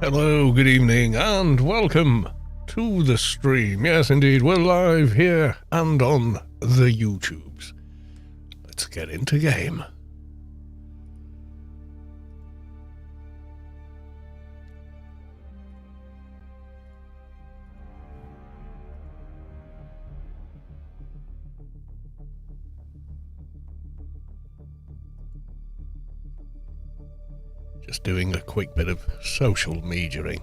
Hello, good evening, and welcome to the stream. Yes, indeed, we're live here and on the YouTubes. Let's get into game. Just doing a quick bit of social mediaing.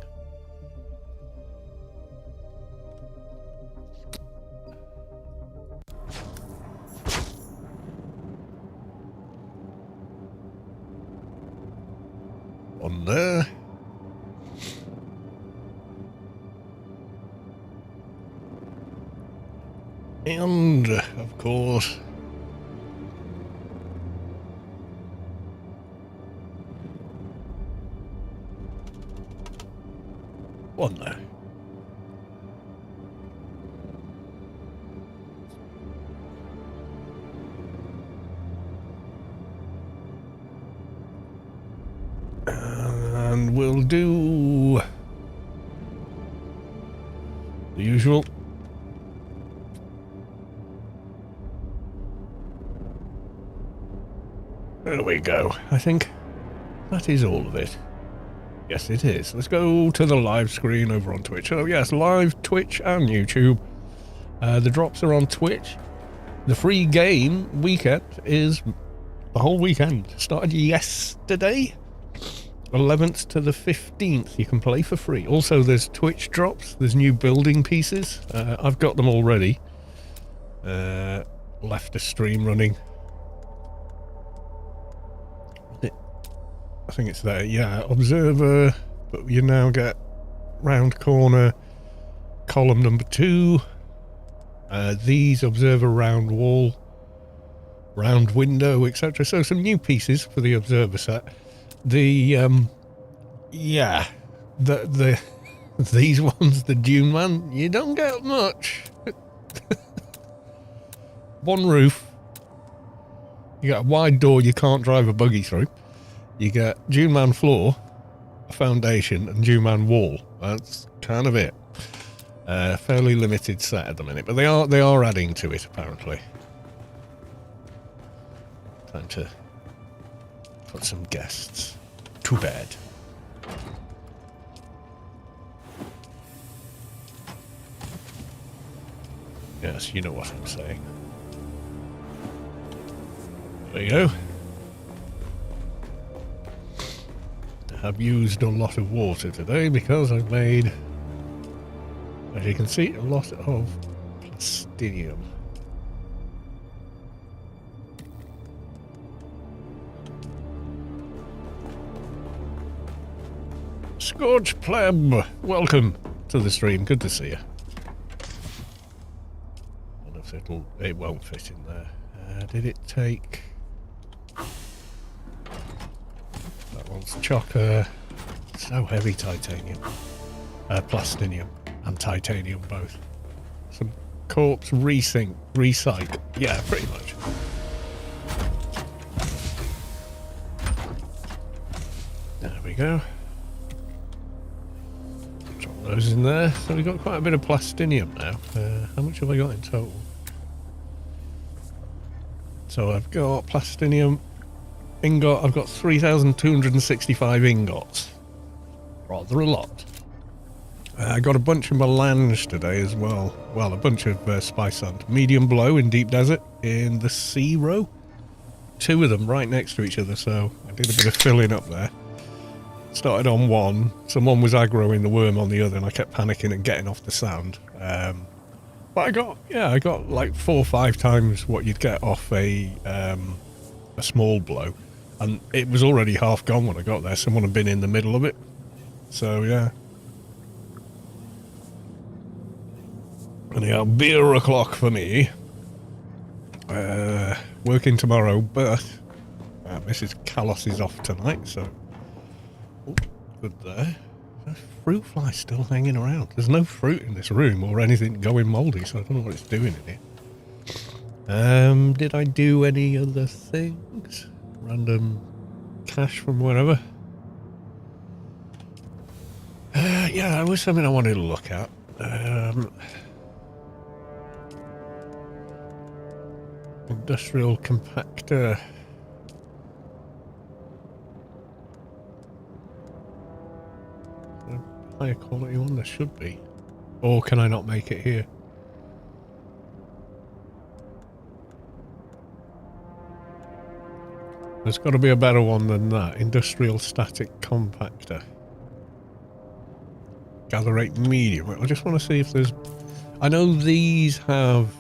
On there. And, of course, one there. And we'll do the usual. There we go. I think that is all of it. Yes, it is. Let's go to the live screen over on Twitch. Oh, yes, live Twitch and YouTube. The drops are on Twitch. The free game weekend is the whole weekend. Started yesterday, 11th to the 15th. You can play for free. Also, there's Twitch drops. There's new building pieces. I've got them already. Left a stream running. I think it's there, yeah. Observer, but you now get round corner, column number 2. These observer round wall, round window, etc. So some new pieces for the observer set. The these ones, the Dune one, you don't get much. One roof. You got a wide door you can't drive a buggy through. You get Dune Man floor, a foundation, and Dune Man wall. That's kind of it. Fairly limited set at the minute, but they are adding to it apparently. Time to put some guests to bed. Yes, you know what I'm saying. There you go. I've used a lot of water today because I've made, as you can see, a lot of plastinium. Scorch Pleb, welcome to the stream. Good to see you. I don't know if it won't fit in there. Did it take? That one's chocker. So heavy, titanium. Plastinium and titanium both. Some corpse recycle. Yeah, pretty much. There we go. Drop those in there. So we've got quite a bit of plastinium now. How much have I got in total? So I've got plastinium ingot. I've got 3,265 ingots. Rather a lot. I got a bunch of melange today as well. Well, a bunch of spice sand. Medium blow in deep desert in the C row. 2 of them right next to each other, so I did a bit of filling up there. Started on one. Someone was aggroing the worm on the other, and I kept panicking and getting off the sand. But I got like 4 or 5 times what you'd get off a small blow, and it was already half gone when I got there. Someone had been in the middle of it, so yeah. Anyhow, beer o'clock for me. Working tomorrow, but Mrs. Callos is off tonight, so good there. Fruit fly still hanging around. There's no fruit in this room or anything going mouldy, so I don't know what it's doing in here. Did I do any other things? Random cash from wherever? Yeah, that was something I wanted to look at. Industrial compactor. A higher quality one, there should be. Or can I not make it here? There's got to be a better one than that. Industrial static compactor. Gather rate medium. I just want to see if there's... I know these have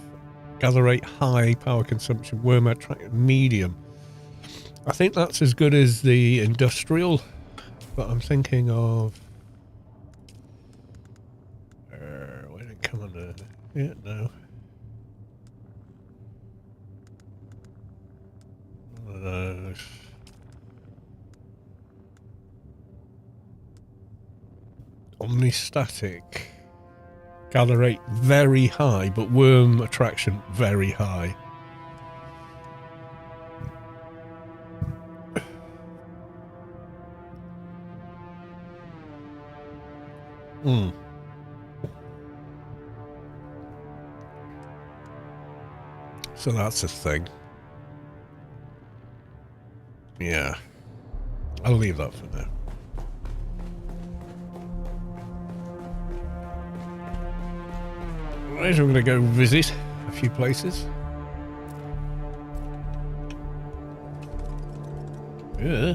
gather rate high, power consumption, worm attract medium. I think that's as good as the industrial, but I'm thinking of... where did it come under? Yeah, no. One of those. Omnistatic. Gather rate very high, but worm attraction very high. Hmm. So that's a thing. Yeah. I'll leave that for now. Right, I'm going to go visit a few places. Yeah.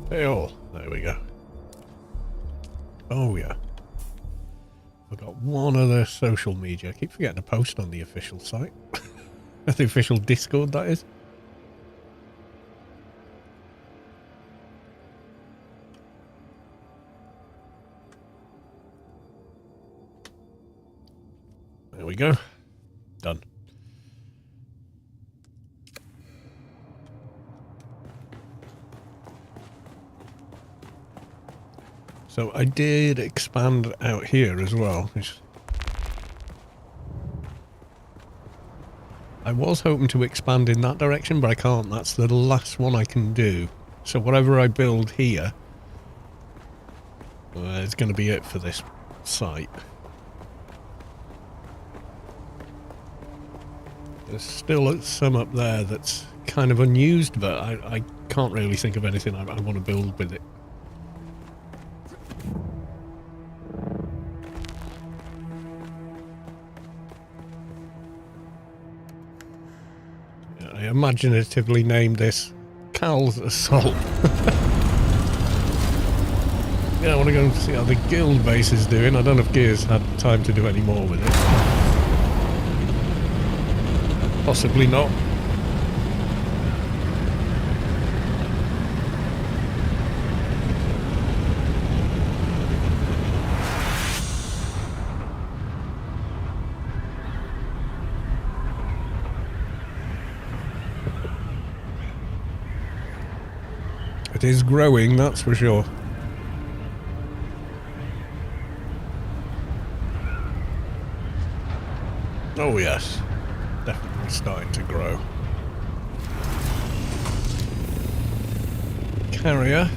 Hey all. There we go. Oh yeah. I've got one other social media. I keep forgetting to post on the official site. The official Discord, that is. There we go. Done. So I did expand out here as well. I was hoping to expand in that direction, but I can't. That's the last one I can do. So whatever I build here is going to be it for this site. There's still some up there that's kind of unused, but I can't really think of anything I want to build with it. I imaginatively named this Cal's Assault. Yeah, I want to go and see how the guild base is doing. I don't know if Gear's had time to do any more with it. Possibly not. It is growing, that's for sure. Oh yes, definitely starting to grow. Carrier.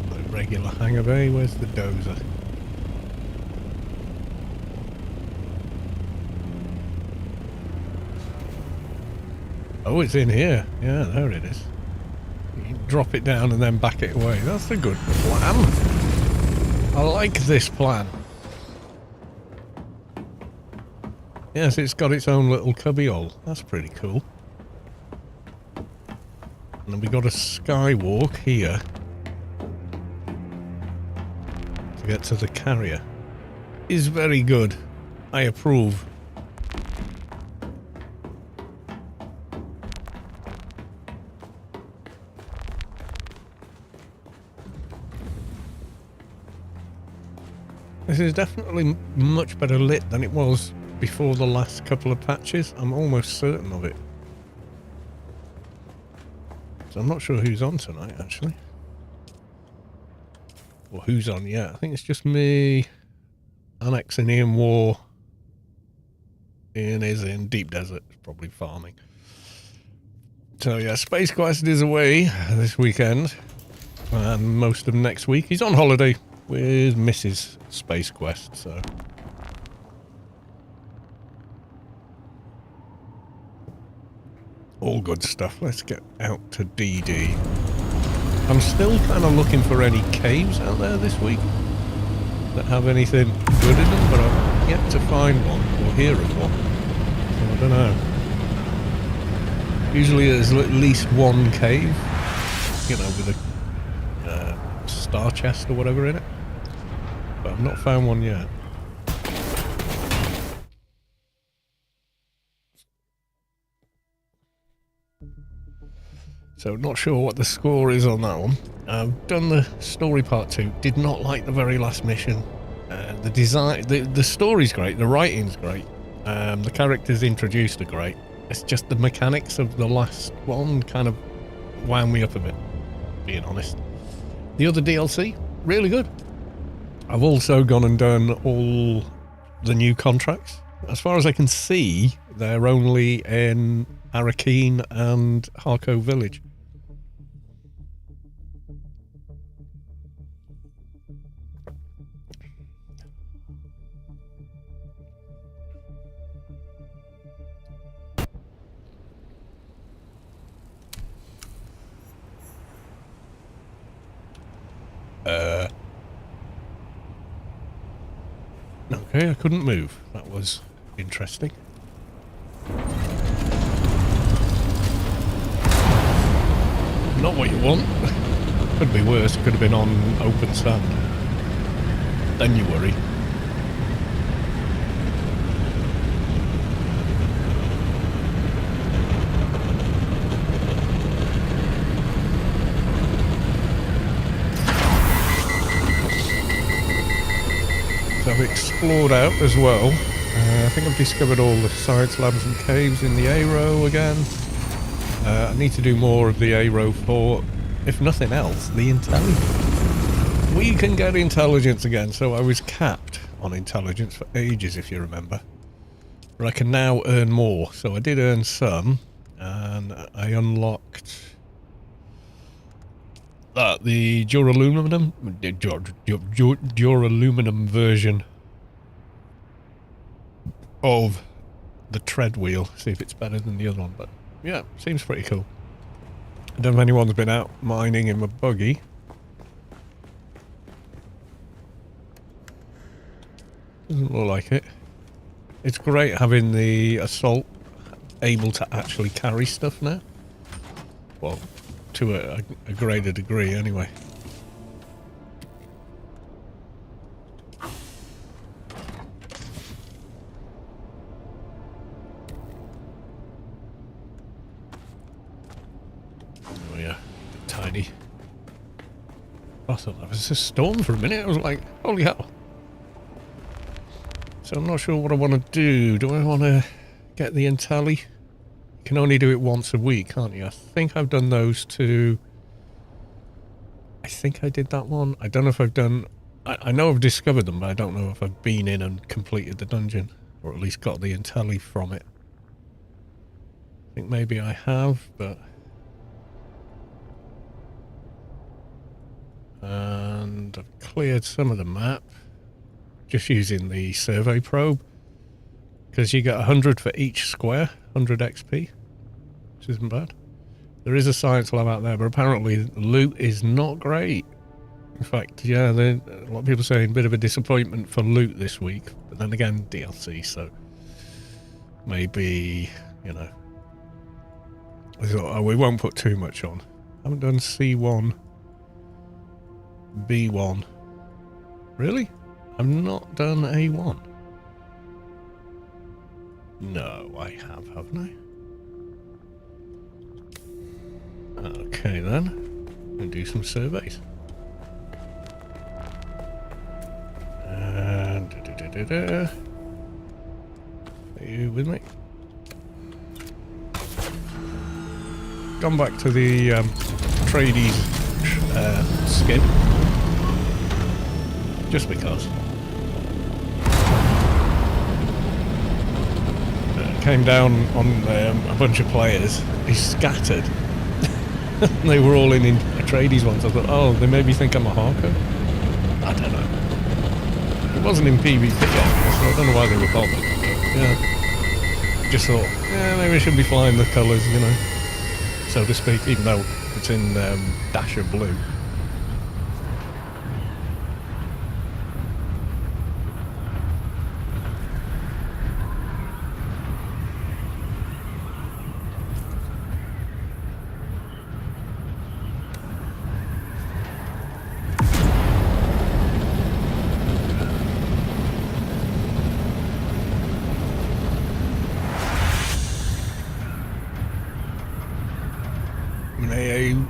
The regular hangar bay, where's the dozer? Oh, it's in here. Yeah, there it is. You can drop it down and then back it away. That's a good plan. I like this plan. Yes, it's got its own little cubbyhole. That's pretty cool. And then we got a skywalk here to get to the carrier. Is very good. I approve. This is definitely much better lit than it was before the last couple of patches. I'm almost certain of it. So I'm not sure who's on tonight, actually. Or who's on yet. I think it's just me, Annex and Ian War. Ian is in Deep Desert, probably farming. So yeah, Space Quest is away this weekend and most of next week. He's on holiday with Mrs. Space Quest, so... all good stuff. Let's get out to DD. I'm still kind of looking for any caves out there this week that have anything good in them, but I've yet to find one or hear of one. So I don't know. Usually there's at least one cave, you know, with a star chest or whatever in it. But I've not found one yet. So not sure what the score is on that one. I've done the story part 2. Did not like the very last mission. The design, the story's great. The writing's great. The characters introduced are great. It's just the mechanics of the last one kind of wound me up a bit, being honest. The other DLC, really good. I've also gone and done all the new contracts. As far as I can see, they're only in Arakeen and Harco Village. Okay, I couldn't move. That was interesting. Not what you want. Could be worse. Could have been on open sand. Then you worry. So I've explored out as well. I think I've discovered all the science labs and caves in the A-row again. I need to do more of the A-row for, if nothing else, the intelligence. We can get intelligence again, so I was capped on intelligence for ages, if you remember. But I can now earn more, so I did earn some, and I unlocked the duraluminum version of the tread wheel. See if it's better than the other one, but yeah, seems pretty cool. I don't know if anyone's been out mining in my buggy. Doesn't look like it. It's great having the assault able to actually carry stuff now. Well, to a greater degree anyway. Oh yeah, tiny. I thought that was a storm for a minute. I was like, holy hell. So I'm not sure what I want to do. Do I want to get the intelli? You can only do it once a week, can't you? I think I've done those two. I think I did that one. I don't know if I've done... I know I've discovered them, but I don't know if I've been in and completed the dungeon. Or at least got the intelli from it. I think maybe I have, but... And I've cleared some of the map. Just using the survey probe. Because you get 100 for each square. 100 XP. Which isn't bad. There is a science lab out there, but apparently loot is not great. In fact, yeah, a lot of people saying a bit of a disappointment for loot this week. But then again, DLC, so... maybe, you know... I thought, oh, we won't put too much on. I haven't done C1. B1. Really? I've not done A1. No, I have, haven't I? Okay then. And do some surveys. And are you with me? Gone back to the tradies skin. Just because. came down on a bunch of players. He scattered. They were all in tradies ones. I thought, oh, they made me think I'm a hawker. I don't know. It wasn't in PvP, so I don't know why they were bothered. But, yeah, just thought, yeah, maybe I should be flying the colours, you know, so to speak, even though it's in Dasher Blue.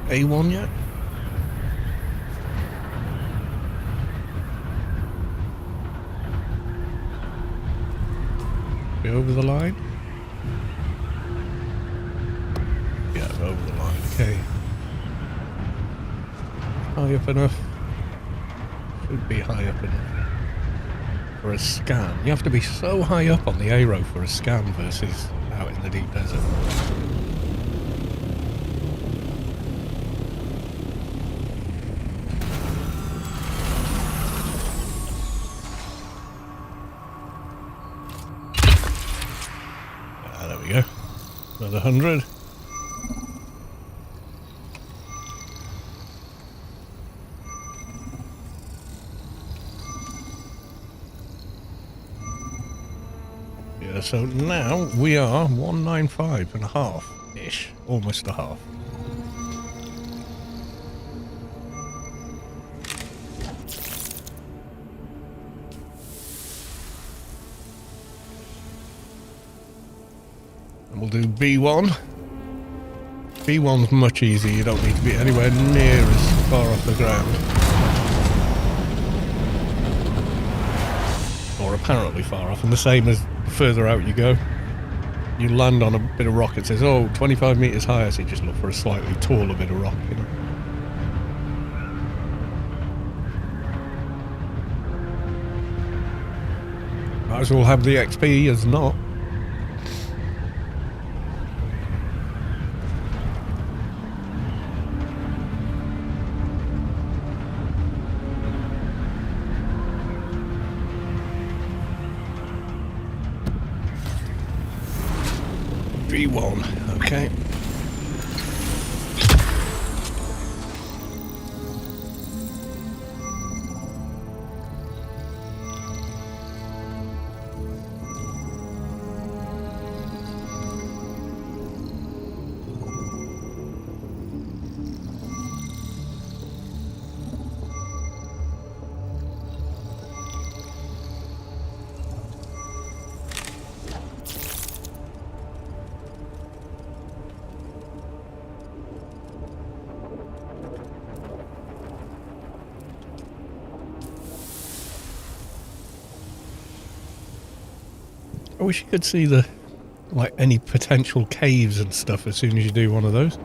A1 yet? Be over the line? Yeah, over the line, okay. High up enough? Should be high up enough. For a scan. You have to be so high up on the aero for a scan versus out in the deep desert. There we go. Another 100. Yeah, so now we are 195.5-ish. Almost a half. And we'll do B1. B1's much easier, you don't need to be anywhere near as far off the ground. Or apparently far off, and the same as the further out you go. You land on a bit of rock, it says, oh, 25 metres higher, so you just look for a slightly taller bit of rock, you know. Might as well have the XP as not. B1, okay. I wish you could see the, like, any potential caves and stuff as soon as you do one of those.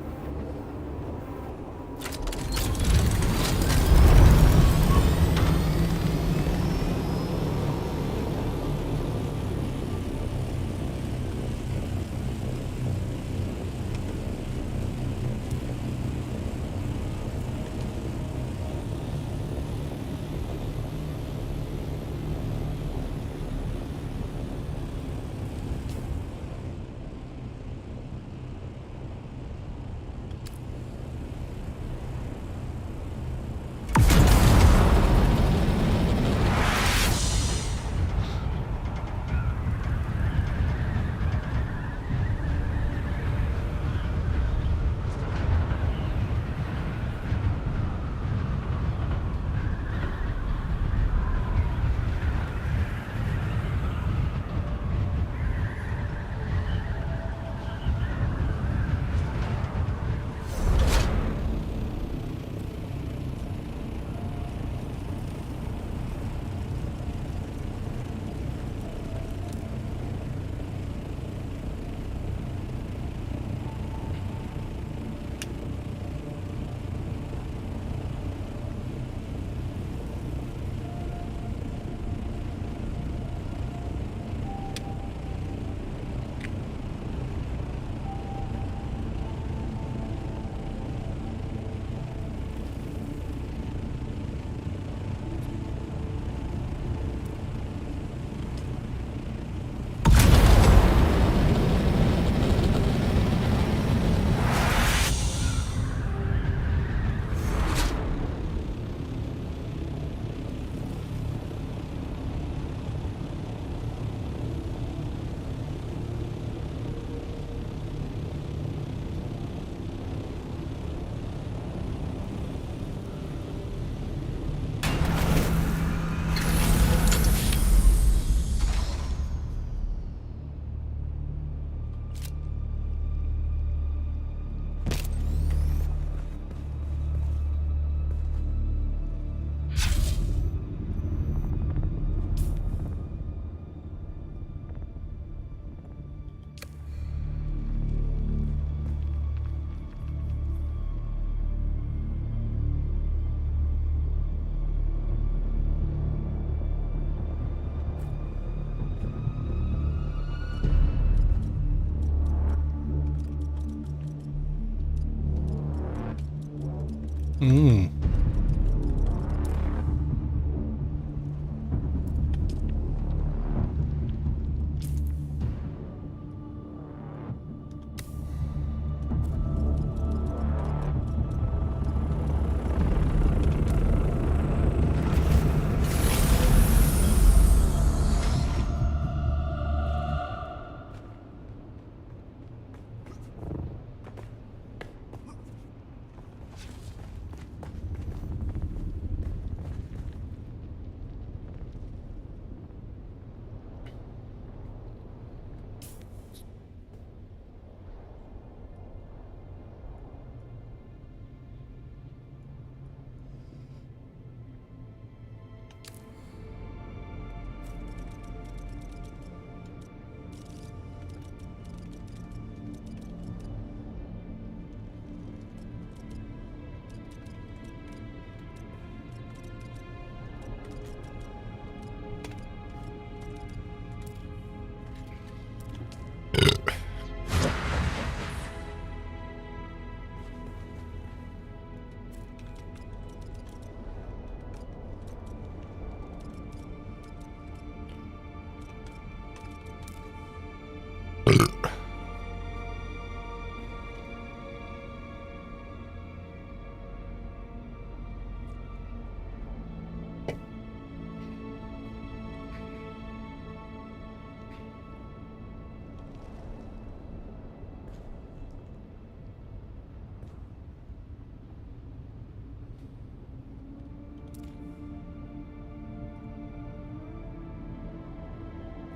Hmm.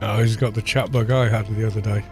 Oh, he's got the chat bug I had the other day.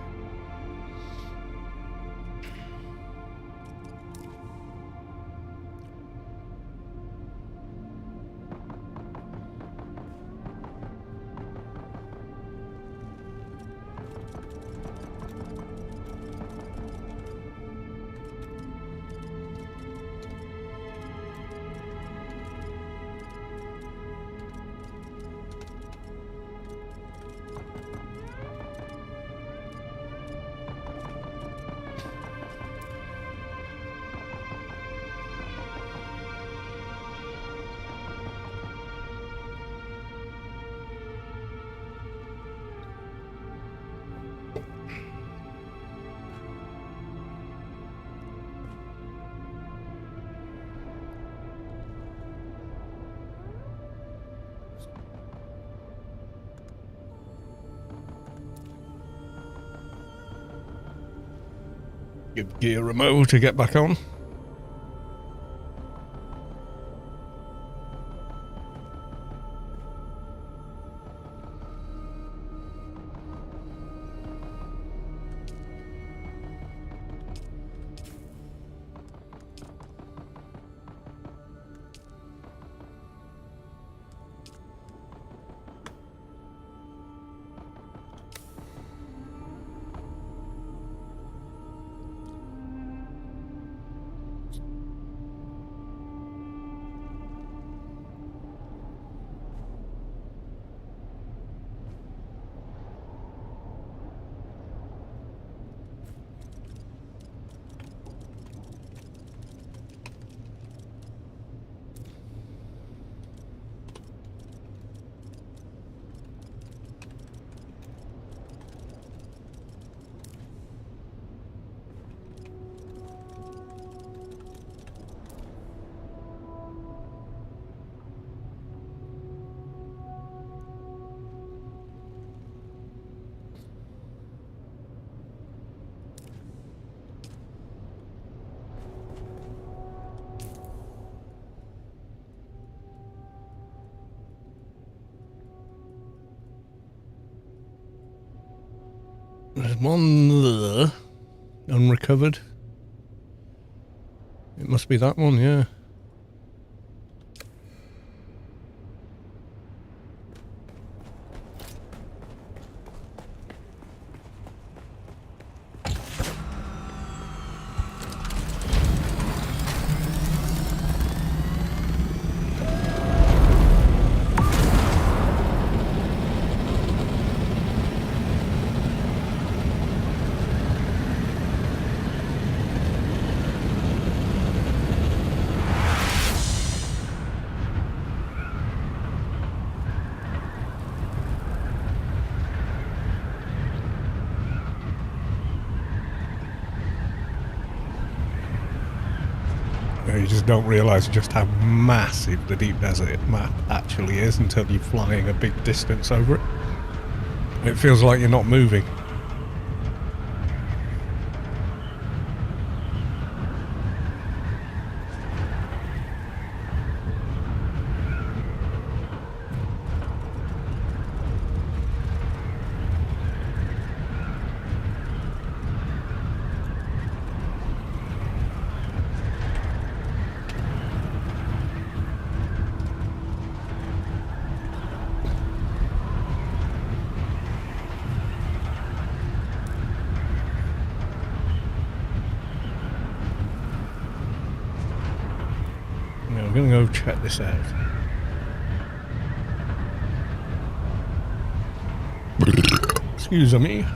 Give gear a mo to get back on. There's one there, unrecovered. It must be that one, yeah. You just don't realise just how massive the deep desert map actually is until you're flying a big distance over it. It feels like you're not moving. I'm gonna go check this out. Excuse me.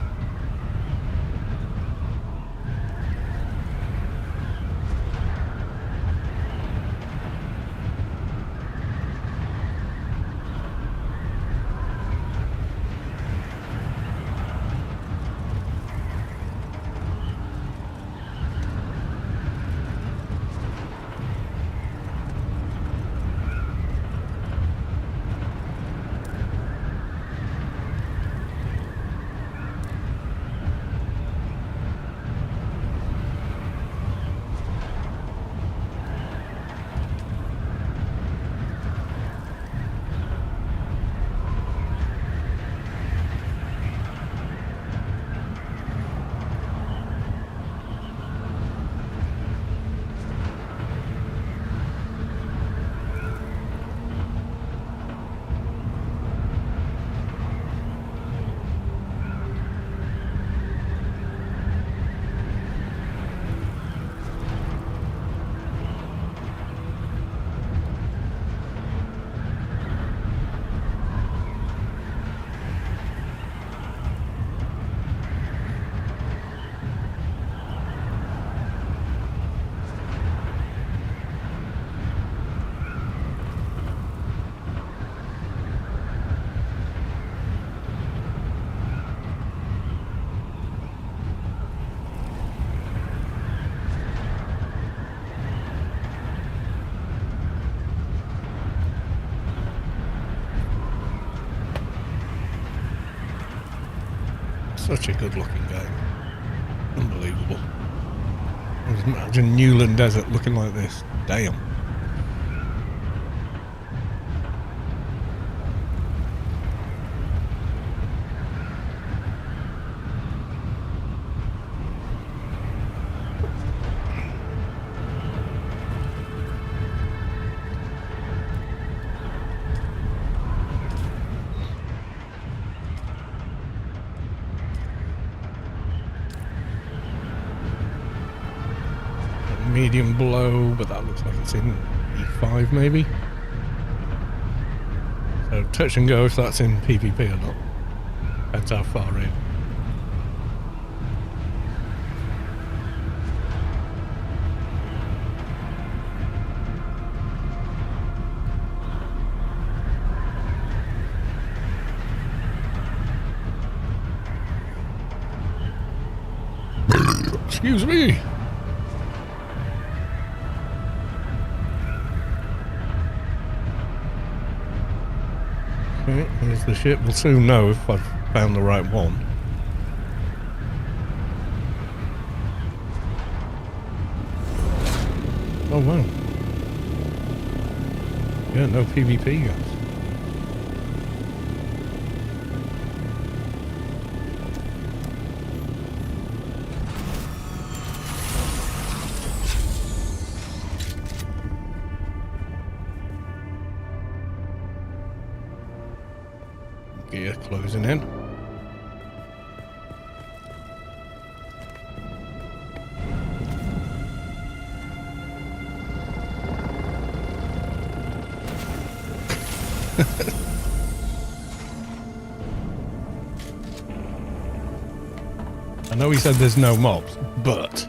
Such a good looking game. Unbelievable. Just imagine Newland Desert looking like this. Damn. Medium blow, but that looks like it's in E5 maybe. So touch and go if that's in PvP or not. Depends how far in. Excuse me. Okay, here's the ship. We'll soon know if I've found the right one. Oh wow. Yeah, no PvP guys. Gear closing in. I know he said there's no mobs, but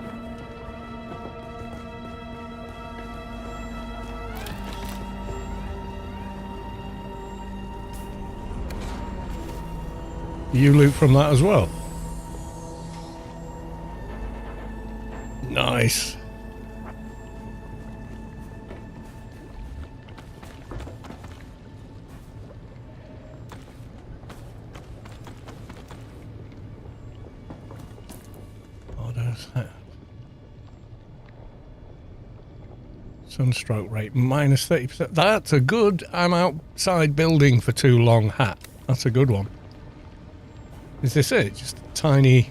you loot from that as well. Nice. What's that? Sunstroke rate minus 30%. That's a good I'm outside building for too long hat. That's a good one. Is this it? Just a tiny...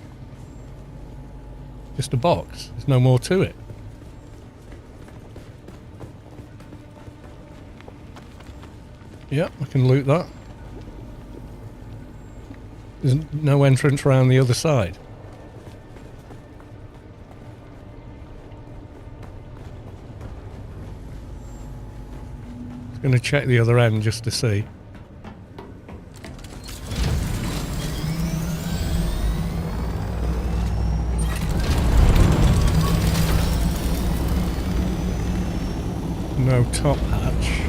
Just a box. There's no more to it. Yep, I can loot that. There's no entrance around the other side. Going to check the other end just to see. No top hatch.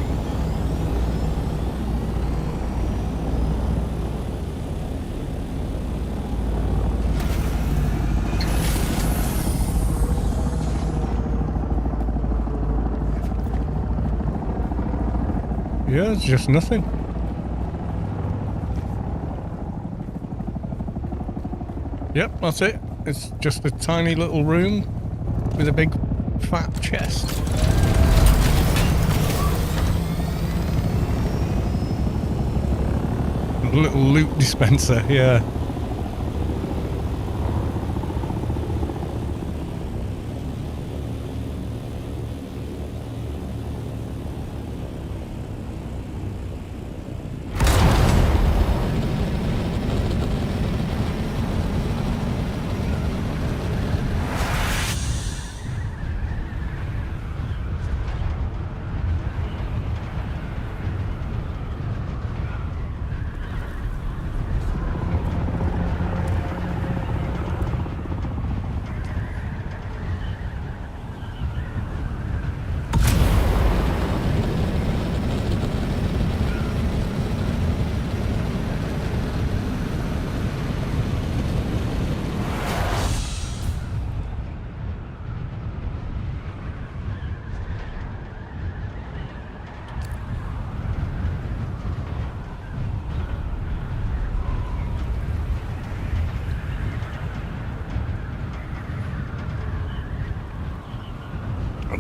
Yeah, it's just nothing. Yep, that's it. It's just a tiny little room with a big fat chest. A little loot dispenser, yeah.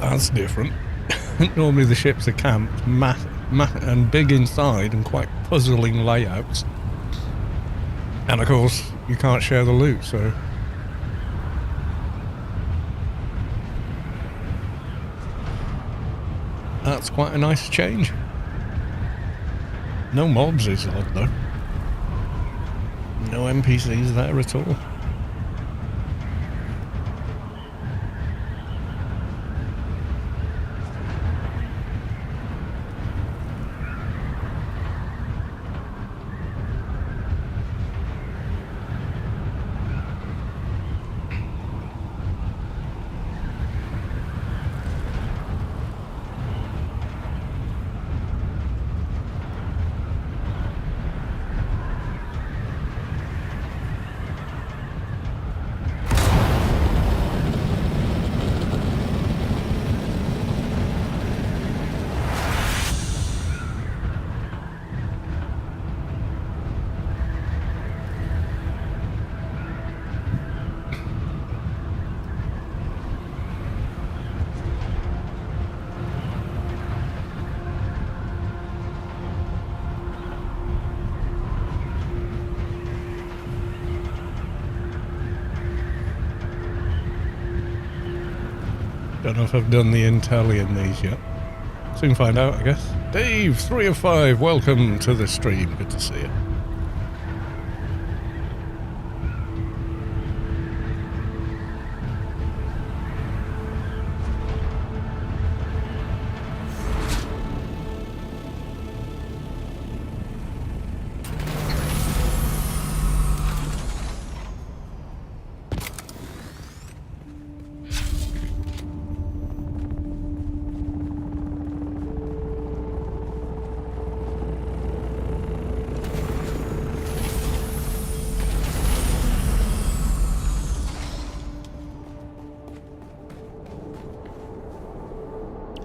That's different. Normally the ships are camped, and big inside and quite puzzling layouts. And of course, you can't share the loot, so... That's quite a nice change. No mobs is odd though. No NPCs there at all. Don't know if I've done the intel in these yet. Soon find out, I guess. Dave, 3 of 5, welcome to the stream. Good to see you.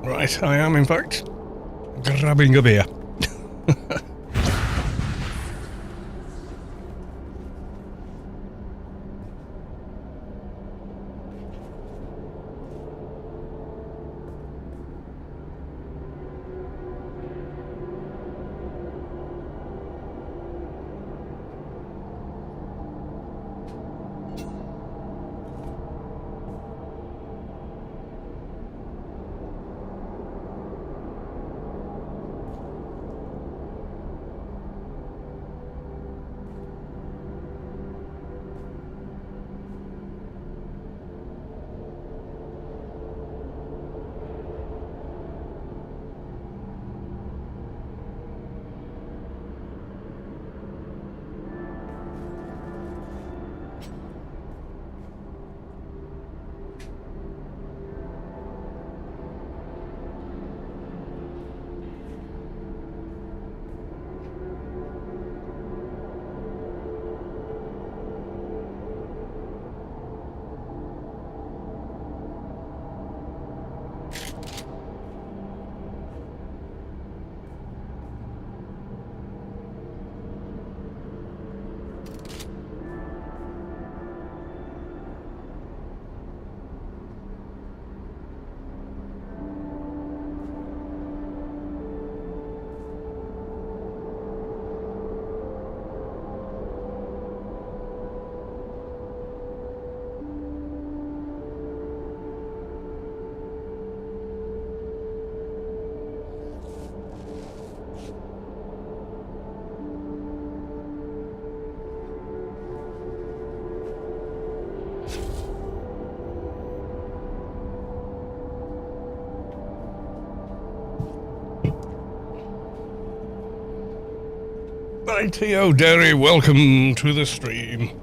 Right, I am in fact grabbing a beer. Rightio, Derry, welcome to the stream.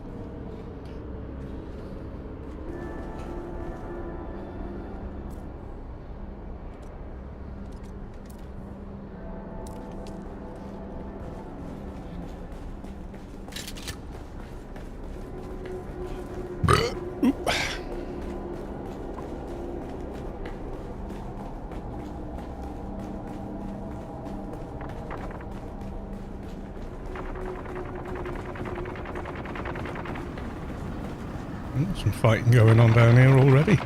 Some fighting going on down here already.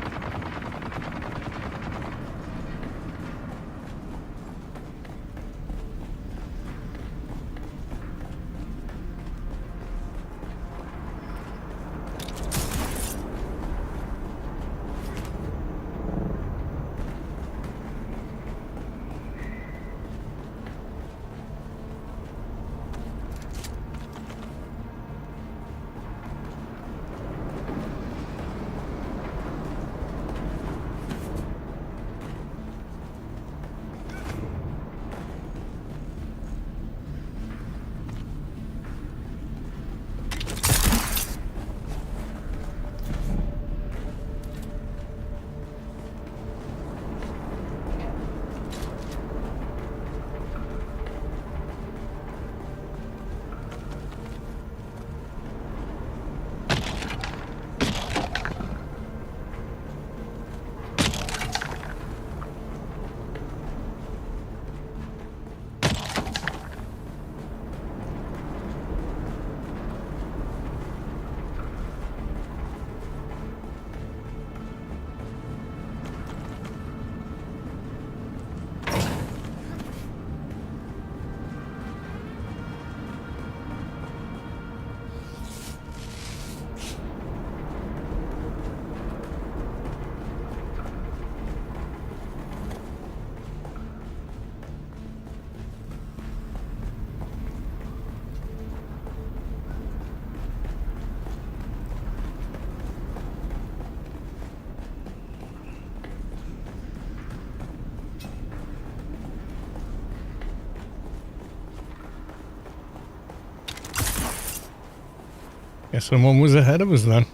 Guess someone was ahead of us then.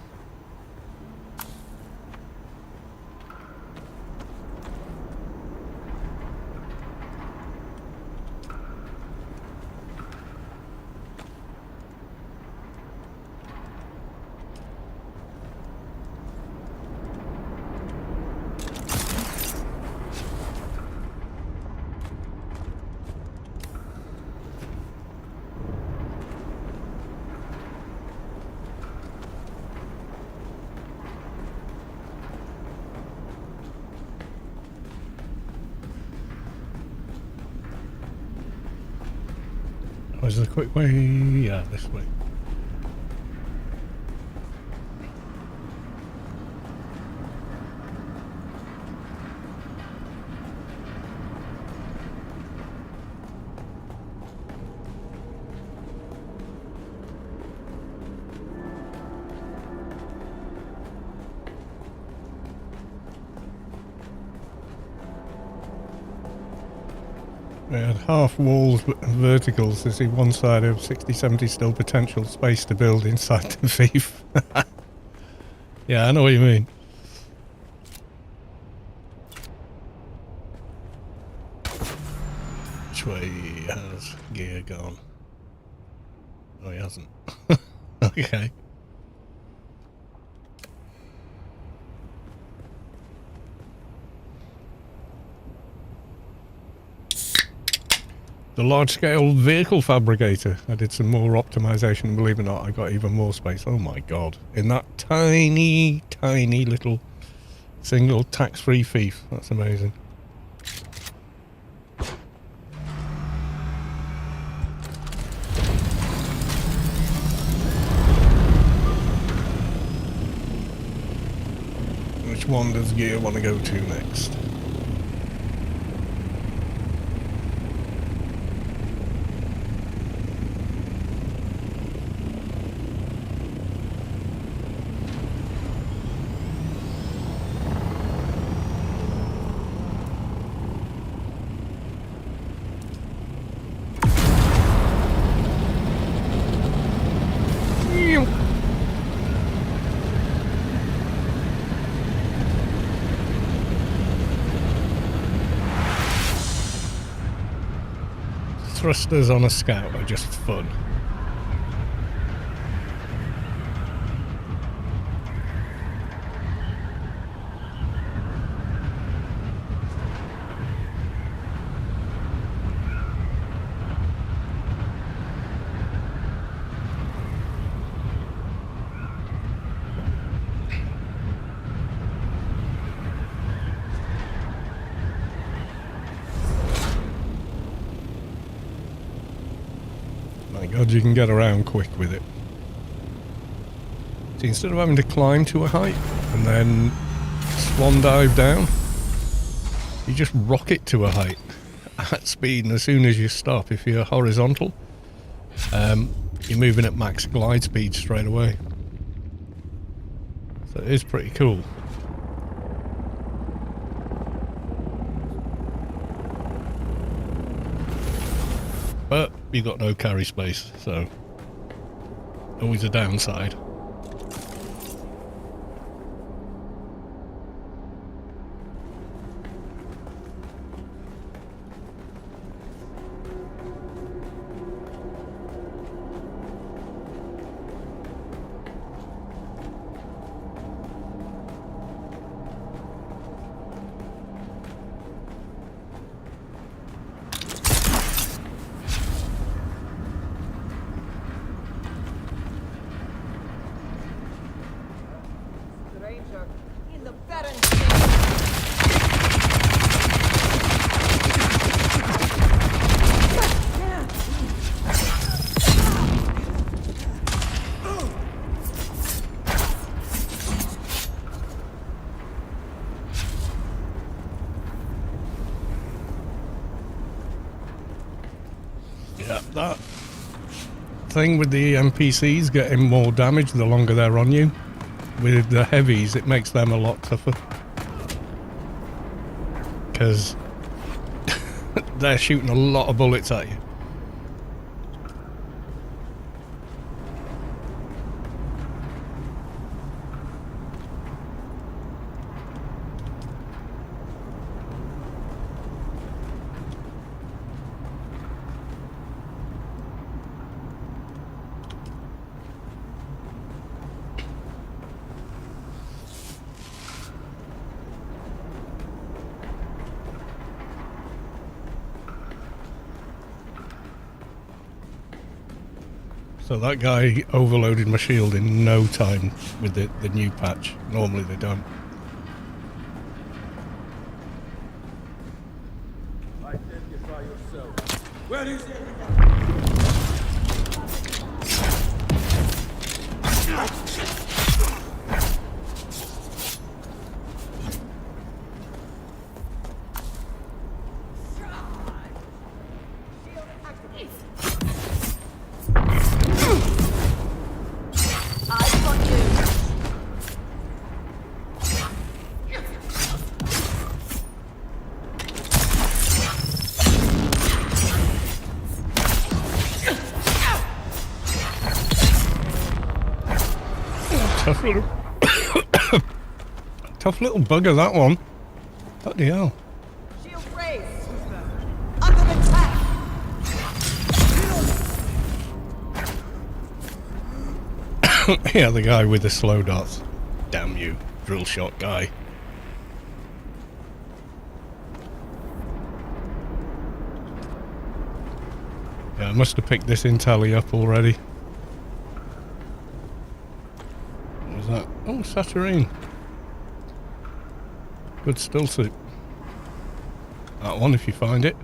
Is there a quick way? Yeah, this way. We had half walls verticals. There's one side of 60-70 still potential space to build inside the thief. Yeah, I know what you mean. Which way has gear gone? Oh, he hasn't. Okay. The large-scale vehicle fabricator. I did some more optimization, believe it or not, I got even more space. Oh my god. In that tiny, tiny little single tax-free thief. That's amazing. Which one does Gear want to go to next? thrusters on a Scout are just fun. My God, you can get around quick with it. So instead of having to climb to a height and then swan dive down, you just rocket to a height at speed, and as soon as you stop, if you're horizontal, you're moving at max glide speed straight away. So it is pretty cool. But you've got no carry space, so always a downside. In the barren Yeah, that thing with the NPCs getting more damage the longer they're on you. With the heavies, it makes them a lot tougher. Because they're shooting a lot of bullets at you. So that guy overloaded my shield in no time with the new patch. Normally they don't. Identify yourself. Where is it? Tough little, tough little bugger, that one. Bloody hell. shield raised. Under attack. Yeah, the guy with the slow darts. Damn you, drill shot guy. Yeah, I must have picked this intelli up already. What was that? Oh, Saturnine. Good still suit. That one, if you find it.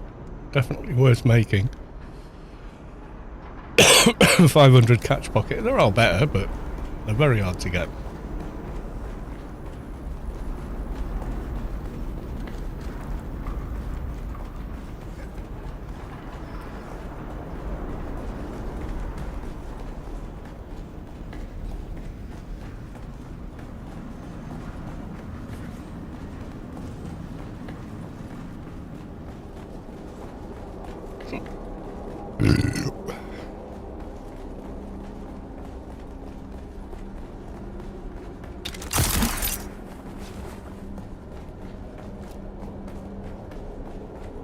Definitely worth making. 500 catch pocket. They're all better, but they're very hard to get.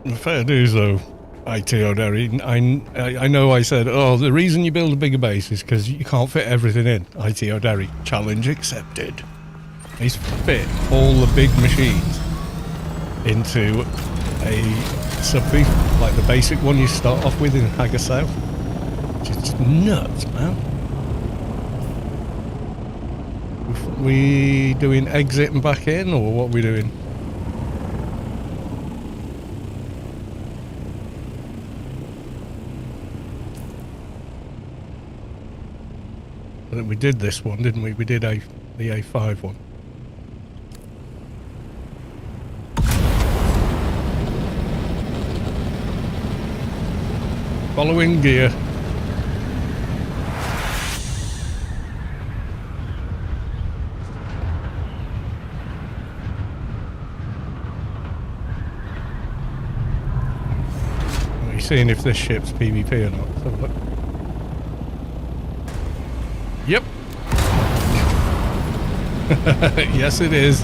The fair dues though, IT O'Derry, I know I said, oh, the reason you build a bigger base is because you can't fit everything in. IT O'Derry, challenge accepted. He's fit all the big machines into a sub-beef, like the basic one you start off with in Haggard South. Which is just nuts, man. We doing exit and back in, or what are we doing? I think we did this one, didn't we? We did the A5 one. Following gear. Are you seeing if this ship's PvP or not? Let's have a look. Yep. Yes, it is.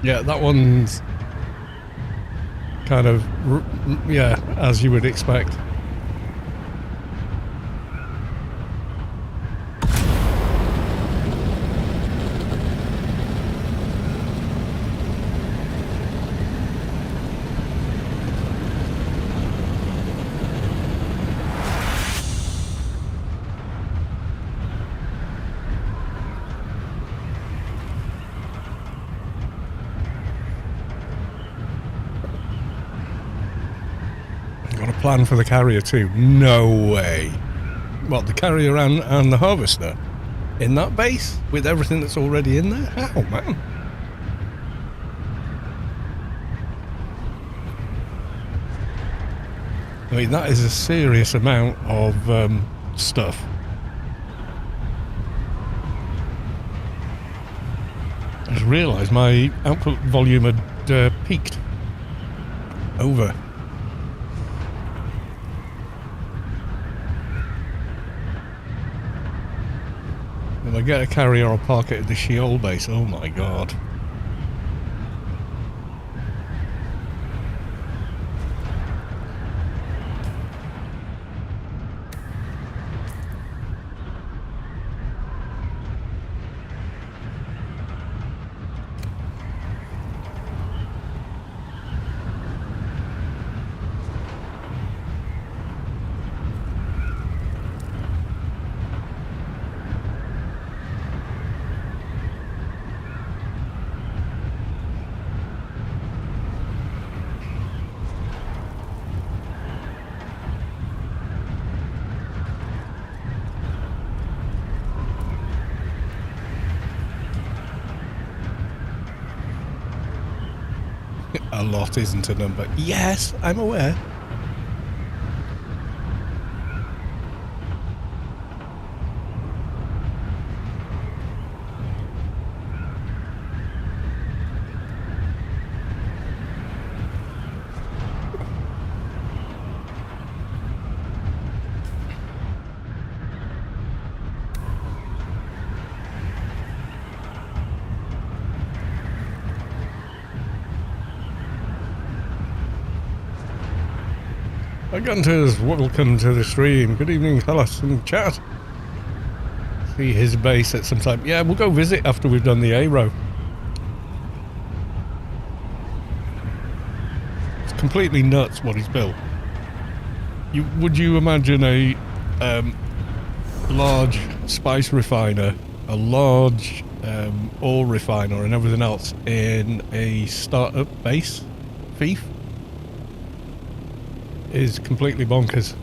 Yeah, that one's kind of, yeah, as you would expect. Plan for the carrier too? No way. What, the carrier and the harvester in that base with everything that's already in there? How, man? I mean, that is a serious amount of stuff. I just realised my output volume had peaked over. If I get a carrier, I'll park it at the Sheol base. Oh my god. A lot isn't a number. Yes, I'm aware. Gunters, welcome to the stream. Good evening, tell us in chat. See his base at some time. Yeah, we'll go visit after we've done the A-row. It's completely nuts what he's built. Would you imagine a large spice refiner, a large oil refiner and everything else in a startup base? Fief? Is completely bonkers.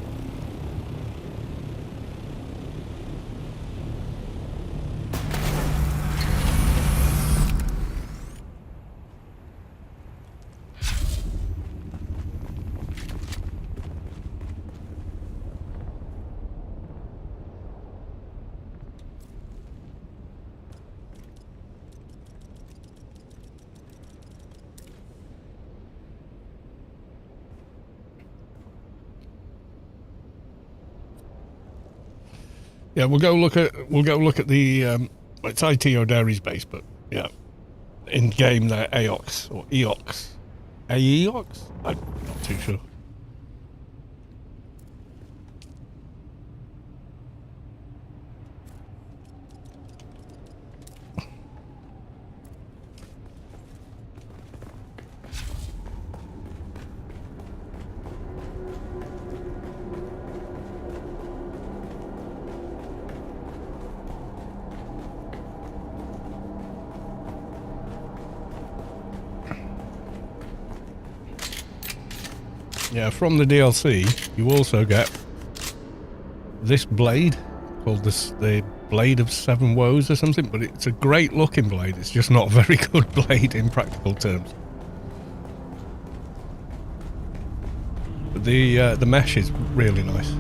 Yeah, we'll go look at the it's IT O'Derry's base, but yeah, in game they're AOX or EOX. Aeox? I'm not too sure. Yeah, from the DLC, you also get this blade called the Blade of Seven Woes or something, but it's a great looking blade. It's just not a very good blade in practical terms. But the mesh is really nice.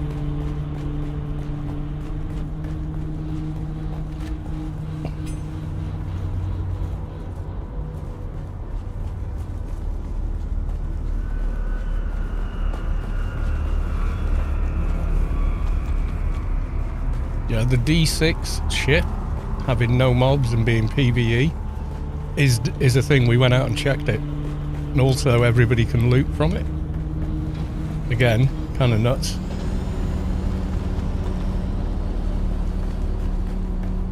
Yeah, the D6 ship having no mobs and being PvE is a thing. We went out and checked it, and also everybody can loot from it. Again, kind of nuts.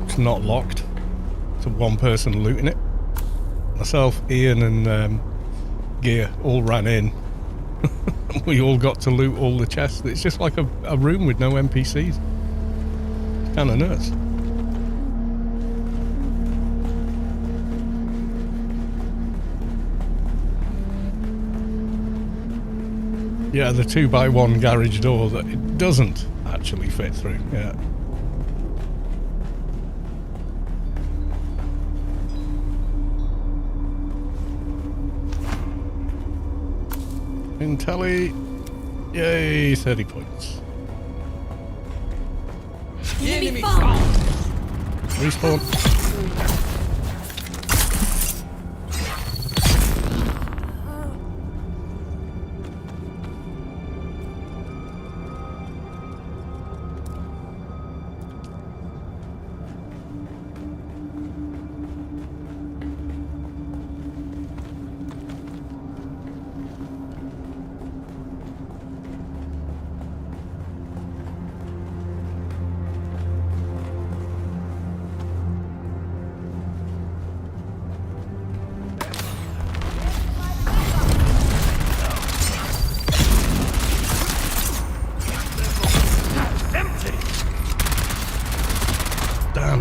It's not locked to one person looting it. Myself, Ian, and Gear all ran in. We all got to loot all the chests. It's just like a room with no NPCs. Kind of nuts. Yeah, the 2x1 garage door that it doesn't actually fit through. Yeah. Intelli, yay, 30 points. Enemy found. Respawn.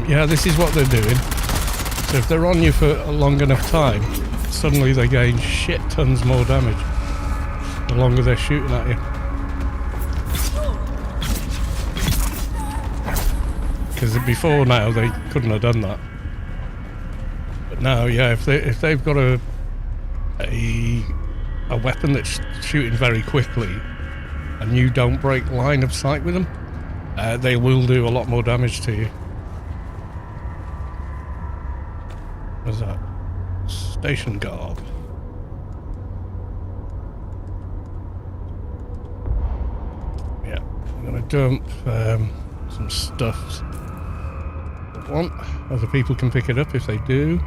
Yeah, this is what they're doing. So if they're on you for a long enough time, suddenly they gain shit tons more damage the longer they're shooting at you. Because before now they couldn't have done that. But now, yeah, if they've got a weapon that's shooting very quickly and you don't break line of sight with them, they will do a lot more damage to you. What's that? Station garb. Yeah, I'm gonna dump some stuff. One, other people can pick it up if they do.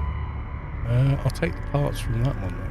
I'll take the parts from that one though.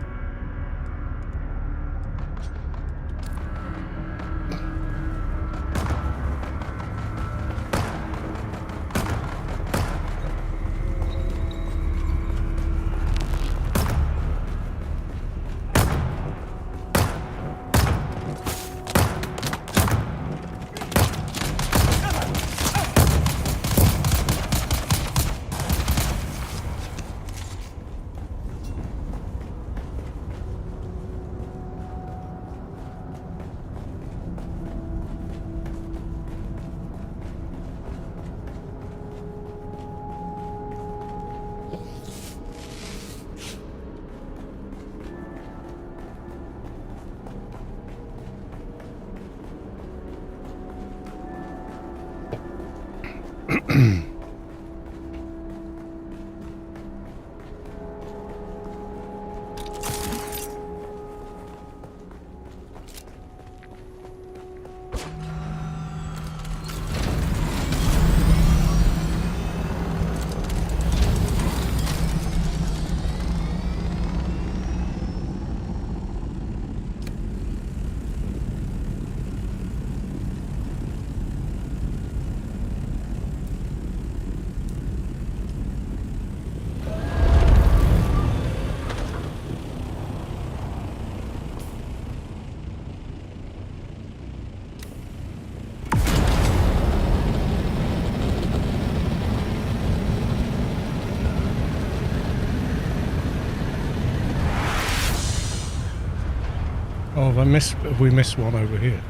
Oh, have we missed one over here?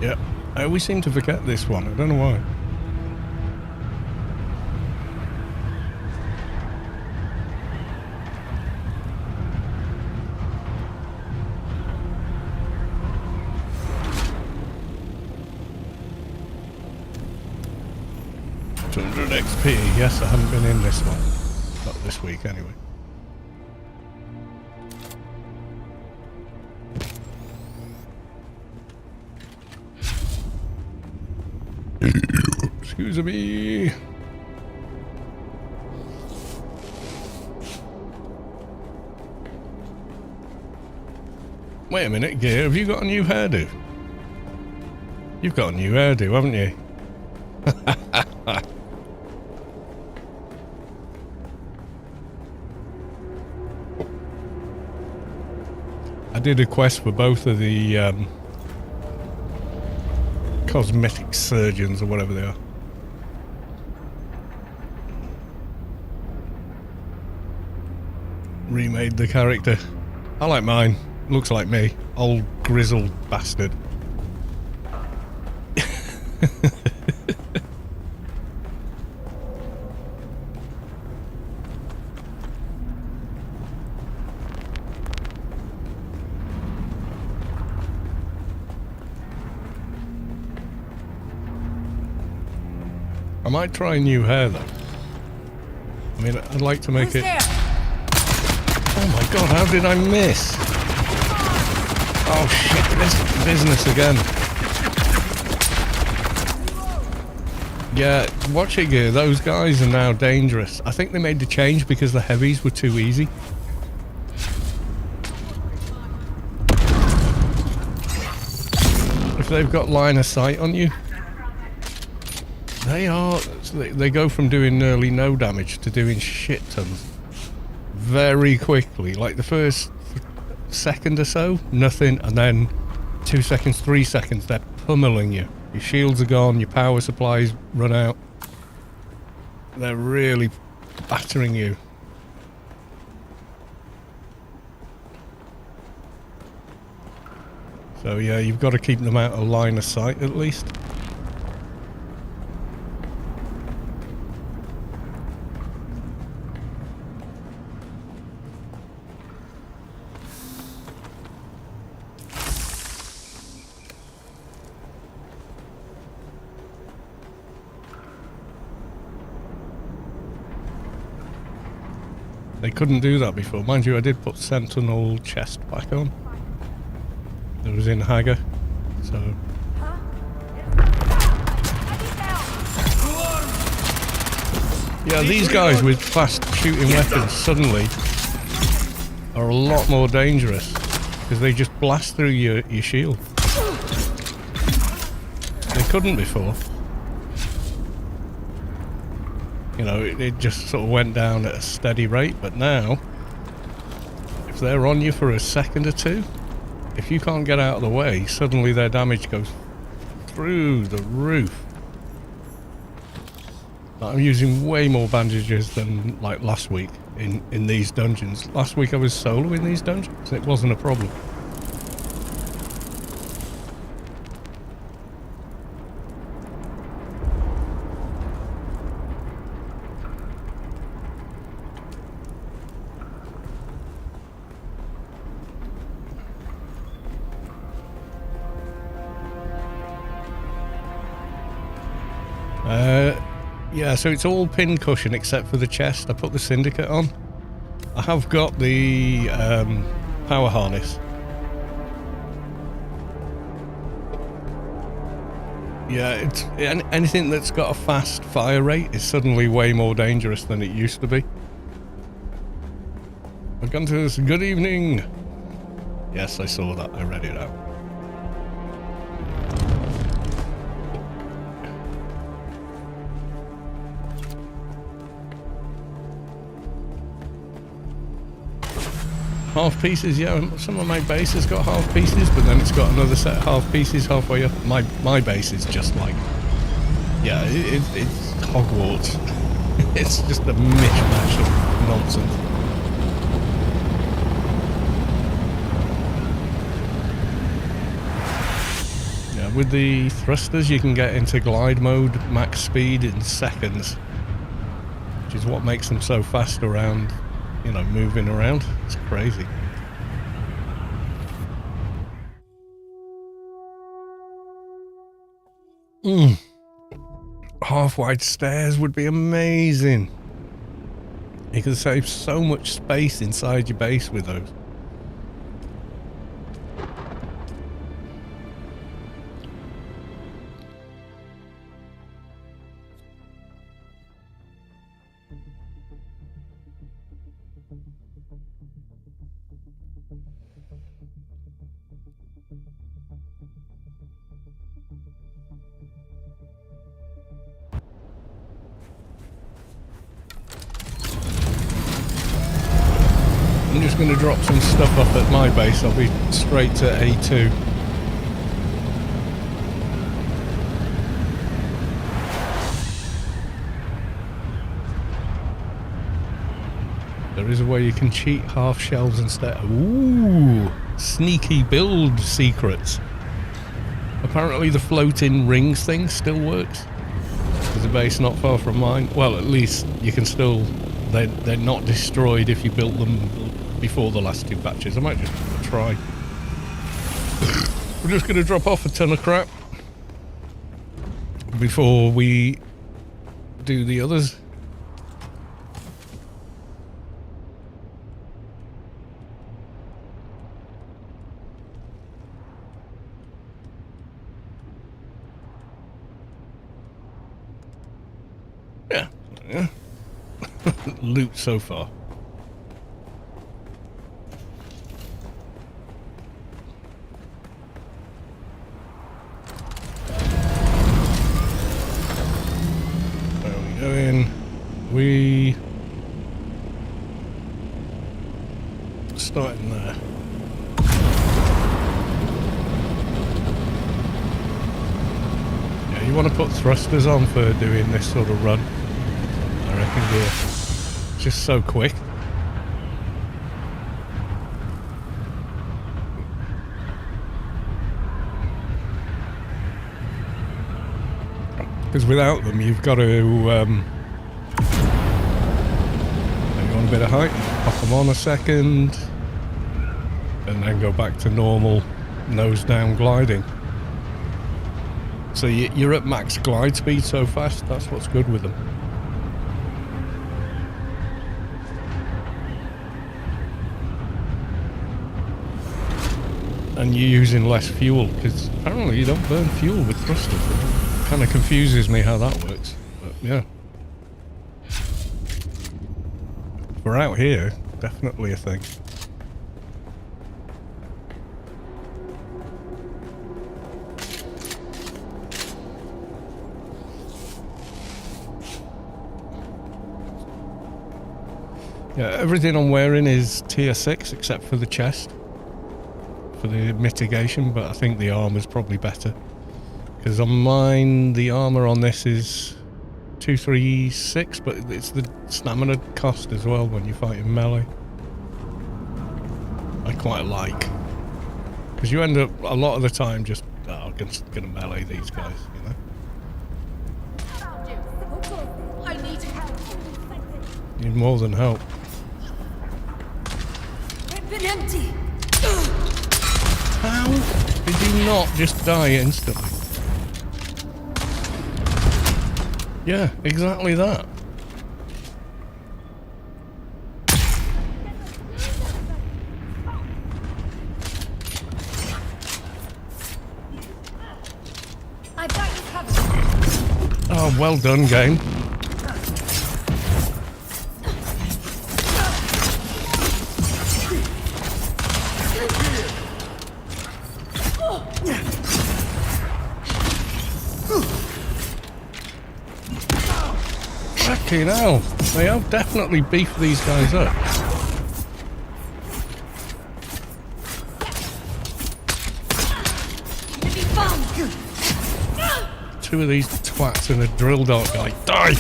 Yep. I always seem to forget this one. I don't know why. XP. Yes, I haven't been in this one. Not this week, anyway. Excuse me. Wait a minute, Gear. Have you got a new hairdo? You've got a new hairdo, haven't you? I did a quest for both of the cosmetic surgeons or whatever they are. Remade the character. I like mine. Looks like me. Old grizzled bastard. I might try new hair though. I mean, I'd like to make it... Oh my god, how did I miss? Oh shit, this business again. Yeah, watch it, Gear. Those guys are now dangerous. I think they made the change because the heavies were too easy. If they've got line of sight on you, they go from doing nearly no damage to doing shit tons very quickly. Like the first second or so, nothing, and then 2 seconds, 3 seconds, they're pummeling you. Your shields are gone, your power supplies run out. They're really battering you. So yeah, you've got to keep them out of line of sight at least. They couldn't do that before. Mind you, I did put Sentinel chest back on. It was in Hager, so... Yeah, these guys with fast shooting weapons suddenly are a lot more dangerous because they just blast through your shield. They couldn't before. You know, it just sort of went down at a steady rate, but now, if they're on you for a second or two, if you can't get out of the way, suddenly their damage goes through the roof. I'm using way more bandages than like last week in these dungeons. Last week I was solo in these dungeons, it wasn't a problem. Yeah, so it's all pin cushion except for the chest. I put the Syndicate on. I have got the power harness. Yeah, it's anything that's got a fast fire rate is suddenly way more dangerous than it used to be. I've gone to this. Good evening. Yes, I saw that. I read it out. half pieces, yeah. Some of my base has got half pieces, but then it's got another set of half pieces halfway up. My base is just like, yeah, it's Hogwarts. It's just a mishmash of nonsense. Yeah, with the thrusters, you can get into glide mode, max speed in seconds, which is what makes them so fast around, you know, moving around. It's crazy. Half-wide stairs would be amazing. You can save so much space inside your base with those. I'm just going to drop some stuff off at my base. I'll be straight to A2. There is a way you can cheat half shelves instead. Ooh, sneaky build secrets. Apparently the floating rings thing still works. There's a base not far from mine. Well, at least you can still... They're not destroyed if you built them before the last two batches. I might just try. We're just going to drop off a ton of crap before we do the others. Yeah. Loot so far. Where are we going? We starting there. Yeah, you want to put thrusters on for doing this sort of run. I reckon we're just so quick. Because without them, you've got to you want a bit of height, pop them on a second, and then go back to normal nose down gliding. So you're at max glide speed so fast. That's what's good with them. And you're using less fuel, because apparently you don't burn fuel with thrusters. It kind of confuses me how that works, but yeah. For out here, definitely a thing. Yeah, everything I'm wearing is tier 6 except for the chest. For the mitigation, but I think the armor's probably better. Because on mine, the armor on this is 236, but it's the stamina cost as well when you're fighting melee. I quite like. Because you end up, a lot of the time, just, oh, I'm just going to melee these guys, you know? I need help. Need more than help. It's been empty. How did you not just die instantly? Yeah, exactly that. I've got you covered. Oh, well done, game. Fucking hell, they have definitely beefed these guys up. two of these twats and a drill dart guy. Die!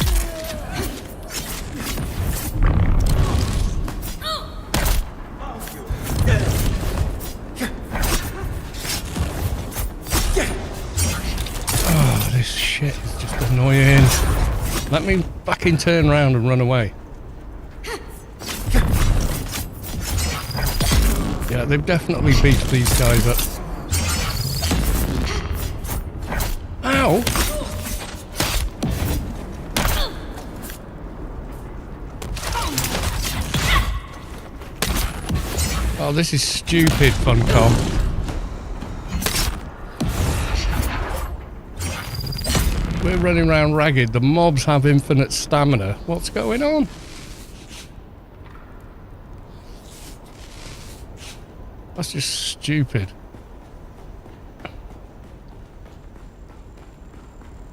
Oh, this shit is just annoying. Let me fucking turn around and run away. Yeah, they've definitely beefed these guys up. Ow! Oh, this is stupid, Funcom. We're running around ragged. The mobs have infinite stamina. What's going on? That's just stupid.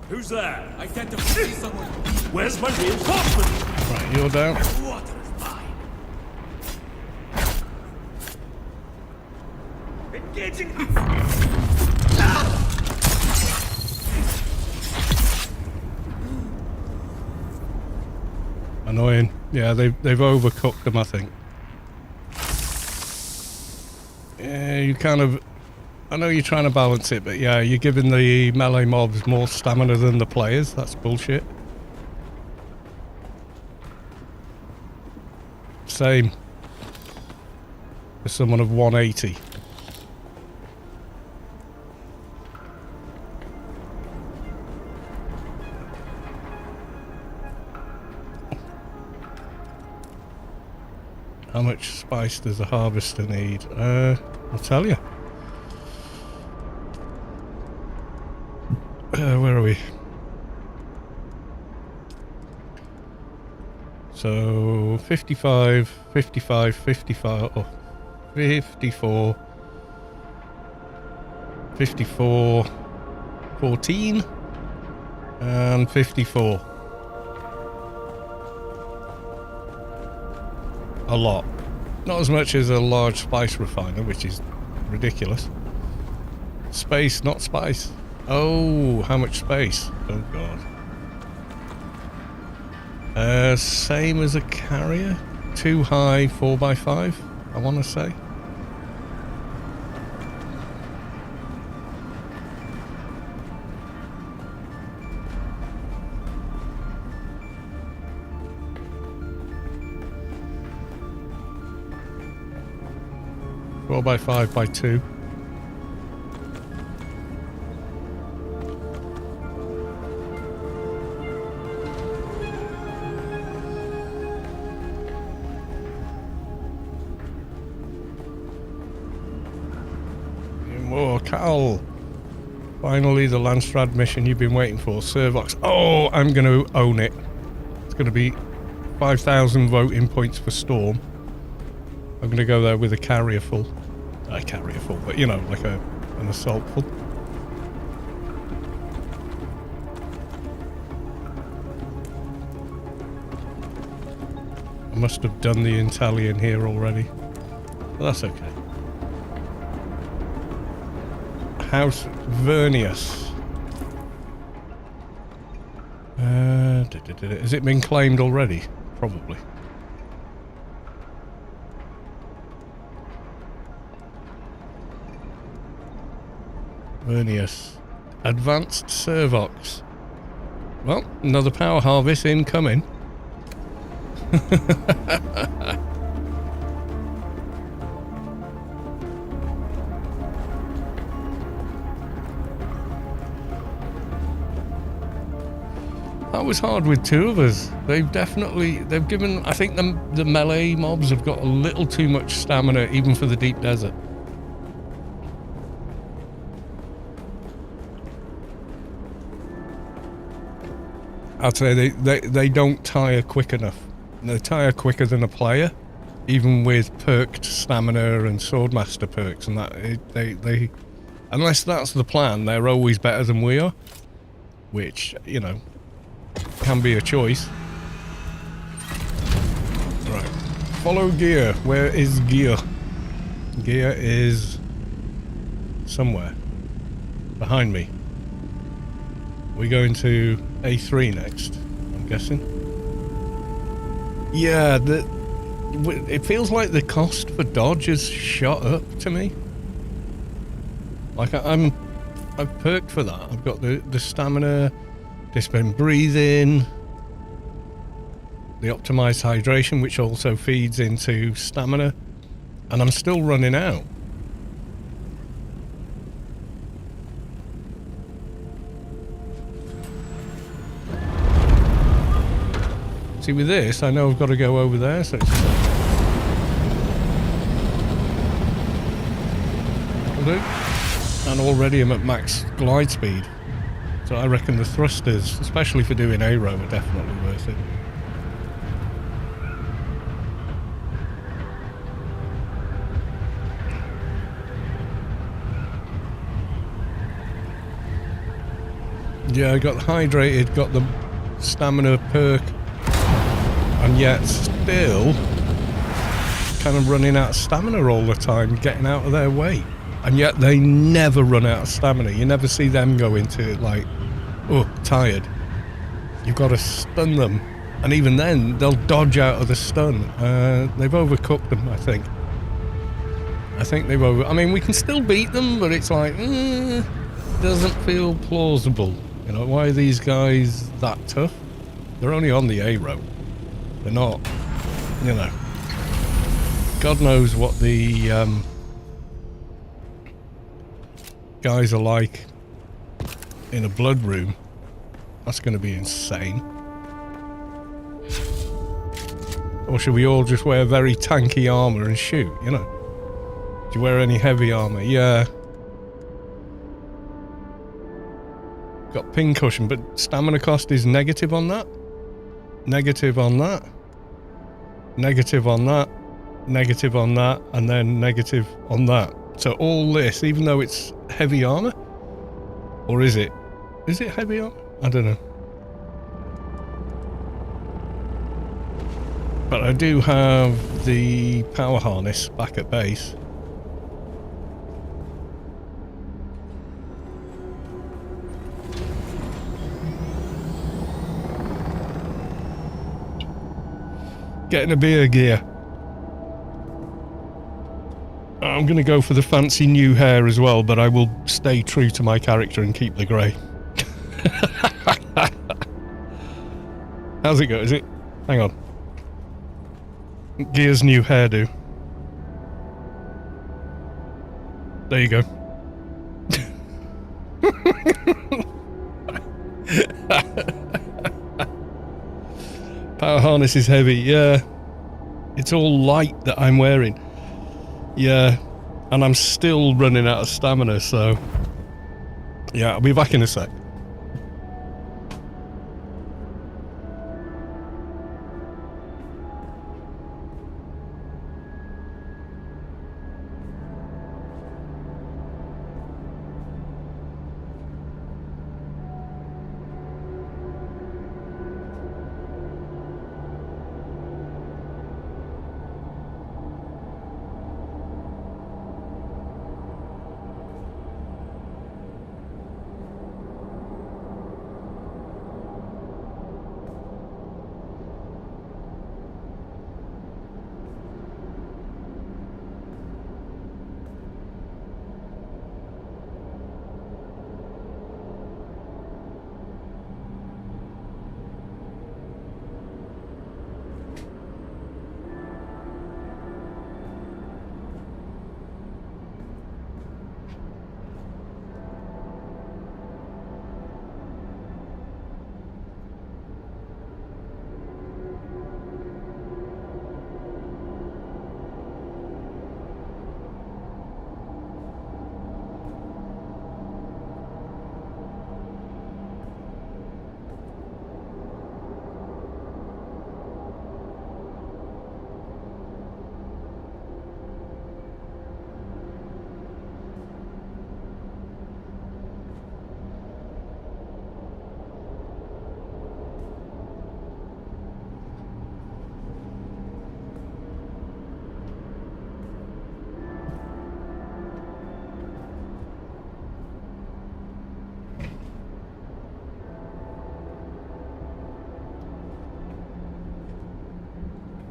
Who's there? I tend to see someone. Where's my reinforcement? Right, you're down. Water is mine. Engaging. Annoying. Yeah, they've overcooked them, I think. Yeah, you kind of... I know you're trying to balance it, but yeah, you're giving the melee mobs more stamina than the players. That's bullshit. Same. For someone of 180. How much spice does a harvester need? I'll tell you. Where are we? So 55, 55, 55, oh, 54, 54, 14, and 54. A lot. Not as much as a large spice refiner, which is ridiculous. Space, not spice. Oh, how much space? Oh god. Same as a carrier. 2 high, 4x5, I want to say. Four by 5x2. More Cal. Finally, the Landstrad mission you've been waiting for. Servox. Oh, I'm going to own it. It's going to be 5,000 voting points for Storm. I'm going to go there with a carrier full. A carrier full, but you know, like an assault full. I must have done the Italian here already. But that's okay. House Vernius. Has it been claimed already? Probably. Vernius. Advanced Servox. Well, another power harvest incoming. That was hard with 2 of us. They've given, I think the melee mobs have got a little too much stamina even for the deep desert. I'd say they don't tire quick enough. They tire quicker than a player, even with perked stamina and swordmaster perks and that. They unless that's the plan, they're always better than we are, which, you know, can be a choice. Right, follow gear. Where is gear? Gear is somewhere behind me. We're going to A3 next, I'm guessing. Yeah, it feels like the cost for dodge has shot up to me. Like I've perked for that. I've got the stamina, disciplined breathing, the optimized hydration, which also feeds into stamina, and I'm still running out. See, with this, I know I've got to go over there, so it's... Will do. And already I'm at max glide speed. So I reckon the thrusters, especially for doing aero, are definitely worth it. Yeah, I got hydrated, got the stamina perk, and yet still kind of running out of stamina all the time, getting out of their way. And yet they never run out of stamina. You never see them go into it like, oh, tired. You've got to stun them. And even then, they'll dodge out of the stun. They've overcooked them, I think. I mean, we can still beat them, but it's like, doesn't feel plausible. You know, why are these guys that tough? They're only on the aero. They're not, you know. God knows what the guys are like in a blood room. That's going to be insane. Or should we all just wear very tanky armor and shoot, you know? Do you wear any heavy armor? Yeah. Got pincushion, but stamina cost is negative on that. Negative on that. Negative on that. Negative on that. And then negative on that. So all this, even though it's heavy armor? Or is it? Is it heavy armor? I don't know. But I do have the power harness back at base. Getting a beer gear. I'm going to go for the fancy new hair as well, but I will stay true to my character and keep the grey. How's it go? Is it? Hang on. Gear's new hairdo. There you go. Power harness is heavy, yeah. It's all light that I'm wearing. Yeah, and I'm still running out of stamina, so... Yeah, I'll be back in a sec.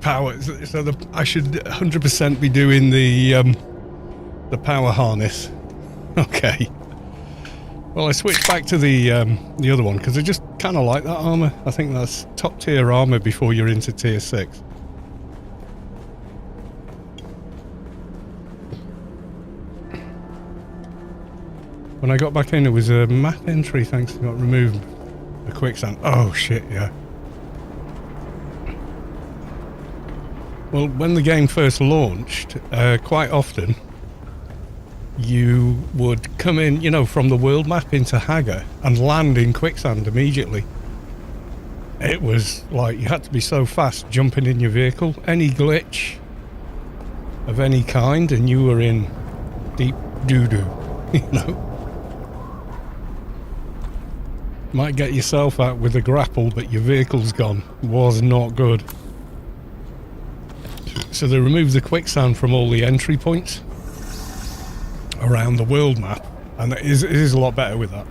power. So I should 100% be doing the power harness. Okay. Well, I switched back to the other one because I just kind of like that armor. I think that's top tier armor before you're into tier 6. When I got back in, it was a map entry. Thanks, I got removed. A quicksand. Oh shit! Yeah. Well, when the game first launched, quite often you would come in, you know, from the world map into Hagar and land in quicksand immediately. It was like you had to be so fast jumping in your vehicle. Any glitch of any kind and you were in deep doo-doo, you know. Might get yourself out with a grapple, but your vehicle's gone. Was not good. So they removed the quicksand from all the entry points around the world map, and it is a lot better with that.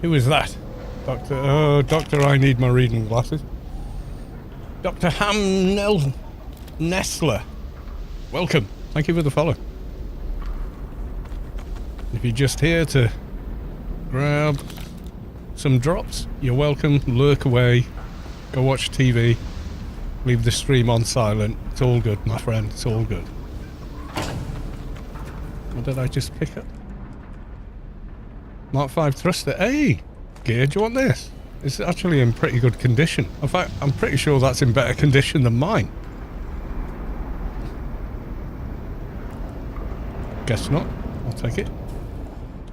Who is that? Doctor, oh, Doctor, I need my reading glasses. Dr. Hamnell Nestler. Welcome. Thank you for the follow. If you're just here to grab some drops, you're welcome. Lurk away. Go watch TV. Leave the stream on silent. It's all good, my friend. It's all good. What did I just pick up? Mark 5 thruster. Hey! Gear, do you want this? It's actually in pretty good condition. In fact, I'm pretty sure that's in better condition than mine. Guess not. I'll take it.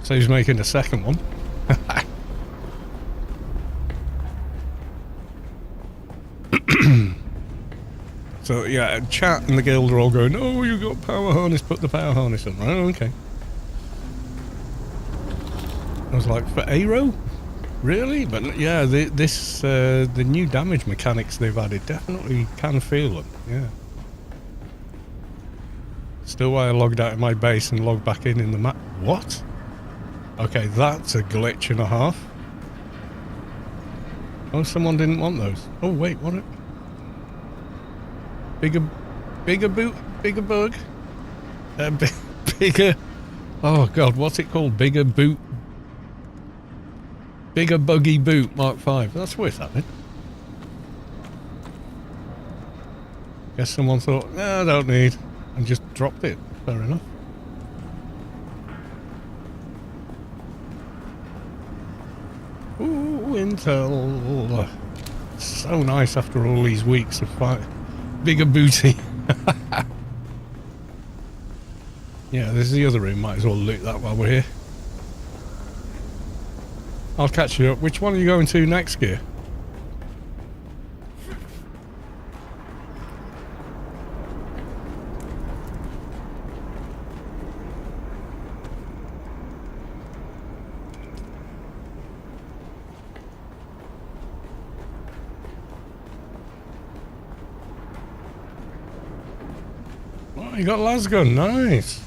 So he's making a second one. So yeah, chat and the guild are all going, oh, you got power harness, put the power harness on. Oh, okay. I was like, for Aero? Really? But yeah, the new damage mechanics they've added definitely can feel them. Yeah. Still why I logged out of my base and logged back in the map. What? Okay, that's a glitch and a half. Oh, someone didn't want those. Oh wait, what? Bigger boot, bigger bug, bigger. Oh god, what's it called? Bigger boot, bigger buggy boot, Mark 5. That's worth having. Guess someone thought, no, I don't need, and just dropped it. Fair enough. Ooh, Intel. So nice after all these weeks of fight. Bigger booty. Yeah, this is the other room. Might as well loot that while we're here. I'll catch you up. Which one are you going to next, Gear? Oh, you got lasgun. Nice.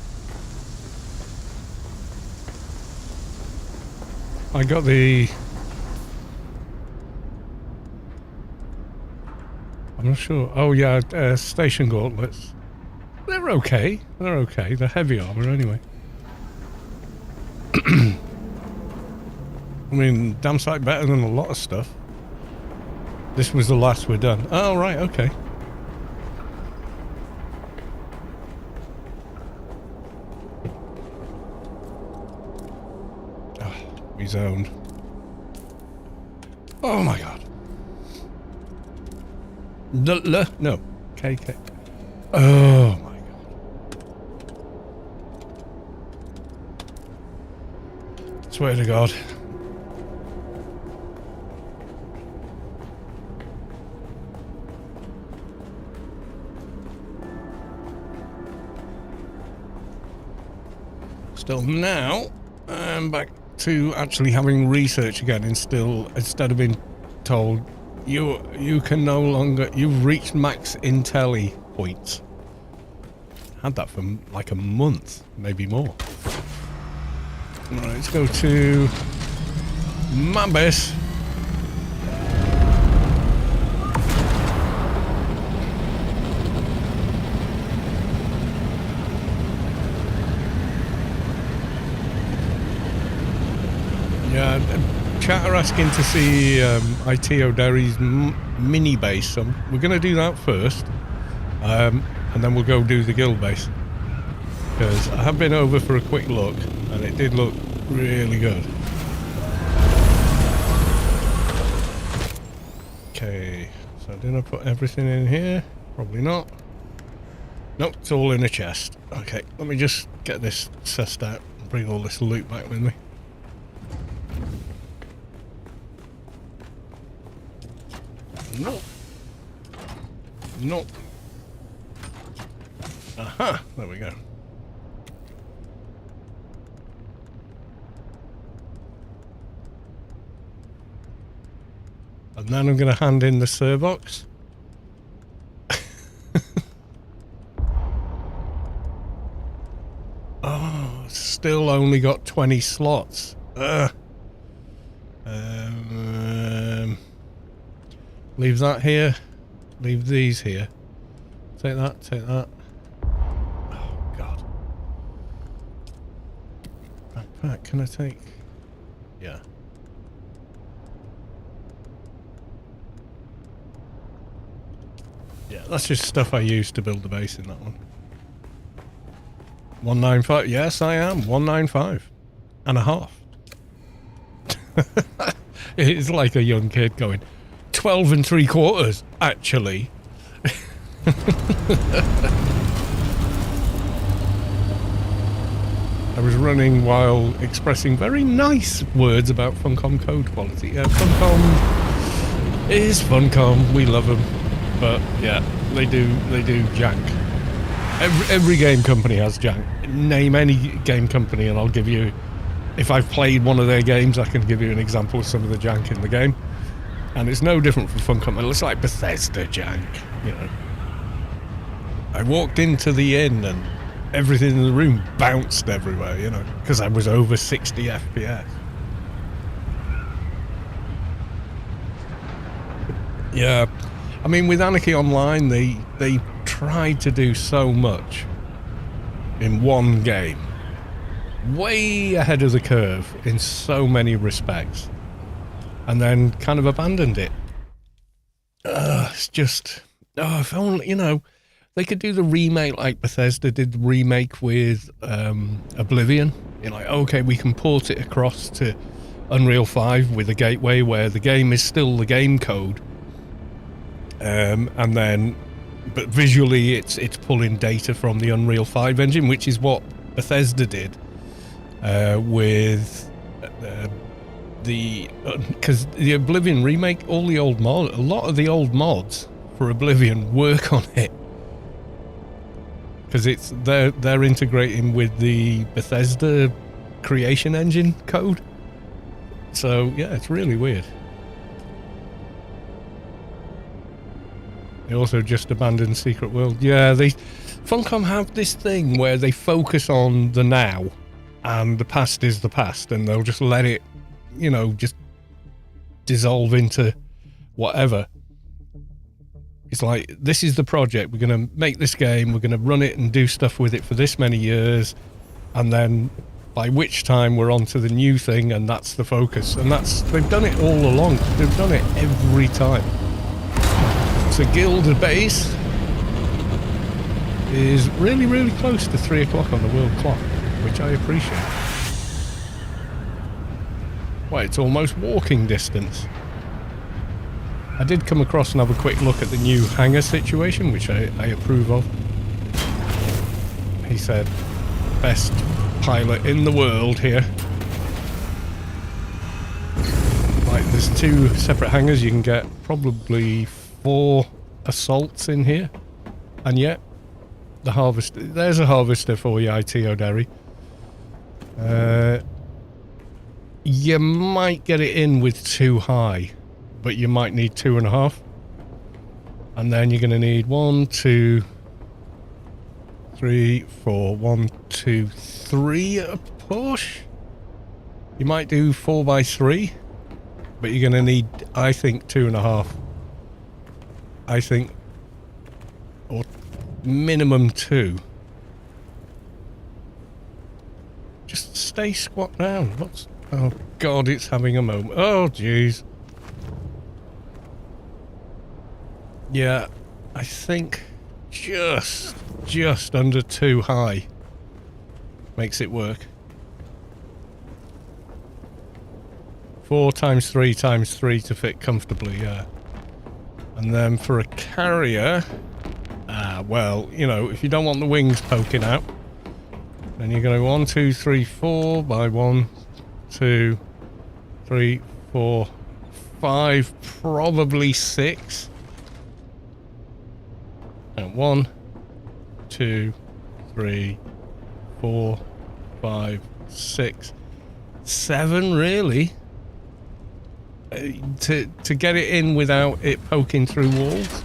I got the... I'm not sure. Oh yeah, station gauntlets. They're okay. They're okay. They're heavy armor anyway. I mean, damn sight better than a lot of stuff. This was the last we're done. Oh right, okay. Zoned. Oh my god. No. KK. Oh my god. Swear to God. Still now, I'm back to actually having research again, instead of being told you can no longer, you've reached max intelli points. Had that for like a month, maybe more. Right, let's go to my base. Chat are asking to see IT O'Derry's mini base, so we're going to do that first, and then we'll go do the guild base. Because I have been over for a quick look, and it did look really good. Okay, so did I put everything in here? Probably not. Nope, it's all in a chest. Okay, let me just get this sussed out and bring all this loot back with me. Nope. Nope. Aha, there we go. And then I'm going to hand in the Surbox. Oh, still only got 20 slots. Leave that here. Leave these here. Take that, take that. Oh, God. Backpack, can I take? Yeah. Yeah, that's just stuff I use to build the base in that one. 195. Yes, I am. 195 and a half. It's like a young kid going 12 3/4, actually. I was running while expressing very nice words about Funcom code quality. Yeah, Funcom is Funcom. We love them. But yeah, they do jank. Every game company has jank. Name any game company and I'll give you, if I've played one of their games, I can give you an example of some of the jank in the game. And it's no different from Funcom. It's like Bethesda jank, you know. I walked into the inn and everything in the room bounced everywhere, you know, because I was over 60 FPS. Yeah. I mean, with Anarchy Online, they tried to do so much in one game. Way ahead of the curve in so many respects. And then kind of abandoned it. It's just... Oh, if only, you know, they could do the remake like Bethesda did the remake with Oblivion. You're like, okay, we can port it across to Unreal 5 with a gateway where the game is still the game code. And then, but visually it's pulling data from the Unreal 5 engine, which is what Bethesda did with because the Oblivion remake, all the old a lot of the old mods for Oblivion work on it because they're integrating with the Bethesda creation engine code. So yeah, it's really weird. They also just abandoned Secret World. Yeah, Funcom have this thing where they focus on the now and the past is the past and they'll just let it, you know, just dissolve into whatever. It's like, this is the project. We're going to make this game. We're going to run it and do stuff with it for this many years. And then by which time we're on to the new thing and that's the focus. And they've done it all along. They've done it every time. So guild base is really, really close to 3 o'clock on the world clock, which I appreciate. Well, it's almost walking distance. I did come across and have a quick look at the new hangar situation, which I approve of. He said, best pilot in the world here. Like, there's 2 separate hangars. You can get probably 4 assaults in here, and yet the harvester, there's a harvester for you, IT O'Derry. You might get it in with 2 high, but you might need 2.5, and then you're going to need 1, 2, 3, 4, 1, 2, 3 a push. You might do 4x3, but you're going to need, I think, 2.5. I think, or minimum 2. Just stay squat down. Oh God, it's having a moment. Oh jeez. Yeah, I think just under 2 high makes it work. 4 times 3 times 3 to fit comfortably, yeah. And then for a carrier, well, you know, if you don't want the wings poking out, then you're going to 1, 2, 3, 4 by 1, 2, 3, 4, 5, probably 6. And 1, 2, 3, 4, 5, 6, 7, really. To get it in without it poking through walls.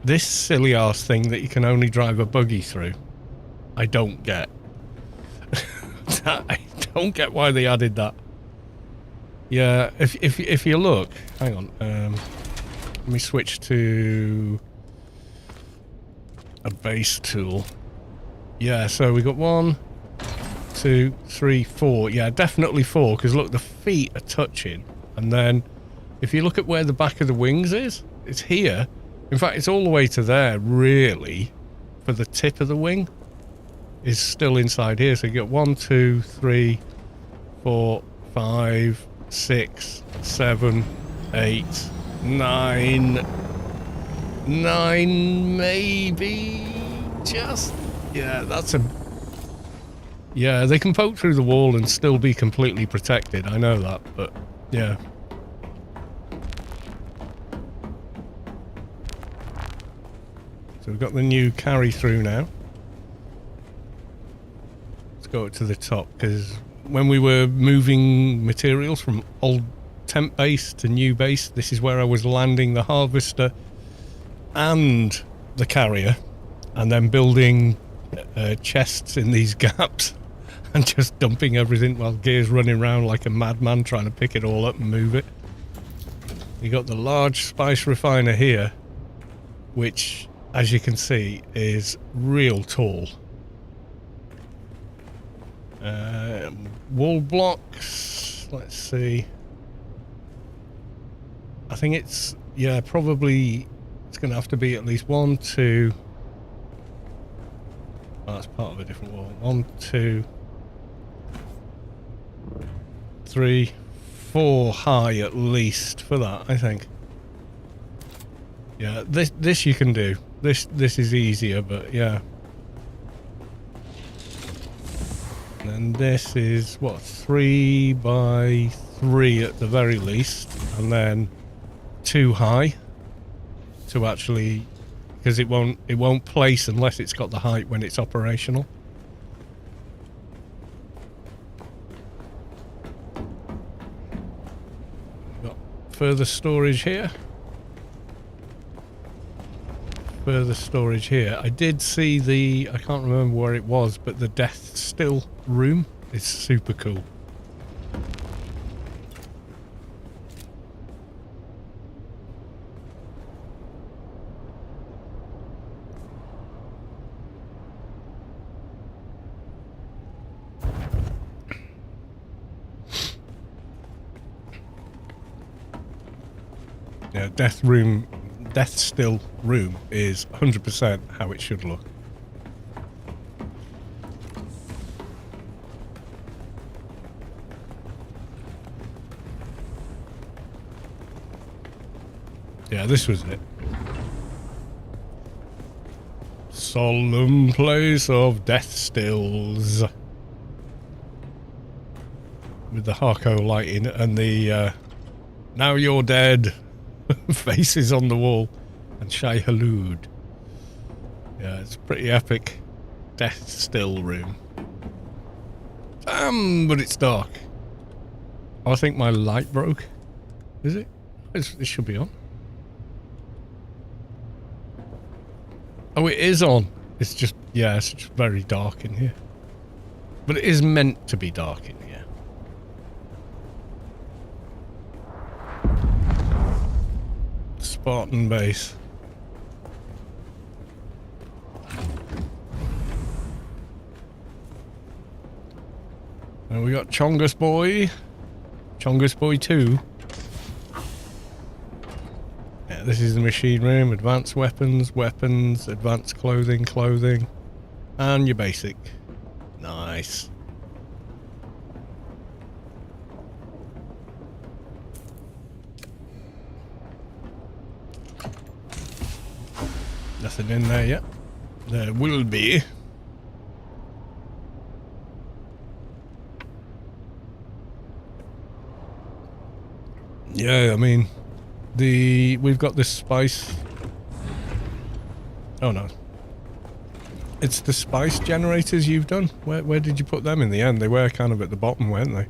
This silly ass thing that you can only drive a buggy through, I don't get. I don't get why they added that. Yeah, if you look, hang on, let me switch to a base tool. Yeah, so we got 1, 2, 3, 4. Yeah, definitely 4, because look, the feet are touching. And then if you look at where the back of the wings is, it's here. In fact, it's all the way to there, really, for the tip of the wing is still inside here. So you get 1, 2, 3, 4, 5, 6, 7, 8, 9. 9, maybe. Just, yeah, that's a... Yeah, they can poke through the wall and still be completely protected. I know that, but yeah. So we've got the new carry through now. Let's go up to the top, because when we were moving materials from old temp base to new base, this is where I was landing the harvester and the carrier, and then building chests in these gaps and just dumping everything while Gear's running around like a madman trying to pick it all up and move it. You got the large spice refiner here, which, as you can see, is real tall. Wall blocks, let's see. I think it's, yeah, probably it's going to have to be at least 1, 2. Oh, that's part of a different wall. 1, 2, 3, 4 high at least for that, I think. Yeah, this you can do. This is easier, but yeah. And this is what, 3 by 3 at the very least, and then 2 high to actually, because it won't place unless it's got the height when it's operational. Got further storage here. Further storage here. I did see the, I can't remember where it was, but the death still room is super cool. Yeah, death still room is 100% how it should look. Yeah, this was it. Solemn place of death stills. With the Harco lighting and the now you're dead faces on the wall and Shai Halud. Yeah, it's a pretty epic death still room. But it's dark. Oh, I think my light broke. Is it? It should be on. Oh, it is on. It's just, yeah, it's just very dark in here. But it is meant to be dark in here. Spartan base. And we got Chongus Boy. Chongus Boy 2. Yeah, this is the machine room. Advanced weapons, advanced clothing, and your basic. Nice. Nothing in there yet. There will be. Yeah, I mean, we've got this spice. Oh no. It's the spice generators you've done. Where did you put them in the end? They were kind of at the bottom, weren't they?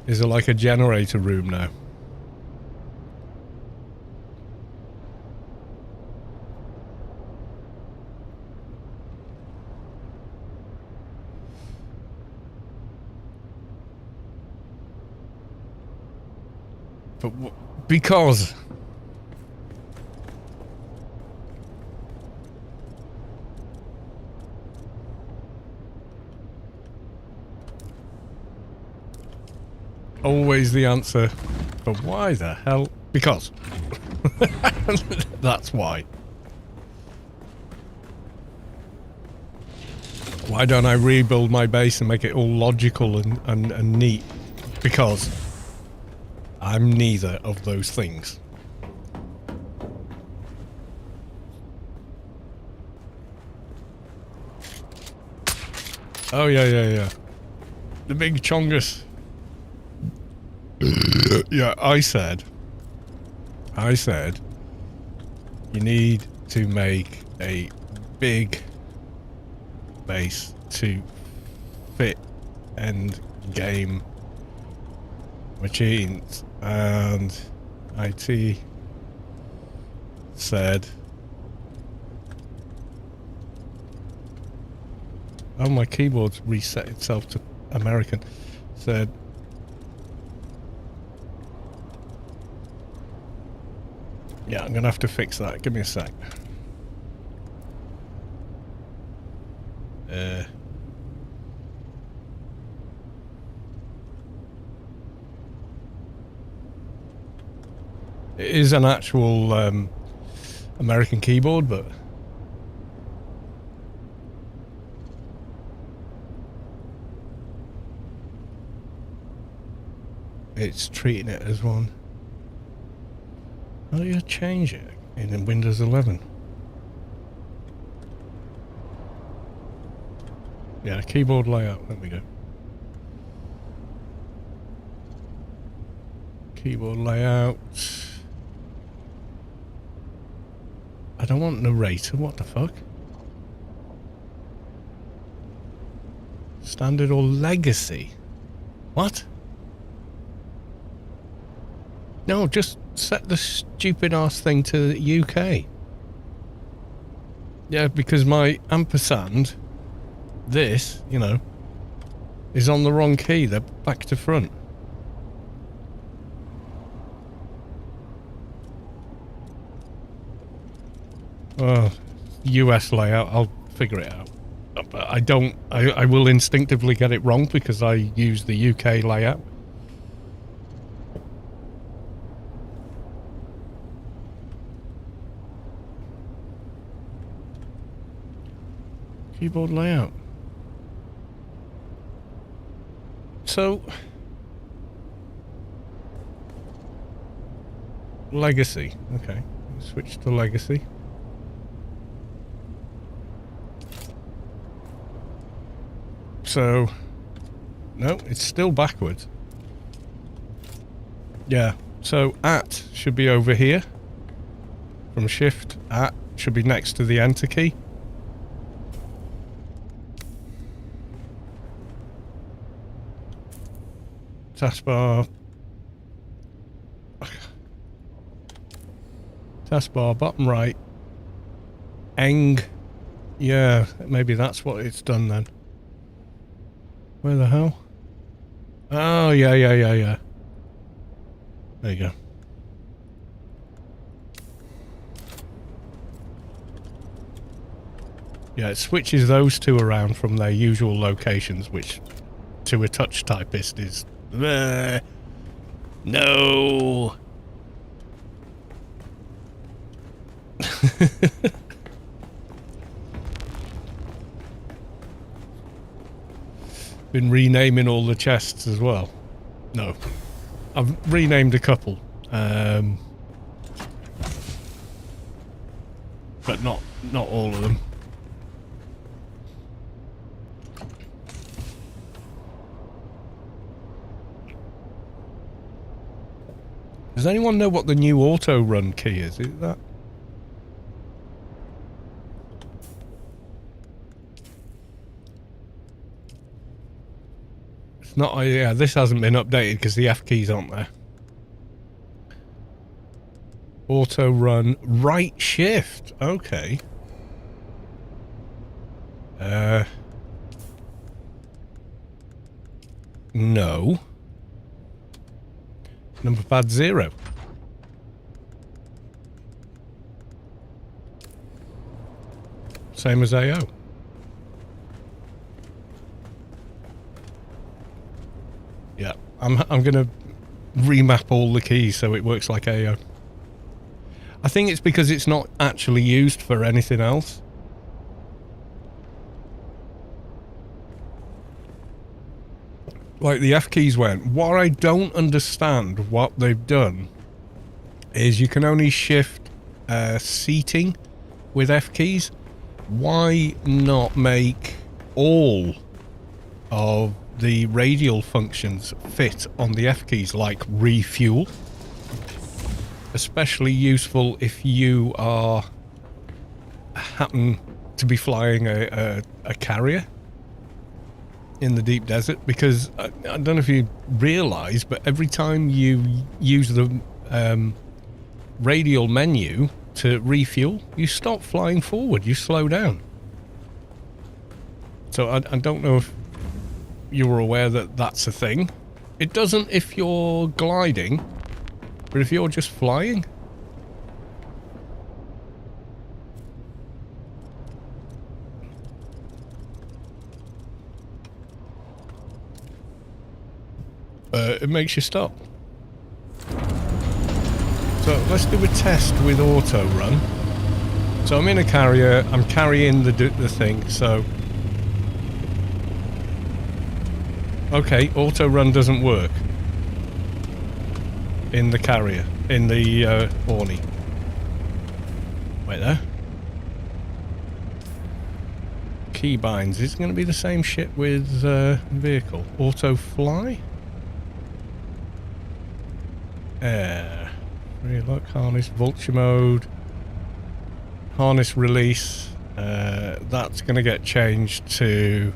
Is there like a generator room now? But because always the answer. But why the hell? Because. That's why. Why don't I rebuild my base and make it all logical and neat? Because I'm neither of those things. Oh yeah. The big chongus. Yeah, I said you need to make a big base to fit end game machines, and IT said, oh, my keyboard's reset itself to American, said, yeah, I'm gonna have to fix that. Give me a sec. It is an actual American keyboard, but it's treating it as one. How do you change it in Windows 11? Yeah, keyboard layout. There we go. Keyboard layout. I don't want narrator. What the fuck? Standard or legacy? What? No, just set the stupid ass thing to UK. Yeah, because my ampersand, this, you know, is on the wrong key. They're back to front. Oh, US layout, I'll figure it out. But I will instinctively get it wrong because I use the UK layout. Keyboard layout. So, legacy. Okay, switch to legacy. So, no, it's still backwards. Yeah, so at should be over here. From shift, at should be next to the enter key. Taskbar. Taskbar, bottom right. Eng. Yeah, maybe that's what it's done then. Where the hell? Oh, yeah. There you go. Yeah, it switches those two around from their usual locations, which to a touch typist is... no! Been renaming all the chests as well. No. I've renamed a couple. But not all of them. Does anyone know what the new auto run key is? Is that? It's not. Yeah, this hasn't been updated because the F keys aren't there. Auto run right shift. Okay. No. Number pad 0. Same as AO. Yeah, I'm gonna remap all the keys so it works like AO. I think it's because it's not actually used for anything else. Like the F keys went. What I don't understand what they've done is you can only shift seating with F keys. Why not make all of the radial functions fit on the F keys, like refuel? Especially useful if you are happen to be flying a carrier in the deep desert, because I don't know if you realise, but every time you use the radial menu to refuel, you stop flying forward, you slow down. So I don't know if you were aware that that's a thing. It doesn't if you're gliding, but if you're just flying... it makes you stop. So let's do a test with auto run. So I'm in a carrier, I'm carrying the thing, so... Okay, auto run doesn't work. In the carrier, in the Orny. Wait there. Keybinds, is it going to be the same shit with vehicle? Auto fly? Air. Relock, harness, vulture mode. Harness release. That's going to get changed to...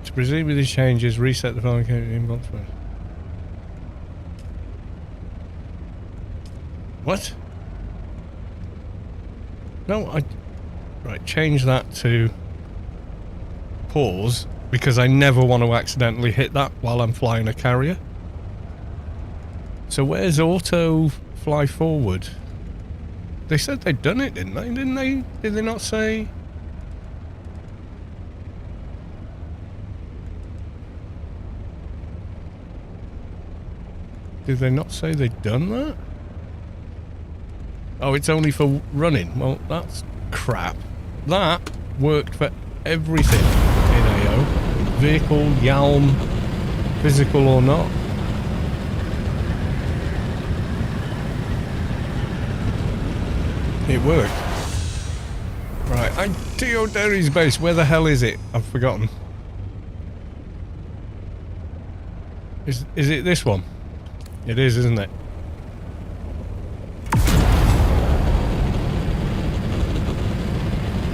To proceed with these changes, reset the following inbox. What? No, right, change that to pause, because I never want to accidentally hit that while I'm flying a carrier. So where's auto fly forward? They said they'd done it, didn't they? Didn't they? Did they not say? Did they not say they'd done that? Oh, it's only for running. Well, that's crap. That worked for everything in AO. Vehicle, Yalm, physical or not. It worked. Right, I'm Teoderi's base. Where the hell is it? I've forgotten. Is it this one? It is, isn't it?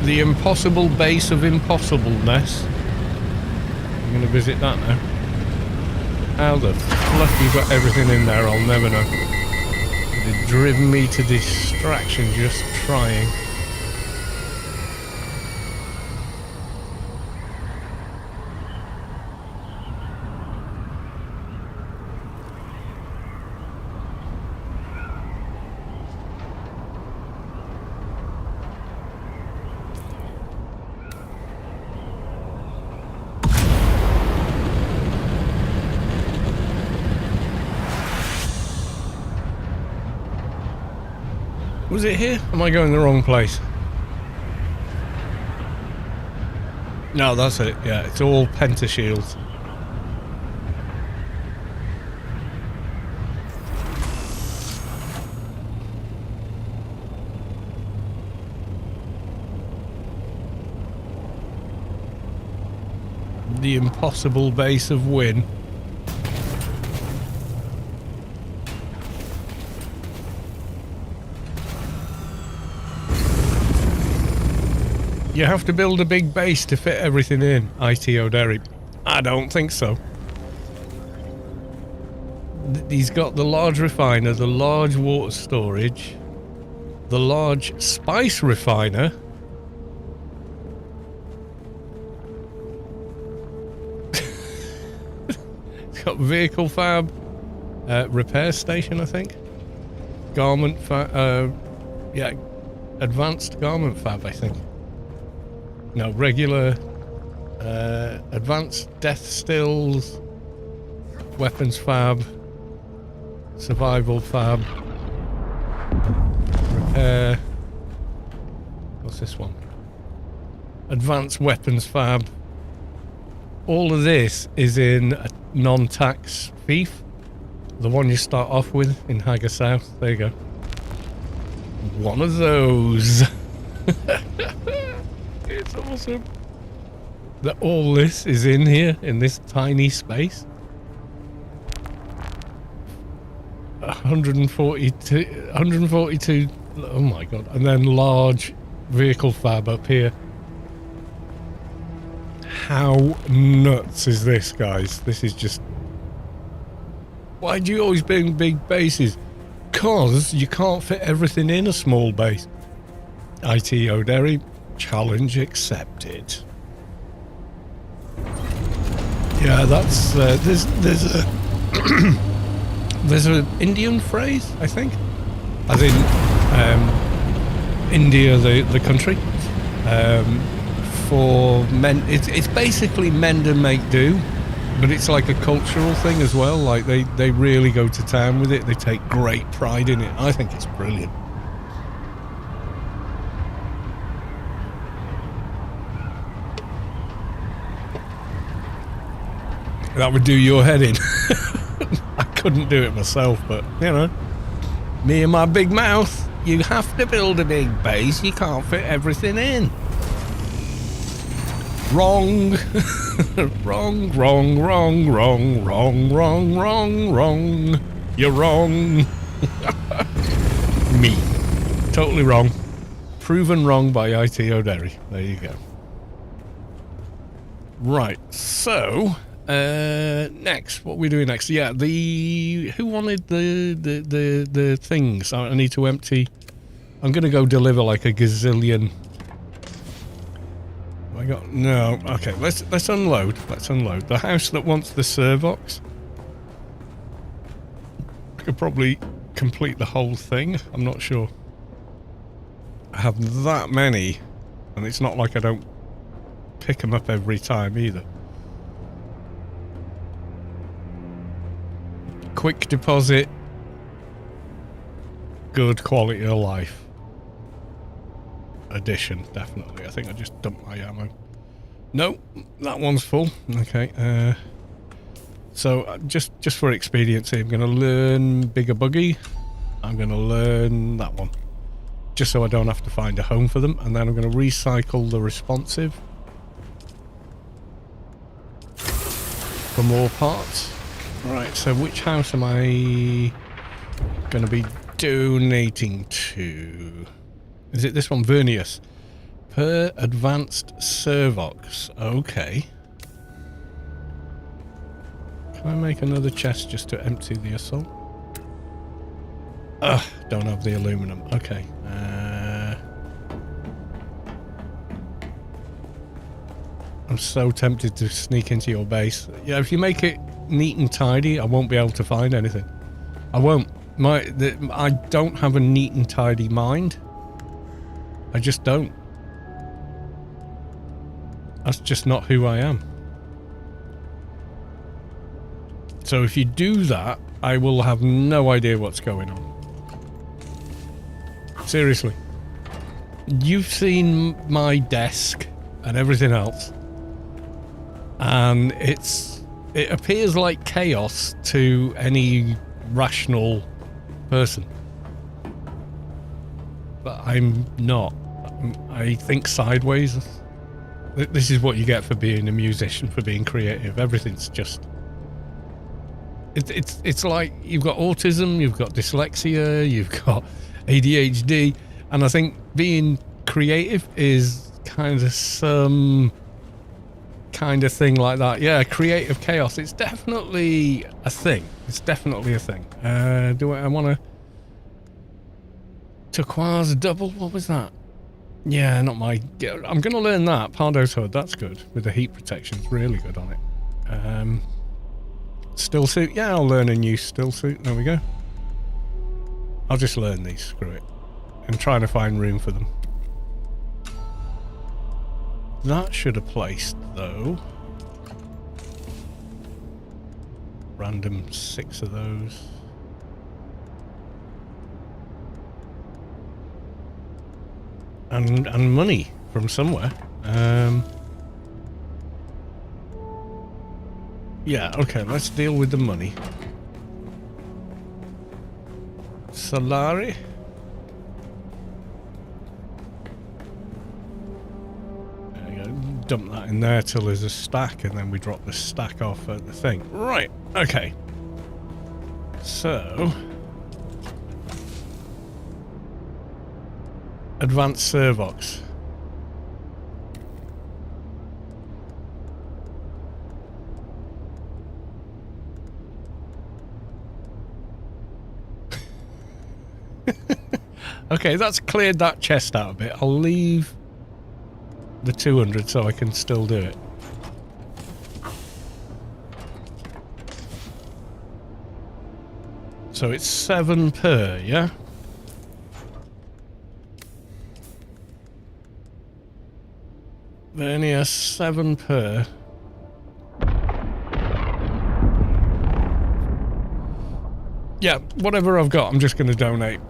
The impossible base of impossibleness. I'm going to visit that now. How the fuck you got everything in there, I'll never know. They've driven me to distraction just trying. Was it here? Am I going the wrong place? No, that's it. Yeah, it's all pentashields. The impossible base of Win. You have to build a big base to fit everything in, ITO Derry. I don't think so. He's got the large refiner, the large water storage, the large spice refiner. It's got vehicle fab, repair station, I think. Garment fab, yeah, advanced garment fab, I think. No, regular, advanced death stills, weapons fab, survival fab, repair. What's this one? Advanced weapons fab. All of this is in a non-tax fief. The one you start off with in Hager South. There you go. One of those. It's awesome that all this is in here in this tiny space. 142, oh my god, and then large vehicle fab up here. How nuts is this, guys? This is just... Why do you always build big bases? Cause you can't fit everything in a small base. ITO Derry. Challenge accepted. Yeah, that's there's a there's an Indian phrase, I think, as in India, the country, for men. It's basically mend and make do, but it's like a cultural thing as well. Like they really go to town with it. They take great pride in it. I think it's brilliant. That would do your head in. I couldn't do it myself, but, you know, me and my big mouth, you have to build a big base. You can't fit everything in. Wrong. Wrong, wrong, wrong, wrong, wrong, wrong, wrong, wrong. You're wrong. Me. Totally wrong. Proven wrong by ITO Derry. There you go. Right, so... next, what are we doing next? Yeah, who wanted the things? I need to empty. I'm gonna go deliver like a gazillion. Have I got no. Okay, let's unload. Let's unload the house that wants the Servox. I could probably complete the whole thing. I'm not sure. I have that many, and it's not like I don't pick them up every time either. Quick deposit, good quality of life edition, definitely. I think I just dumped my ammo. No, that one's full. Okay, so just for expediency, I'm going to learn bigger buggy. I'm going to learn that one, just so I don't have to find a home for them. And then I'm going to recycle the responsive for more parts. Right, so which house am I going to be donating to? Is it this one? Vernius. Per advanced Servox. Okay. Can I make another chest just to empty the assault? Ugh, don't have the aluminum. Okay. I'm so tempted to sneak into your base. Yeah, if you make it neat and tidy, I won't be able to find anything. I won't. I don't have a neat and tidy mind. I just don't. That's just not who I am. So if you do that, I will have no idea what's going on. Seriously. You've seen my desk and everything else, and it appears like chaos to any rational person. But I'm not. I think sideways. This is what you get for being a musician, for being creative. Everything's just... It's like you've got autism, you've got dyslexia, you've got ADHD, and I think being creative is kind of some kind of thing like that. Yeah, creative chaos. It's definitely a thing. It's definitely a thing. Do I want to... Turquoise double? What was that? Yeah, not my... I'm going to learn that. Pardo's Hood, that's good. With the heat protection, it's really good on it. Still suit? Yeah, I'll learn a new still suit. There we go. I'll just learn these, screw it. I'm trying to find room for them. That should have placed, though. Random 6 of those. And money from somewhere. Yeah, okay, let's deal with the money. Solari. There you go. Dump that in there till there's a stack, and then we drop the stack off at the thing. Right, okay. So... Advanced Servox. Okay, that's cleared that chest out a bit. I'll leave the 200 so I can still do it. So it's 7 per, yeah? Vernier 7 per. Yeah, whatever I've got, I'm just going to donate.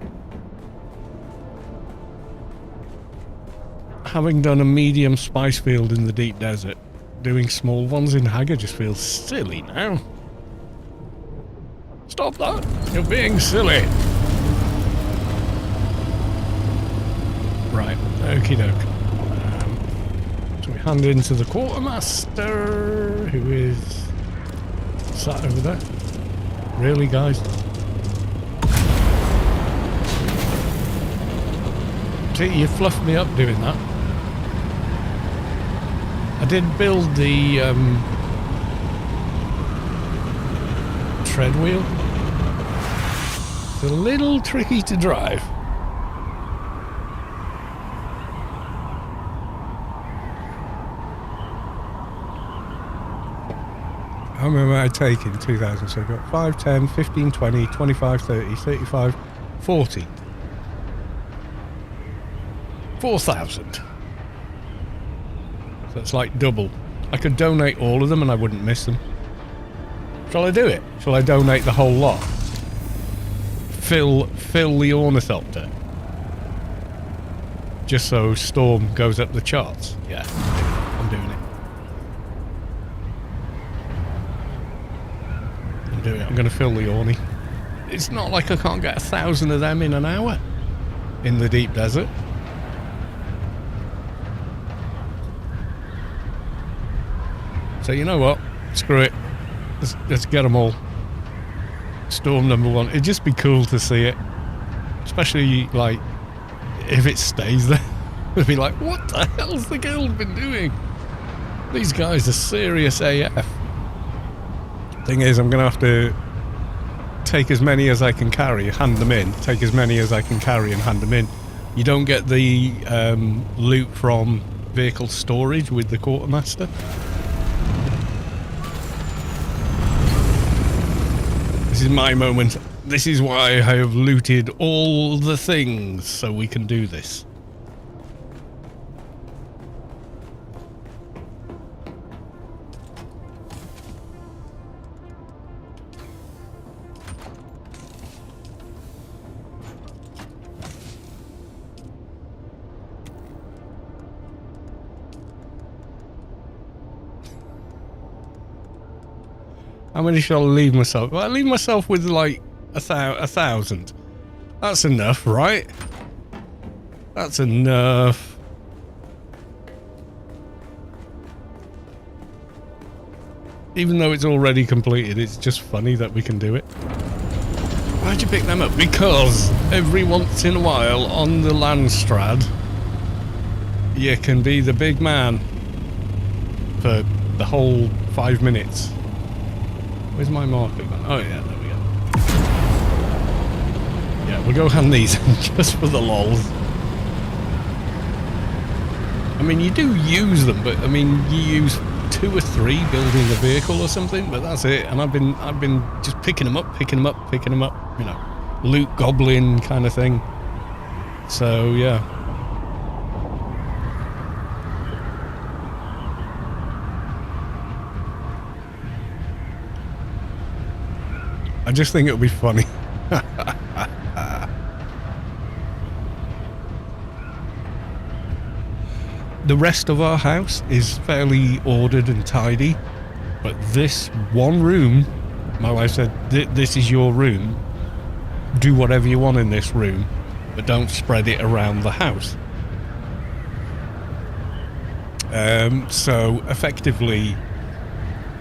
Having done a medium spice field in the deep desert, doing small ones in Haggard just feels silly now. Stop that! You're being silly! Right, okie doke. So we hand in to the quartermaster, who is sat over there. Really, guys? See, you fluffed me up doing that. I did build the tread wheel. It's a little tricky to drive. How many am I taking? 2,000. So I've got 5, 10, 15, 20, 25, 30, 35, 40. 4,000. So it's like double. I could donate all of them and I wouldn't miss them. Shall I do it? Shall I donate the whole lot? Fill the ornithopter. Just so Storm goes up the charts. Yeah, I'm doing it. I'm going to fill the Orny. It's not like I can't get 1,000 of them in an hour in the deep desert. So you know what? Screw it. Let's get them all. Storm number 1. It'd just be cool to see it. Especially, like, if it stays there. It'd be like, what the hell's the guild been doing? These guys are serious AF. Thing is, I'm going to have to take as many as I can carry, hand them in. Take as many as I can carry and hand them in. You don't get the loot from vehicle storage with the quartermaster. This is my moment. This is why I have looted all the things so we can do this. How many shall I leave myself? Well, I leave myself with like a 1,000. That's enough, right? That's enough. Even though it's already completed, it's just funny that we can do it. Why'd you pick them up? Because every once in a while on the Landstrad, you can be the big man for the whole 5 minutes. Where's my marker gone? Oh yeah, there we go. Yeah, we'll go hand these just for the lols. I mean, you do use them, but I mean, you use 2 or 3 building a vehicle or something, but that's it. And I've been just picking them up, you know, loot goblin kind of thing. So yeah. I just think it'll be funny. The rest of our house is fairly ordered and tidy, but this one room, my wife said, this is your room. Do whatever you want in this room, but don't spread it around the house. So effectively,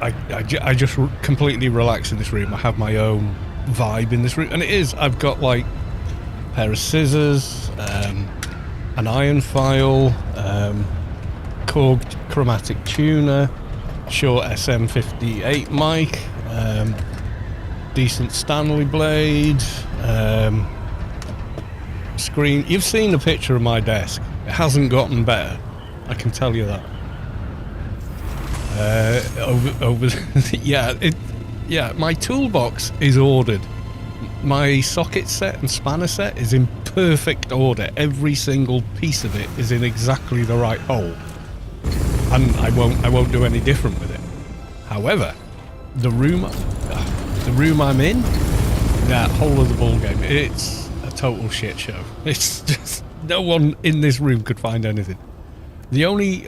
I just completely relax in this room. I have my own vibe in this room, and it is. I've got like a pair of scissors, an iron file, Korg chromatic tuner, short SM58 mic, decent Stanley blade, screen. You've seen a picture of my desk. It hasn't gotten better, I can tell you that. Yeah, my toolbox is ordered. My socket set and spanner set is in perfect order. Every single piece of it is in exactly the right hole, and I won't do any different with it. However, the room I'm in, that whole of the ball game, it's a total shit show. It's just no one in this room could find anything. The only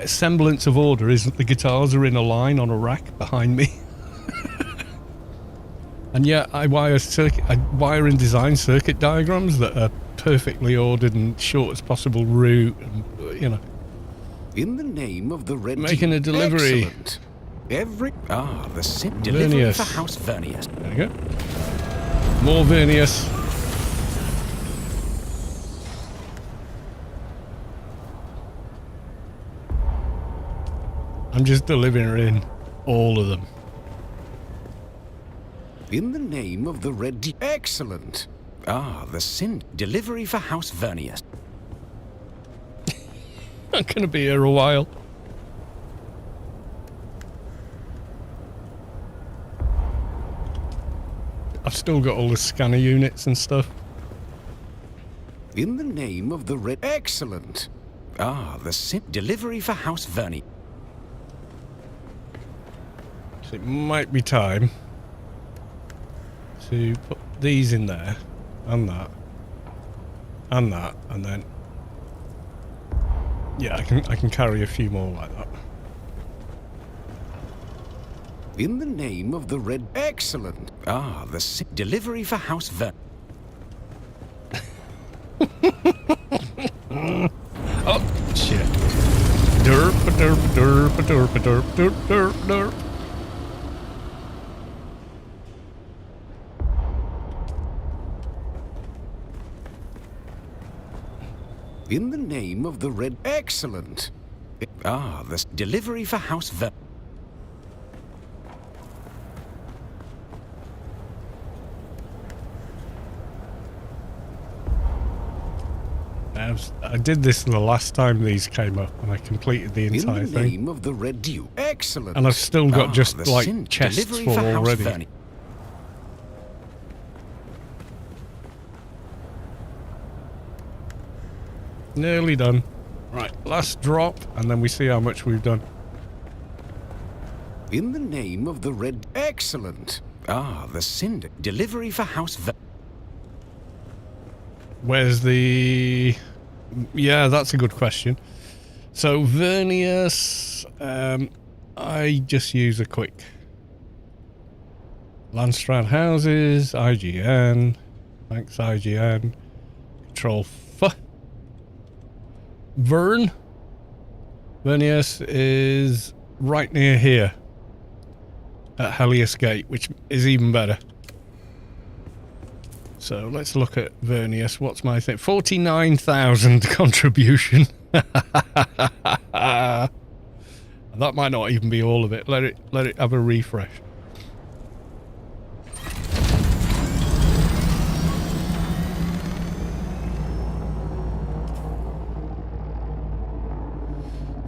semblance of order is that the guitars are in a line on a rack behind me. And yeah, I wire and design circuit diagrams that are perfectly ordered and shortest possible route, and, you know. In the name of the red Making team. a delivery. Excellent. The sim delivery Vernius. for House Vernius. There you go. More Vernius. I'm just delivering all of them. In the name of the red team. Excellent. The sim delivery for House Vernius. I'm gonna be here a while. I've still got all the scanner units and stuff. In the name of the red. Excellent. The sim delivery for House Vernius. So it might be time to put these in there, and that, and that, and then yeah, I can carry a few more like that. In the name of the red. Excellent. The sim delivery for House Vernius. Oh shit! Derp, derp, derp, derp, derp, derp, derp, derp. In the name of the red. Excellent. The delivery for House Ver. I did this the last time these came up, and I completed the entire In the thing. name of the red dew. Excellent. And I've still got just the like sin chests delivery full for House already. Verni. Nearly done. Right, last drop, and then we see how much we've done. In the name of the red. Excellent. The cinder delivery for House Ver. Where's the... Yeah, that's a good question. So, Vernius, I just use a quick Landstrad houses, IGN, thanks IGN, Control F. Vernius is right near here at Helios Gate, which is even better. So let's look at Vernius. What's my thing? 49,000 contribution. That might not even be all of it. Let it have a refresh.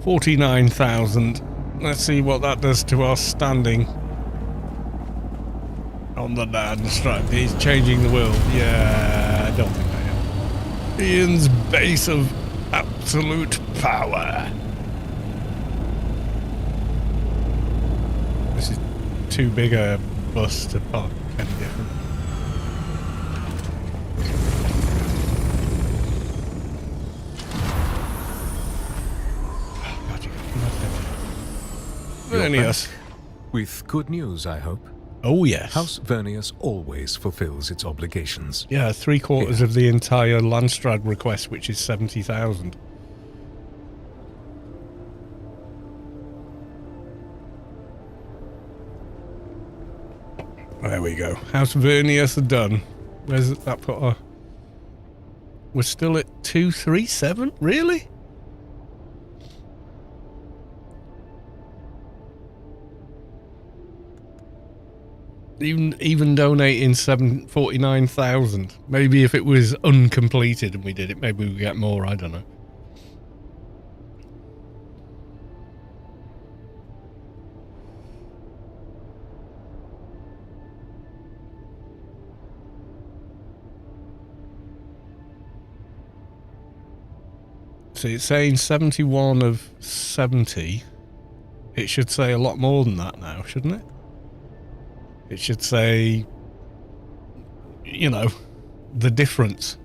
$49,000. Let's see what that does to our standing on the Landstrad. He's changing the world. Yeah, I don't think I am. Ian's base of absolute power. This is too big a bus to park any different. Vernius. With good news, I hope. Oh, yes. House Vernius always fulfills its obligations. Yeah, 3/4 of the entire Landstrad request, which is 70,000. There we go. House Vernius done. Where's that put our... We're still at 237? Really? Even donating 49,000. Maybe if it was uncompleted and we did it, maybe we'd get more. I don't know. See, it's saying 71 of 70. It should say a lot more than that now, shouldn't it? It should say, you know, the difference.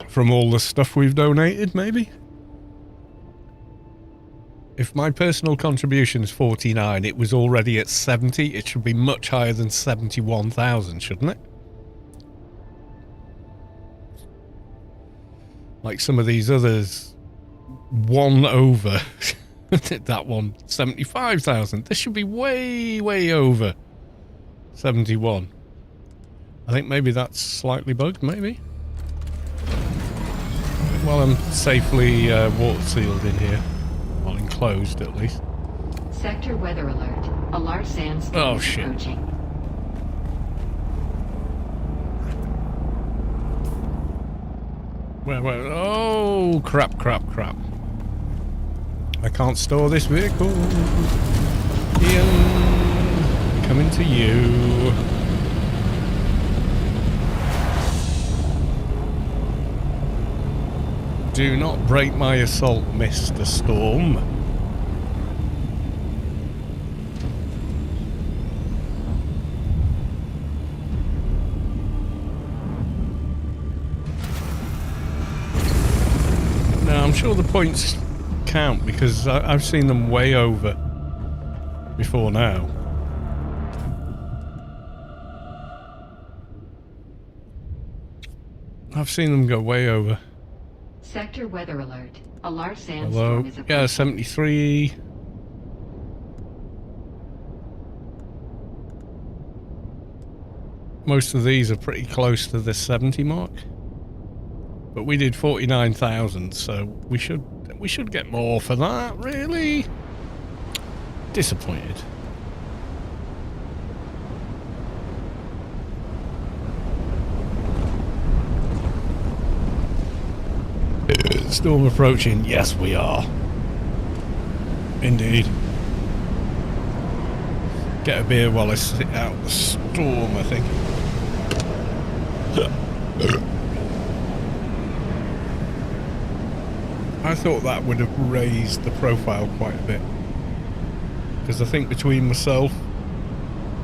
From all the stuff we've donated, maybe? If my personal contribution is 49, it was already at 70, it should be much higher than 71,000, shouldn't it? Like some of these others... One over that one, 75,000. This should be way over 71. I think maybe that's slightly bugged, maybe. Well, I'm safely water sealed in here, well, enclosed at least. Sector weather alert. A large sandstorm is approaching. Where? Oh, crap. I can't store this vehicle. Ian, coming to you. Do not break my assault, Mr. Storm. Now, I'm sure the points count because I've seen them way over before now. I've seen them go way over. Sector weather alert. A large sandstorm is approaching. Yeah, 73. Most of these are pretty close to the 70 mark. But we did 49,000, so we should get more for that, really. Disappointed. Storm approaching. Yes, we are. Indeed. Get a beer while I sit out the storm, I think. I thought that would have raised the profile quite a bit. Because I think between myself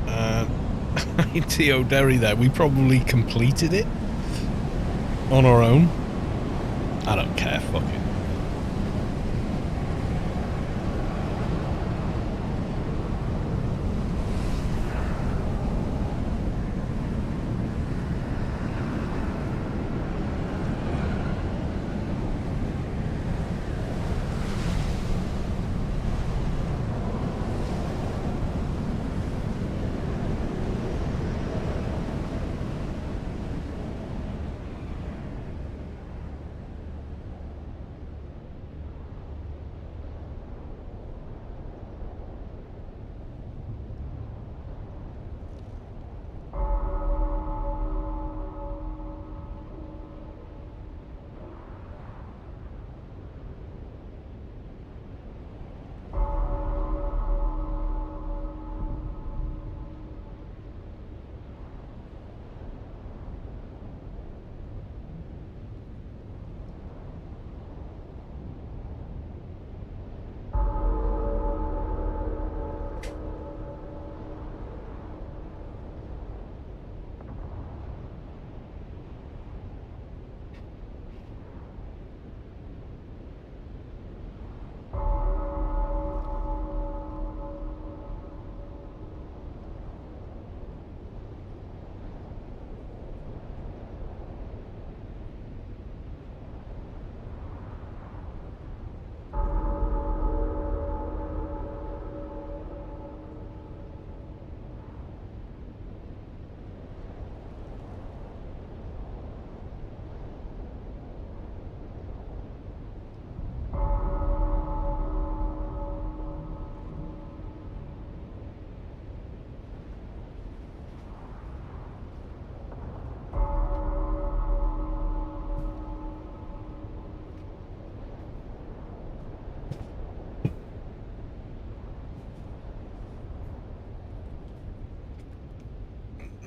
and T.O. Derry there, we probably completed it on our own. I don't care, fuck it.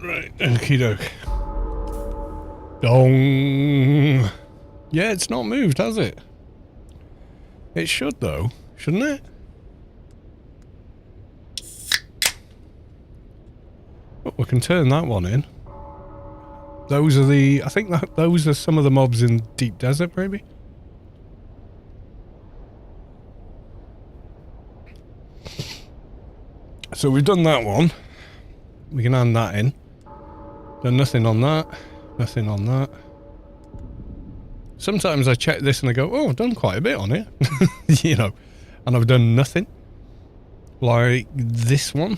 Right, okie doke. Dong. Yeah, it's not moved, has it? It should, though, shouldn't it? Oh, we can turn that one in. Those are the... I think that those are some of the mobs in Deep Desert, maybe? So we've done that one. We can hand that in. Done nothing on that. Nothing on that. Sometimes I check this and I go, oh, I've done quite a bit on it. You know. And I've done nothing. Like this one.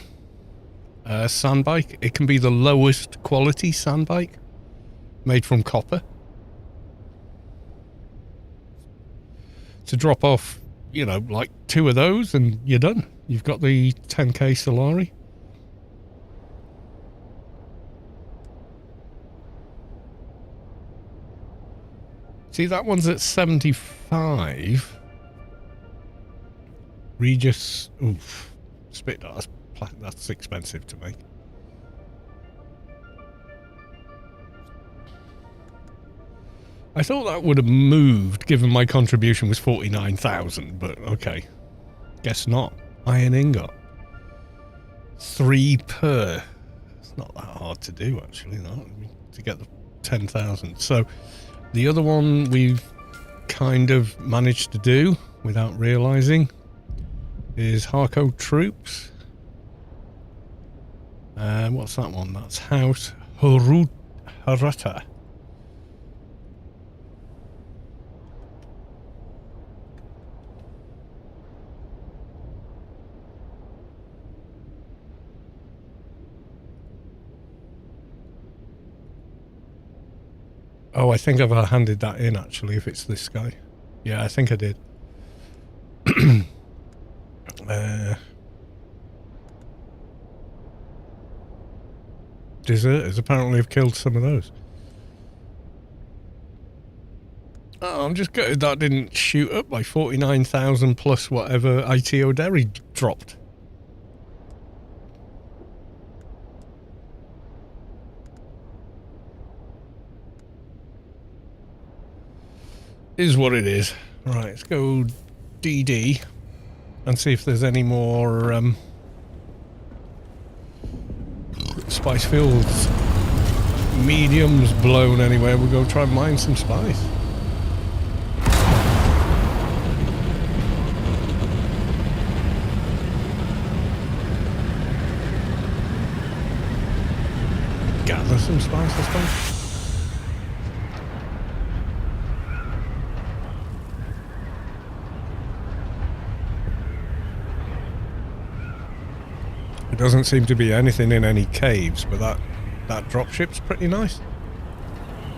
Sand bike. It can be the lowest quality sand bike. Made from copper. To drop off, you know, like 2 of those and you're done. You've got the 10k Solari. See, that one's at 75. Regis, oof. Spit, that's expensive to make. I thought that would have moved given my contribution was 49,000, but okay. Guess not. Iron ingot. 3 per. It's not that hard to do, actually, no, to get the 10,000. So the other one we've kind of managed to do without realizing is Harco Troops. What's that one? That's House Harata. Oh, I think I've handed that in, actually, if it's this guy. Yeah, I think I did. Deserters apparently have killed some of those. Oh, I'm just gutted that didn't shoot up by 49,000 plus whatever ITO Derry dropped. Is what it is. Right, let's go DD and see if there's any more spice fields mediums blown anywhere. We'll go try and mine some spice. Gather some spice, I suppose. There doesn't seem to be anything in any caves, but that dropship's pretty nice.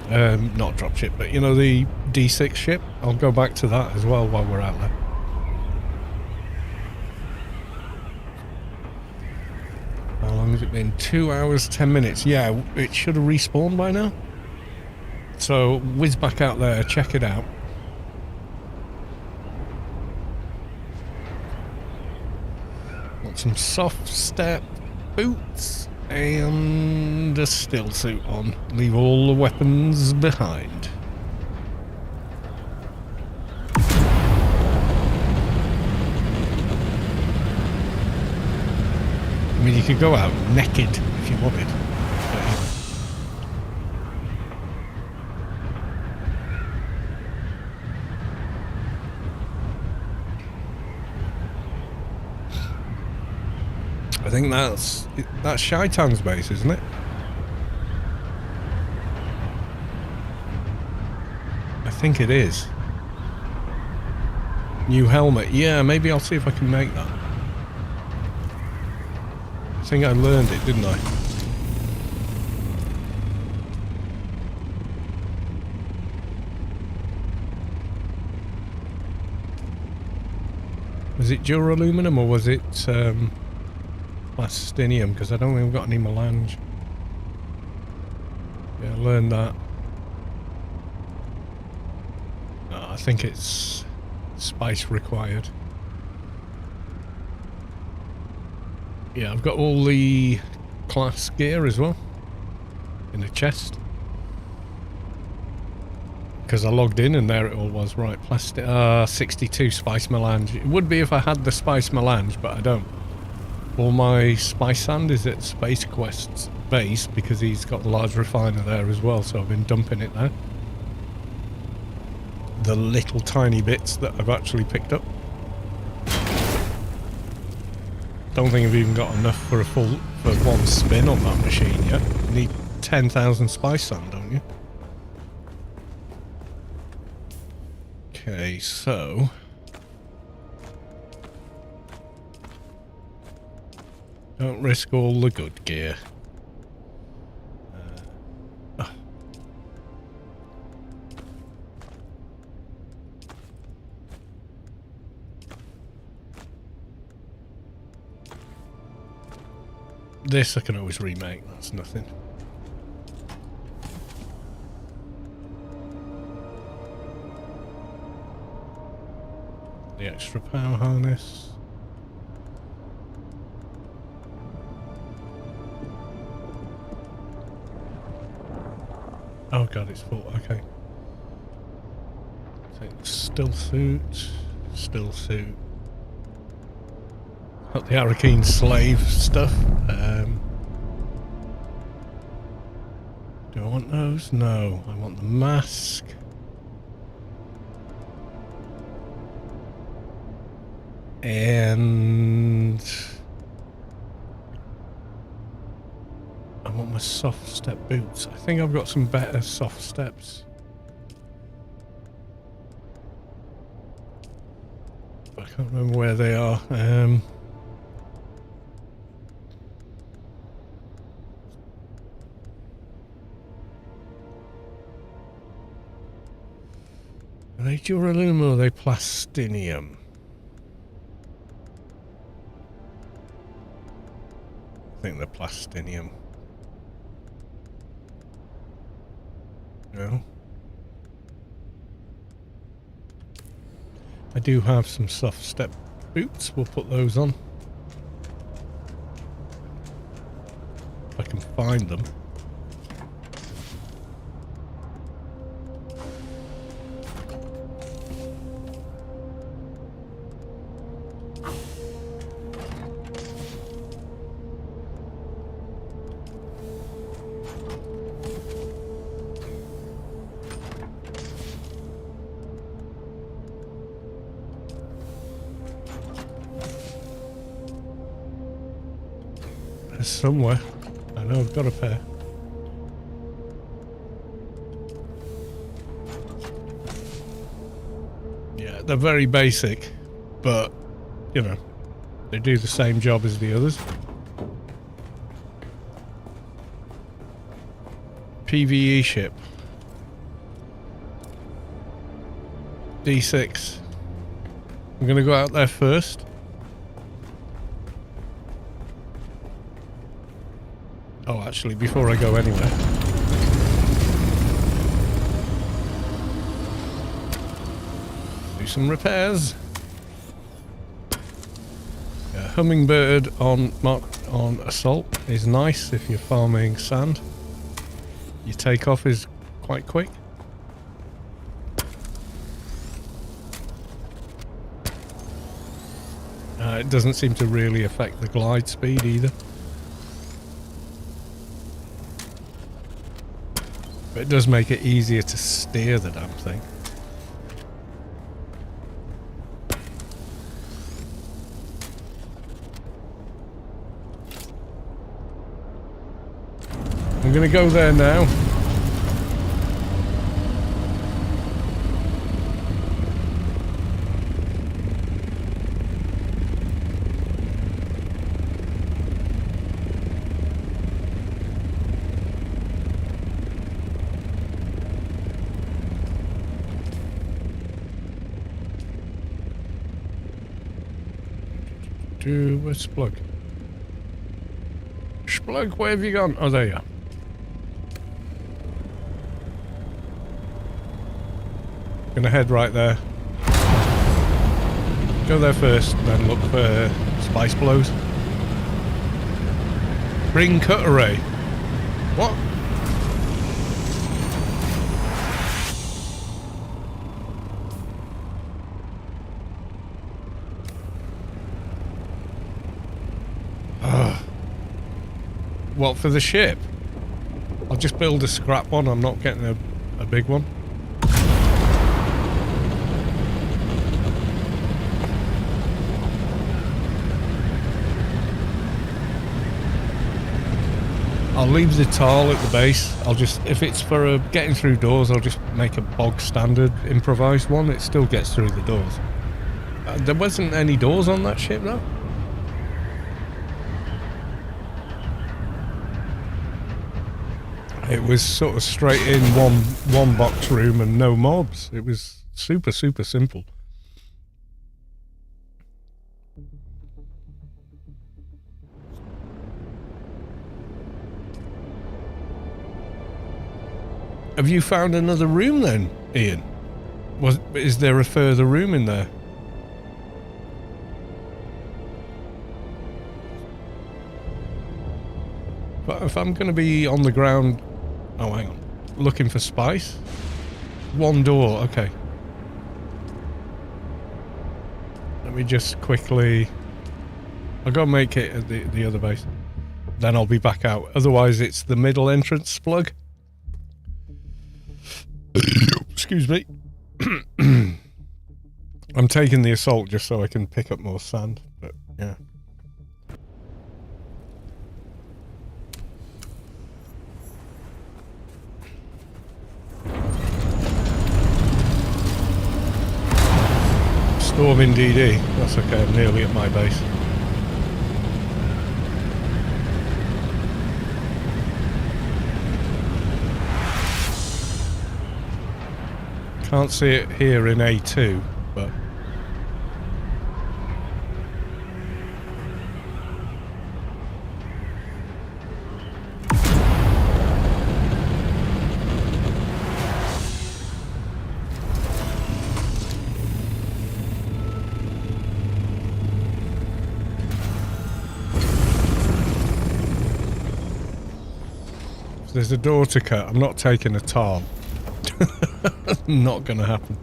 Not dropship, but you know, the D6 ship. I'll go back to that as well while we're out there. How long has it been? 2 hours, 10 minutes. Yeah, it should have respawned by now. So whiz back out there, check it out. Some soft step boots and a still suit on. Leave all the weapons behind. I mean, you could go out naked if you wanted. I think that's Shaitan's base, isn't it? I think it is. New helmet. Yeah, maybe I'll see if I can make that. I think I learned it, didn't I? Was it duraluminum or was it plastinium? Because I don't think we've got any melange. Yeah, I learned that. I think it's spice required. Yeah, I've got all the class gear as well. in a chest. Because I logged in and there it all was. Right, plastic. 62 spice melange. It would be if I had the spice melange, but I don't. All my spice sand is at Space Quest's base because he's got the large refiner there as well, so I've been dumping it now. The little tiny bits that I've actually picked up. Don't think I've even got enough for one spin on that machine yet. You need 10,000 spice sand, don't you? Okay, so don't risk all the good gear. This I can always remake, that's nothing. The extra power harness. Oh god, it's full, okay. So still suit. Got the Arrakeen slave stuff. Do I want those? No, I want the mask. And I want my soft step boots. I think I've got some better soft steps. I can't remember where they are. Are they duralumin or are they plastinium? I think they're plastinium. No. I do have some soft step boots. We'll put those on. If I can find them. Somewhere. I know I've got a pair. Yeah, they're very basic, but, you know, they do the same job as the others. PvE ship. D6. I'm going to go out there first. Oh, actually, before I go anywhere. Do some repairs. Yeah, hummingbird on assault is nice if you're farming sand. Your takeoff is quite quick. It doesn't seem to really affect the glide speed either. But it does make it easier to steer the damn thing. I'm gonna go there now. Where's Splug? Splug, where have you gone? Oh, there you are. Gonna head right there. Go there first, then look for spice blows. Bring cutlery. What? What, for the ship? I'll just build a scrap one. I'm not getting a big one. I'll leave the tile at the base. I'll just, if it's for getting through doors, I'll just make a bog standard improvised one. It still gets through the doors. There wasn't any doors on that ship though. It was sort of straight in one box room and no mobs. It was super simple. Have you found another room then, Ian? Is there a further room in there? But if I'm going to be on the ground... Oh, hang on. Looking for spice? One door, okay. Let me just quickly... I'll go make it at the other base. Then I'll be back out. Otherwise, it's the middle entrance plug. Excuse me. I'm taking the assault just so I can pick up more sand, but yeah. Storm in DD. That's okay, I'm nearly at my base. Can't see it here in A2, but... There's a door to cut. I'm not taking a tile. Not gonna happen.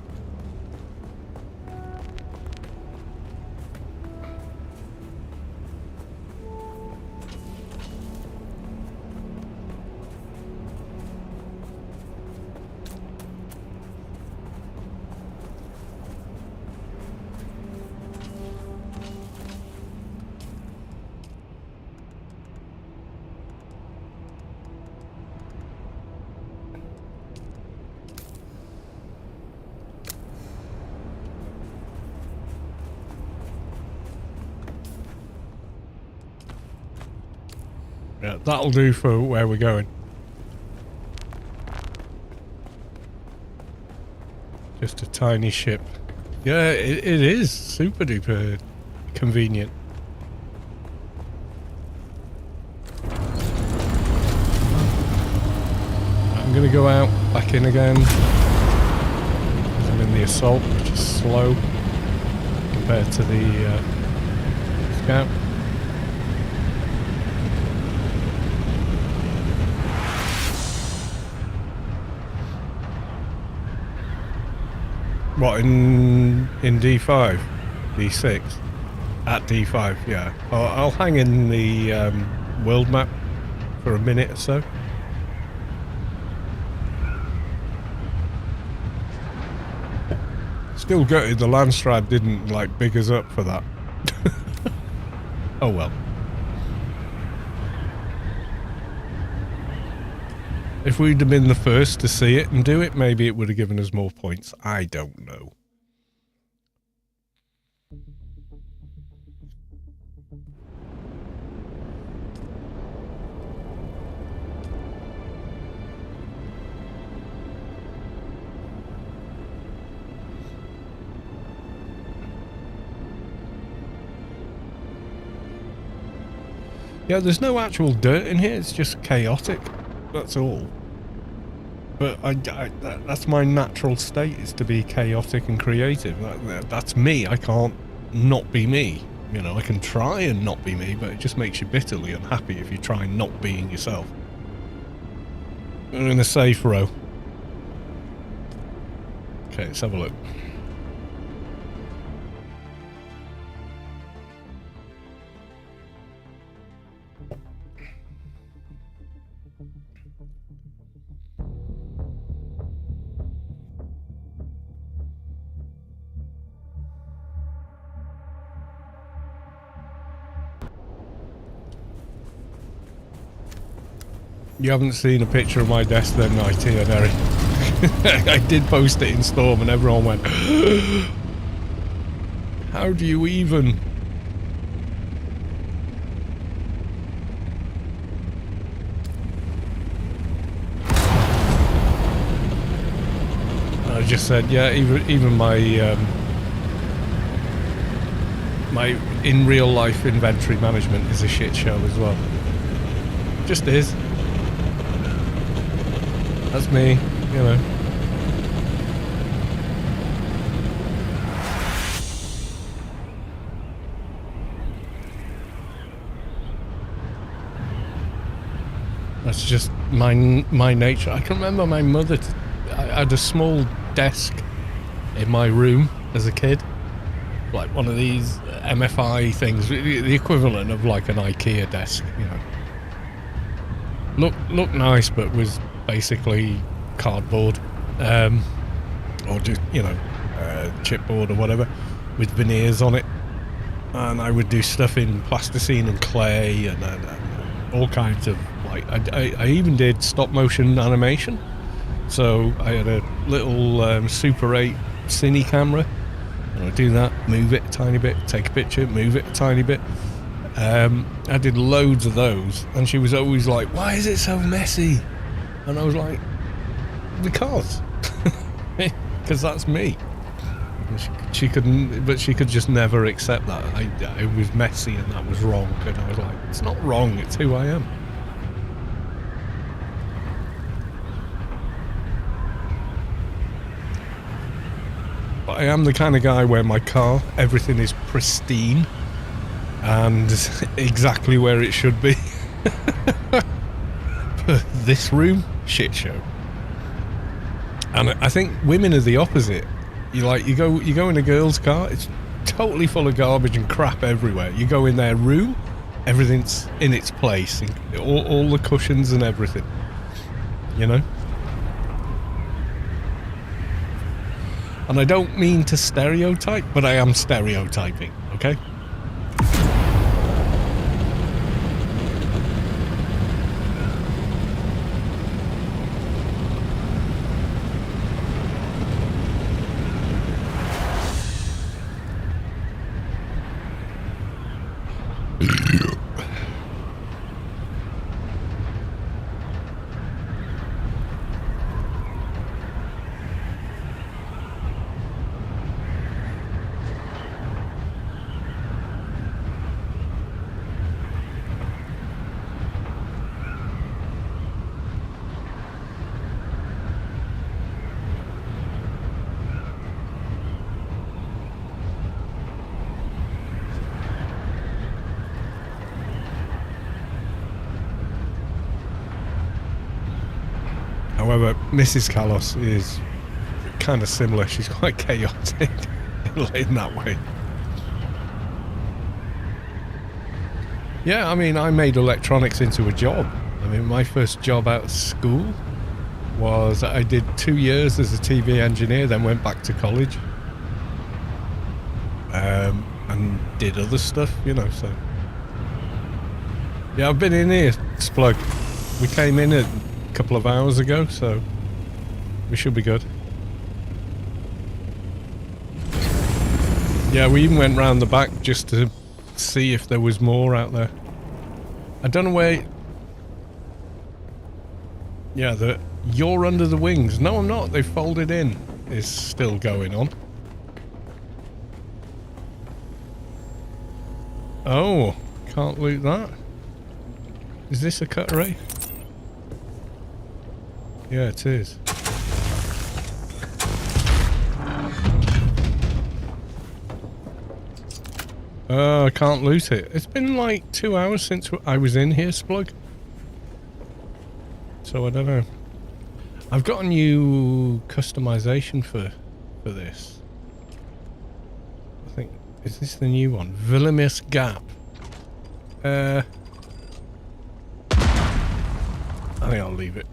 Yeah, that'll do for where we're going. Just a tiny ship. Yeah, it is super duper convenient. I'm gonna go out, back in again. I'm in the assault, which is slow compared to the scout. What, in D5? D6? At D5, yeah. I'll hang in the world map for a minute or so. Still gutted the Landstrad didn't, like, big us up for that. Oh well. If we'd have been the first to see it and do it, maybe it would have given us more points. I don't know. Yeah, there's no actual dirt in here, it's just chaotic. That's all. But that's my natural state, is to be chaotic and creative. That's me. I can't not be me. You know, I can try and not be me, but it just makes you bitterly unhappy if you try not being yourself. We're in a safe row. Okay, let's have a look. You haven't seen a picture of my desk then, IT and Eric. I did post it in Storm and everyone went, how do you even? I just said, yeah, even my my in real life inventory management is a shit show as well. Just is. That's me, you know. That's just my nature. I can remember my mother. I had a small desk in my room as a kid, like one of these MFI things, the equivalent of like an IKEA desk, you know. Looked nice, but was basically cardboard, or just, you know, chipboard or whatever, with veneers on it. And I would do stuff in plasticine and clay and all kinds of, like, I even did stop motion animation. So I had a little Super 8 cine camera, and I'd do that, move it a tiny bit, take a picture, move it a tiny bit. I did loads of those, and she was always like, why is it so messy? And I was like, because that's me. And she couldn't, but she could just never accept that I was messy and that was wrong. And I was like, it's not wrong, it's who I am. But I am the kind of guy where my car, everything is pristine and exactly where it should be. But this room, shit show. And I think women are the opposite. You go in a girl's car, it's totally full of garbage and crap everywhere. You go in their room, everything's in its place, all the cushions and everything, you know. And I don't mean to stereotype, but I am stereotyping, okay? However, Mrs. Kalos is kind of similar. She's quite chaotic in that way. Yeah, I mean, I made electronics into a job. I mean, my first job out of school was I did 2 years as a TV engineer, then went back to college. And did other stuff, you know, so. Yeah, I've been in here, Splug. We came in a couple of hours ago, so we should be good. Yeah, we even went round the back just to see if there was more out there. I don't know where... Yeah, You're Under the Wings. No, I'm not. They folded in. Is still going on. Oh, can't loot that. Is this a cutlery? Yeah, it is. I can't loot it. It's been like 2 hours since I was in here, Splug. So I don't know. I've got a new customization for this. I think, is this the new one? Villamis Gap. I think I'll leave it.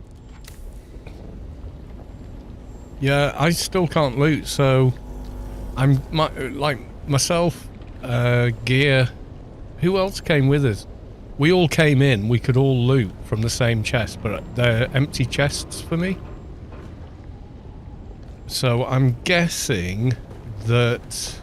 Yeah, I still can't loot, so I'm like myself, Gear. Who else came with us? we all came in, we could all loot from the same chest, but they're empty chests for me. So I'm guessing that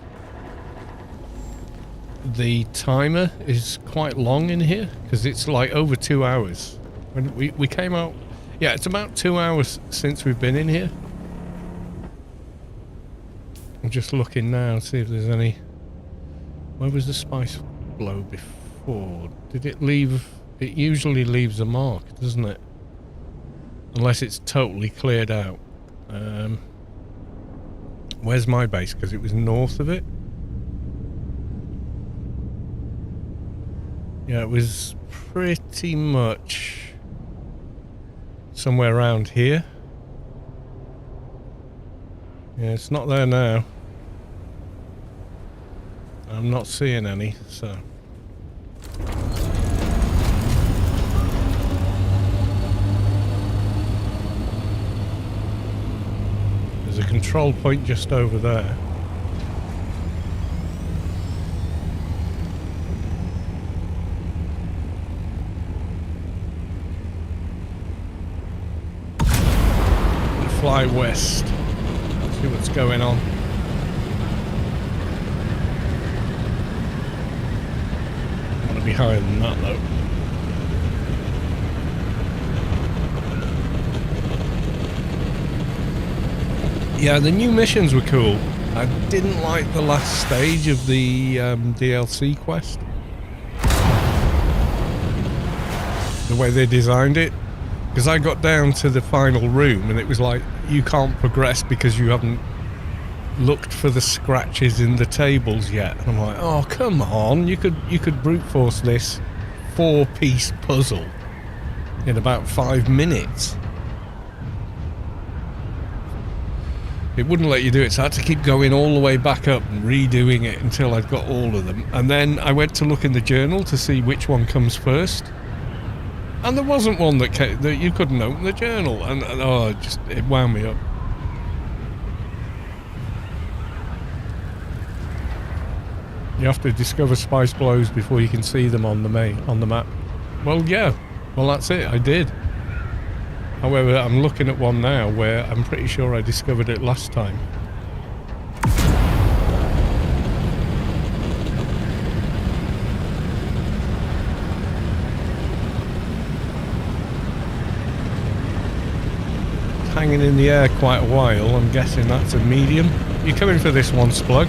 the timer is quite long in here, because it's like over 2 hours. When we came out, yeah, it's about 2 hours since we've been in here. I'm just looking now, see if there's any... Where was the spice blow before? Did it leave... It usually leaves a mark, doesn't it? Unless it's totally cleared out. Where's my base? Because it was north of it. Yeah, it was pretty much somewhere around here. Yeah, it's not there now. I'm not seeing any, so... There's a control point just over there. Fly west. See what's going on. Want to be higher than that though. Yeah, the new missions were cool. I didn't like the last stage of the DLC quest. The way they designed it. Because I got down to the final room and it was like, you can't progress because you haven't looked for the scratches in the tables yet. And I'm like, oh, come on. You could brute force this 4-piece puzzle in about 5 minutes. It wouldn't let you do it, so I had to keep going all the way back up and redoing it until I'd got all of them. And then I went to look in the journal to see which one comes first. And there wasn't one that you couldn't open the journal, and oh, it wound me up. You have to discover spice blows before you can see them on the map. Well, yeah, well that's it. I did. However, I'm looking at one now where I'm pretty sure I discovered it last time. Hanging in the air quite a while. I'm guessing that's a medium. You coming for this one, Splug?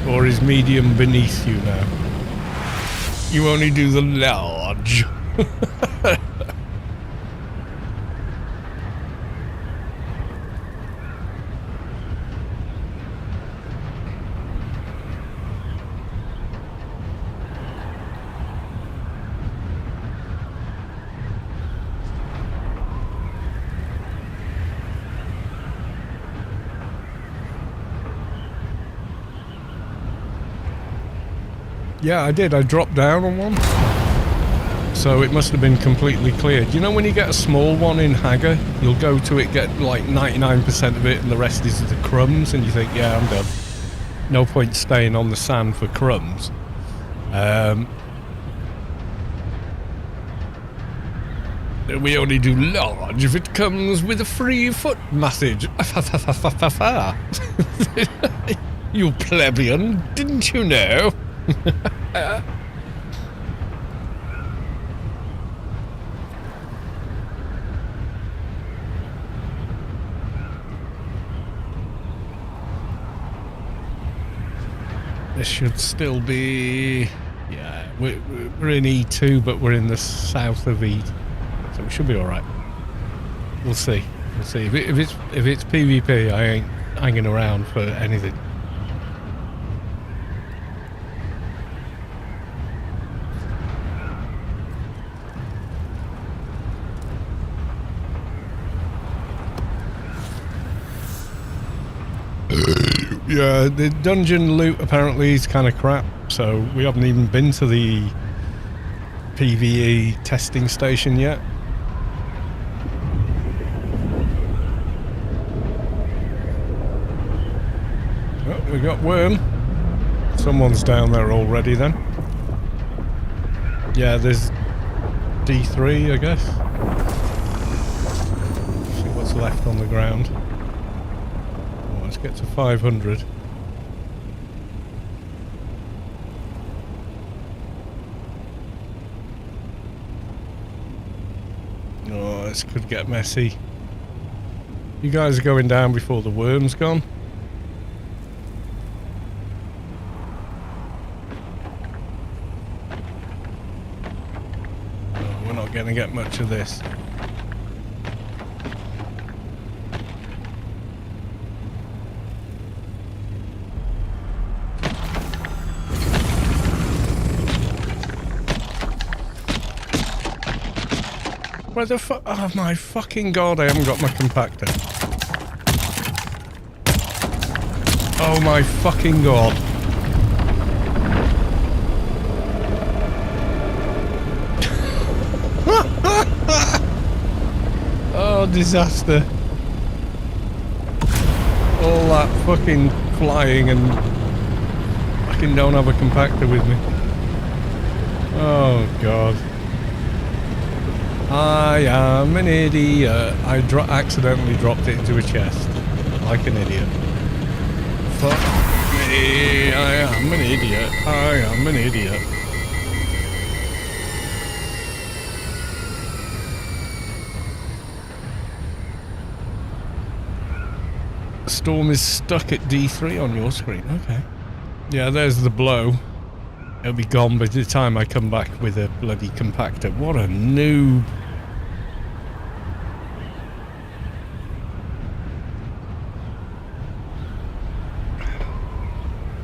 Or is medium beneath you now? You only do the large. Yeah, I did. I dropped down on one. So it must have been completely cleared. You know when you get a small one in Hagar, you'll go to it, get like 99% of it, and the rest is the crumbs, and you think, yeah, I'm done. No point staying on the sand for crumbs. We only do large if it comes with a free foot massage. You plebeian, didn't you know? This should still be... Yeah, we're in E2, but we're in the south of E. So we should be alright. We'll see. We'll see. If it's PvP, I ain't hanging around for anything. Yeah, the dungeon loot apparently is kind of crap, so we haven't even been to the PvE testing station yet. Oh, we got worm. Someone's down there already then. Yeah, there's D3, I guess. See what's left on the ground. Oh, let's get to 500. Oh, this could get messy. You guys are going down before the worm's gone. Oh, we're not going to get much of this. Where the fuck? Oh my fucking god, I haven't got my compactor. Oh my fucking god. Oh, disaster. All that fucking flying and fucking don't have a compactor with me. Oh god. I am an idiot. I accidentally dropped it into a chest. Like an idiot. Fuck me. I am an idiot. I am an idiot. The storm is stuck at D3 on your screen. Okay. Yeah, there's the blow. It'll be gone by the time I come back with a bloody compactor. What a noob.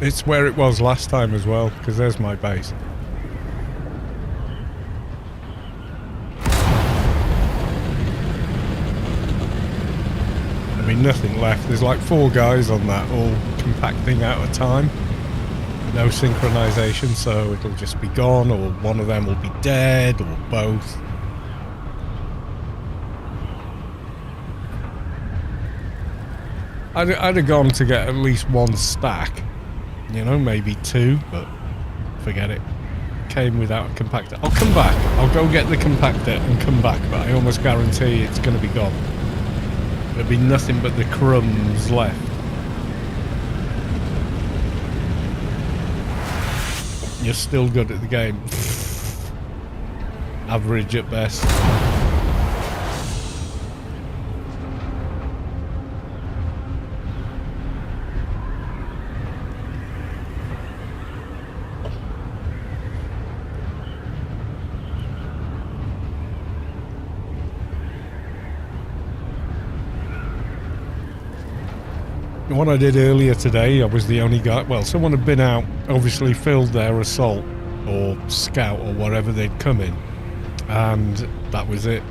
It's where it was last time as well, because there's my base. I mean, nothing left. There's like 4 guys on that, all compacting out of time. No synchronization, so it'll just be gone, or one of them will be dead, or both. I'd have gone to get at least 1 stack. You know, maybe 2, but forget it. Came without a compactor. I'll come back. I'll go get the compactor and come back, but I almost guarantee it's going to be gone. There'll be nothing but the crumbs left. You're still good at the game. Average at best. What I did earlier today, I was the only guy. Well, someone had been out, obviously filled their assault or scout or whatever they'd come in, and that was it.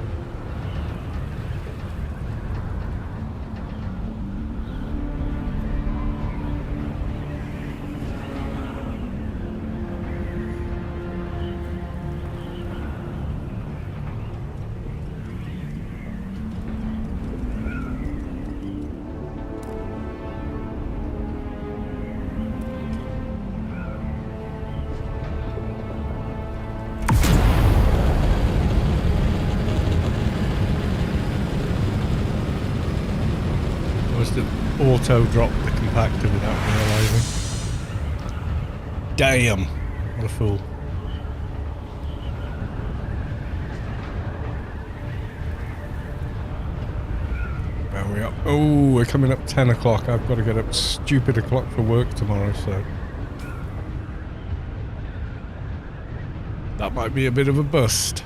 Auto dropped the compactor without realising. Damn! What a fool. There we are. Oh, we're coming up 10 o'clock. I've got to get up stupid o'clock for work tomorrow, so... that might be a bit of a bust.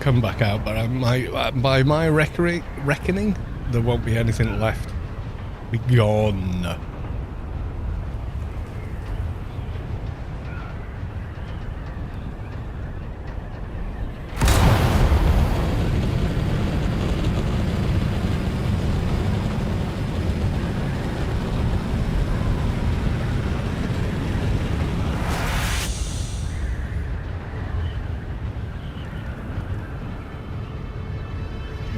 come back out, but by my reckoning, there won't be anything left. Be gone.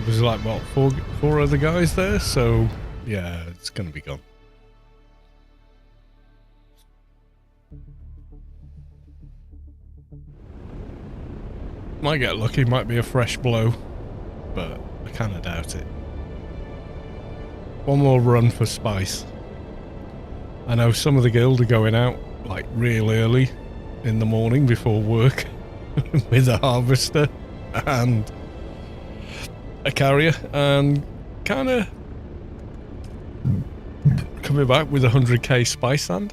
There's like, what, four other guys there, so yeah, it's gonna be gone. Might get lucky, might be a fresh blow, but I kinda doubt it. One more run for spice. I know some of the guild are going out like real early in the morning before work with a harvester and a carrier, and kind of coming back with 100k spice sand.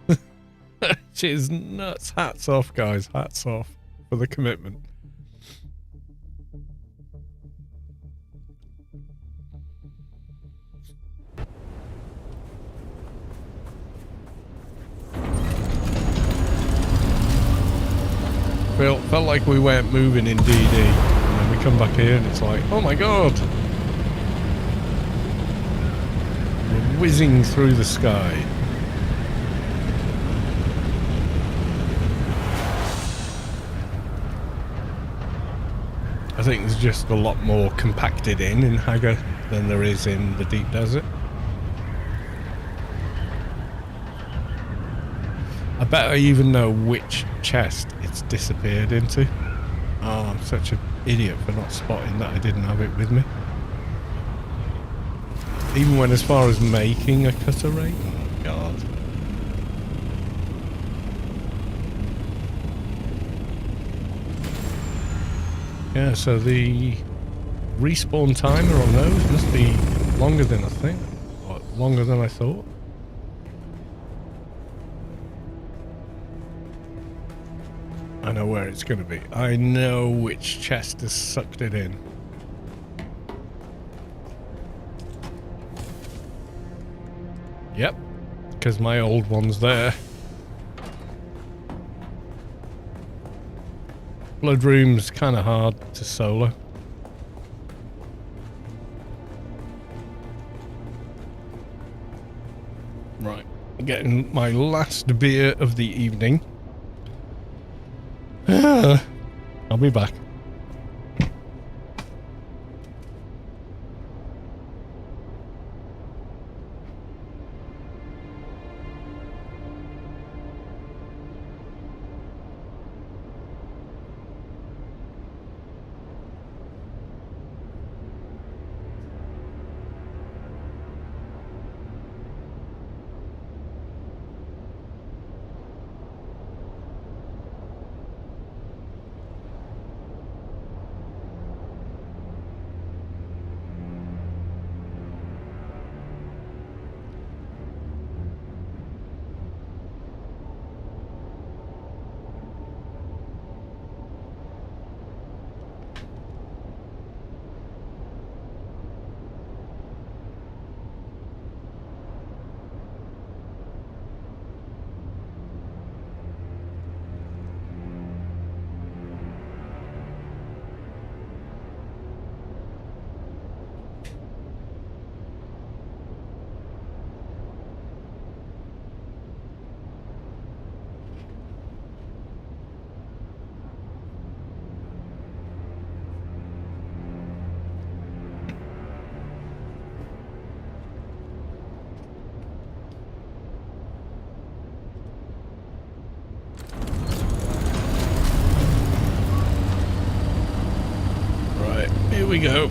Which is nuts. Hats off, guys. Hats off for the commitment. Felt like we weren't moving in DD, and then we come back here and it's like, oh my god, we're whizzing through the sky. I think there's just a lot more compacted in Hagar than there is in the deep desert. I bet I even know which chest it's disappeared into. Oh, I'm such an idiot for not spotting that I didn't have it with me. Even went as far as making a cutter rate. Oh god. Yeah, so the respawn timer on those must be longer than I think. Or longer than I thought. I know where it's going to be. I know which chest has sucked it in. Yep, because my old one's there. Blood Room's kind of hard to solo. Right, getting my last beer of the evening. I'll be back. Here we go.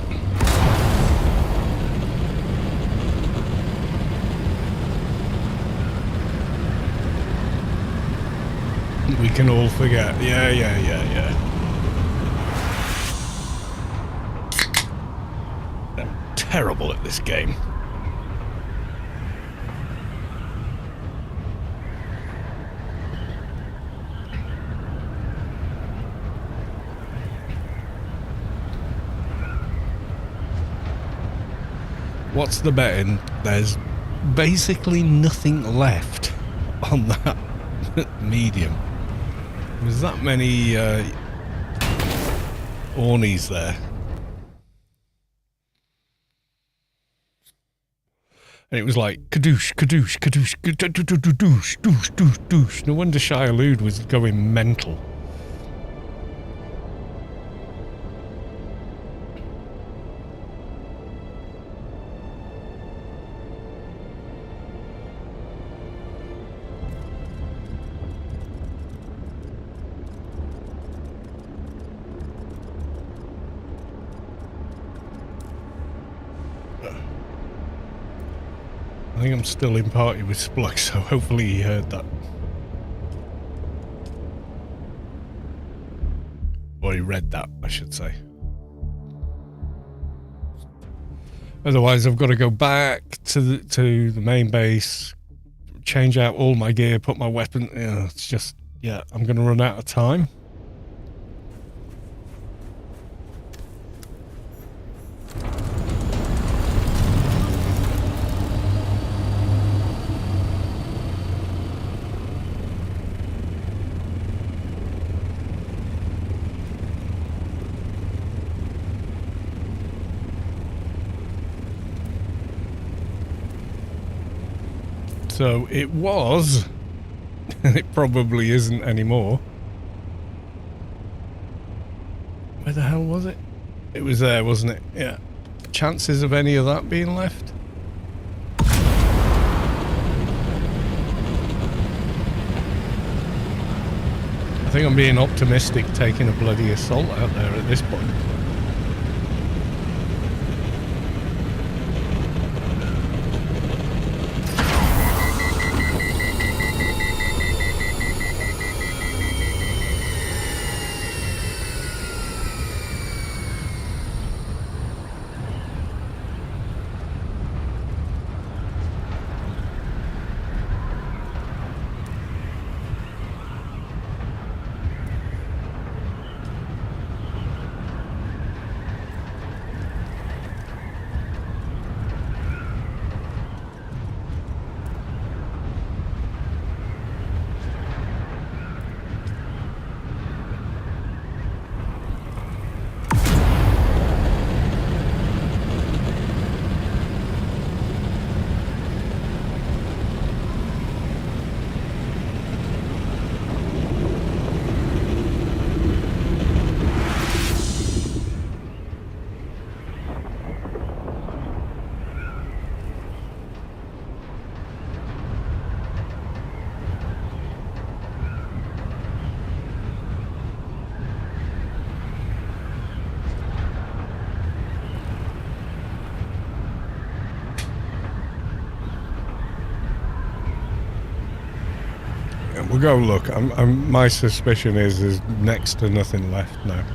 We can all forget. Yeah. I'm terrible at this game. what's the betting? There's basically nothing left on that medium. There's that many Ornies there. And it was like, kadoosh, kadoosh, kadoosh, kadoosh, doosh, doosh, doosh. No wonder Shia Lude was going mental. I think I'm still in party with Spluck, so hopefully he heard that. Or he read that, I should say. Otherwise, I've got to go back to the main base, change out all my gear, put my weapon... it's just... Yeah, I'm going to run out of time. So it was, and it probably isn't anymore. Where the hell was it? It was there, wasn't it? Yeah. Chances of any of that being left? I think I'm being optimistic taking a bloody assault out there at this point. We'll go look. My suspicion is there's next to nothing left now.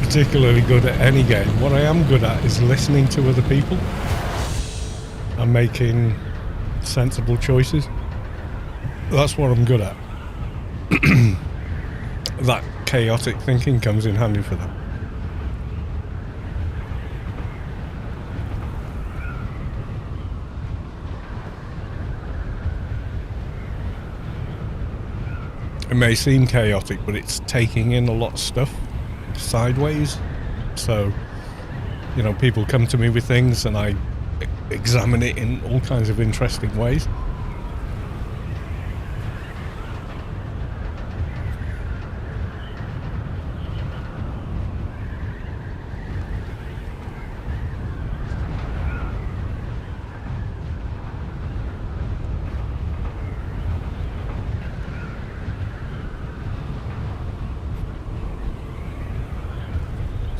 Particularly good at any game. What I am good at is listening to other people and making sensible choices. That's what I'm good at. That chaotic thinking comes in handy for that. It may seem chaotic, but it's taking in a lot of stuff sideways. So, you know, people come to me with things and I examine it in all kinds of interesting ways.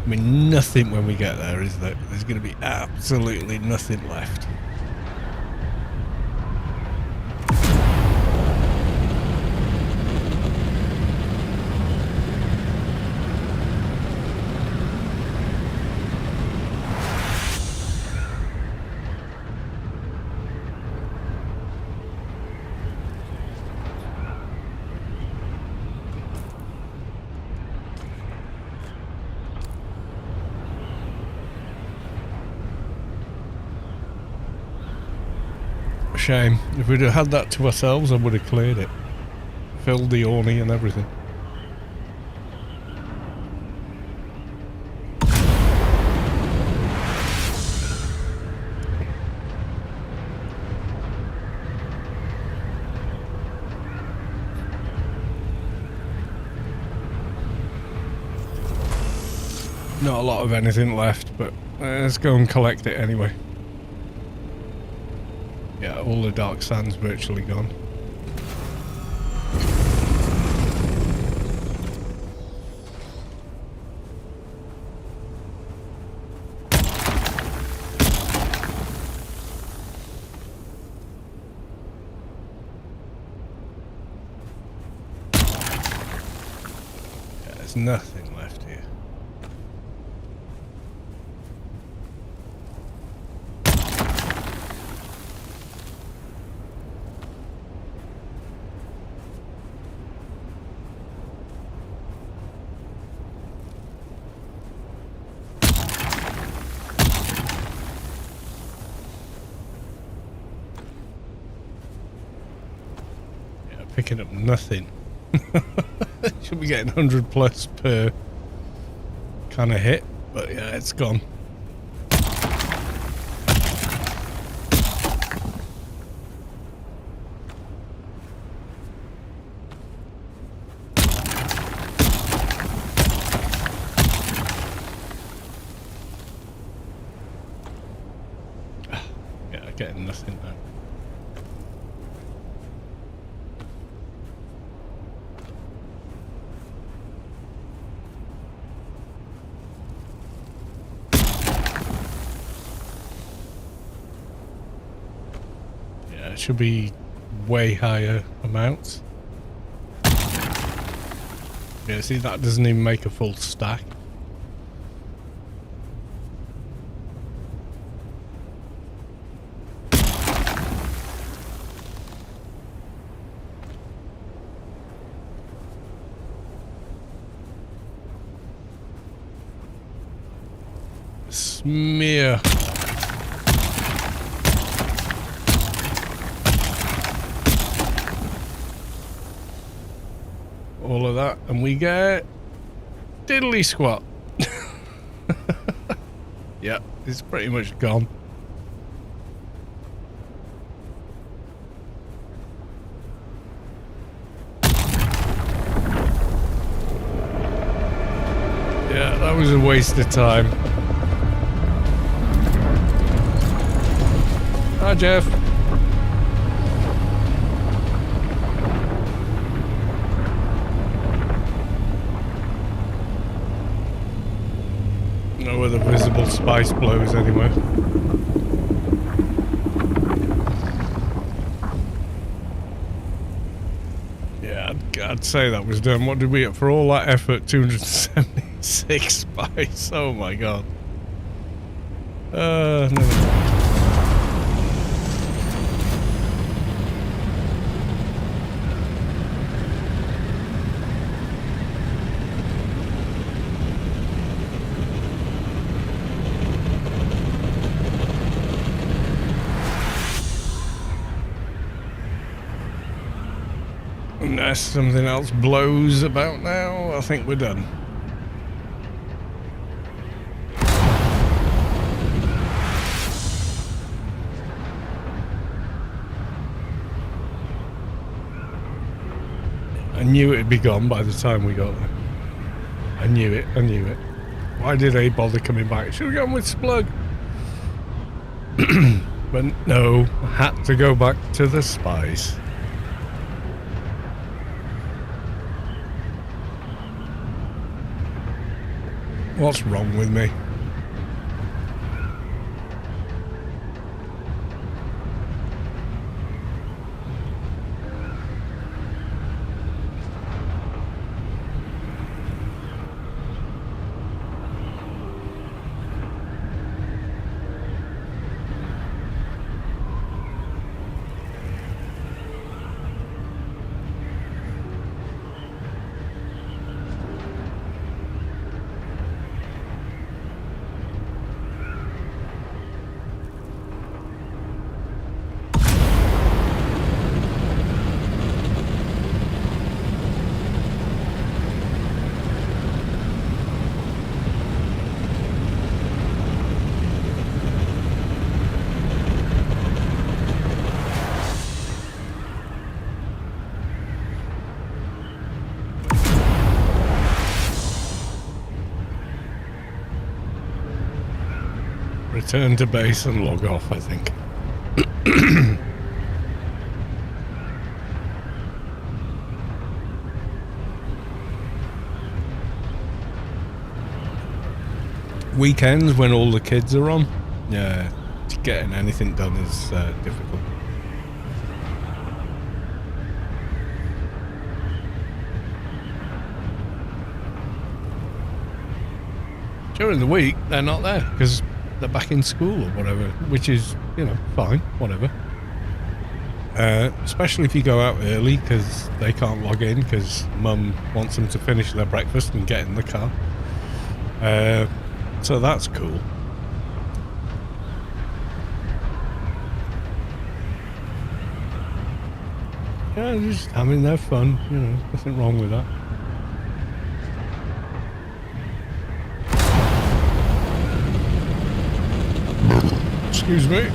mean, nothing when we get there, is there? There's going to be absolutely nothing left. Shame. If we'd have had that to ourselves, I would have cleared it. Filled the awning and everything. Not a lot of anything left, but let's go and collect it anyway. Yeah, all the dark sand's virtually gone. Yeah, there's nothing left here. Picking up nothing. Should be getting 100 plus per kind of hit, but yeah, it's gone. Yeah, getting nothing now. Should be way higher amounts. Yeah, see, that doesn't even make a full stack. Smear. All of that, and we get diddly squat. Yeah, it's pretty much gone. Yeah, that was a waste of time. Hi, Jeff. No other visible spice blows anywhere. Yeah, I'd say that was done. What did we get for all that effort? 276 spice. Oh my god. Never mind. Unless something else blows about now, I think we're done. I knew it'd be gone by the time we got there. I knew it. Why did they bother coming back? Should have gone with Splug. But no, I had to go back to the spice. What's wrong with me? Return to base and log off, I think. Weekends when all the kids are on, yeah, getting anything done is difficult. During the week, they're not there because they're back in school or whatever, which is, you know, fine, whatever. Especially if you go out early because they can't log in because mum wants them to finish their breakfast and get in the car. So that's cool. Yeah, just having their fun, you know, nothing wrong with that. Excuse me.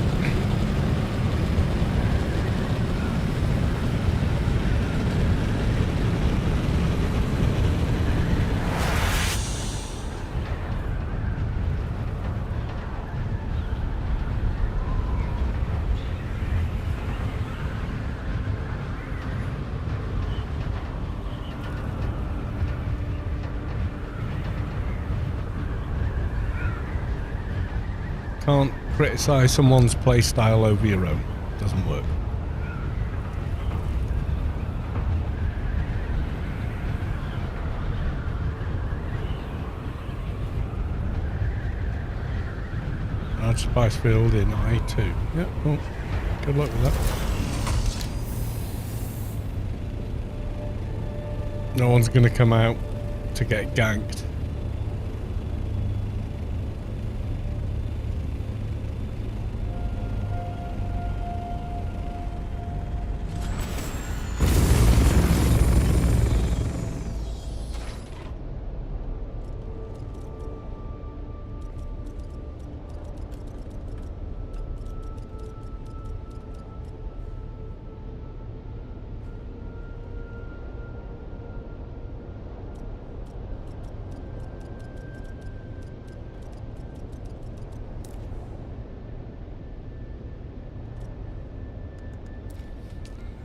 Can't criticize someone's play style over your own. Doesn't work. Large spice field in I2. Yep, well, good luck with that. No one's gonna come out to get ganked.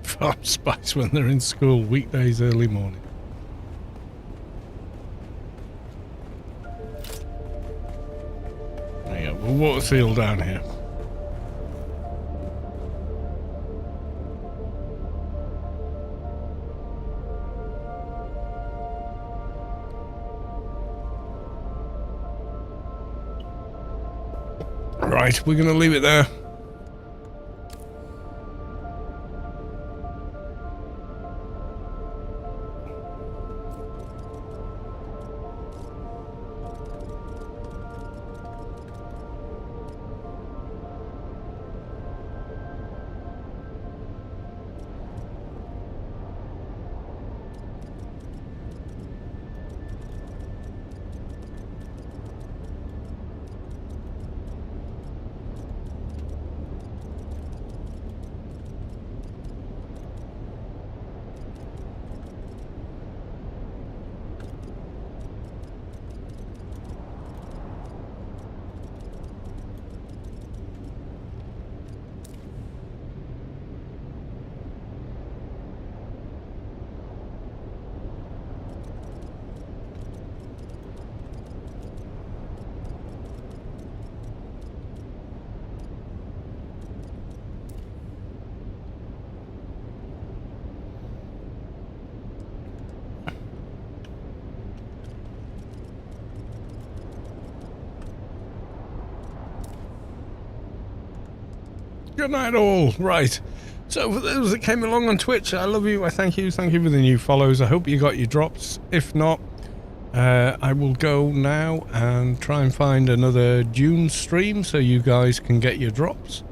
Farm spice when they're in school, weekdays early morning. There you go, we'll water seal down here. Right, we're gonna leave it there. Good night, all. Right. So for those that came along on Twitch, I love you. I thank you. Thank you for the new follows. I hope you got your drops. If not, I will go now and try and find another Dune stream so you guys can get your drops.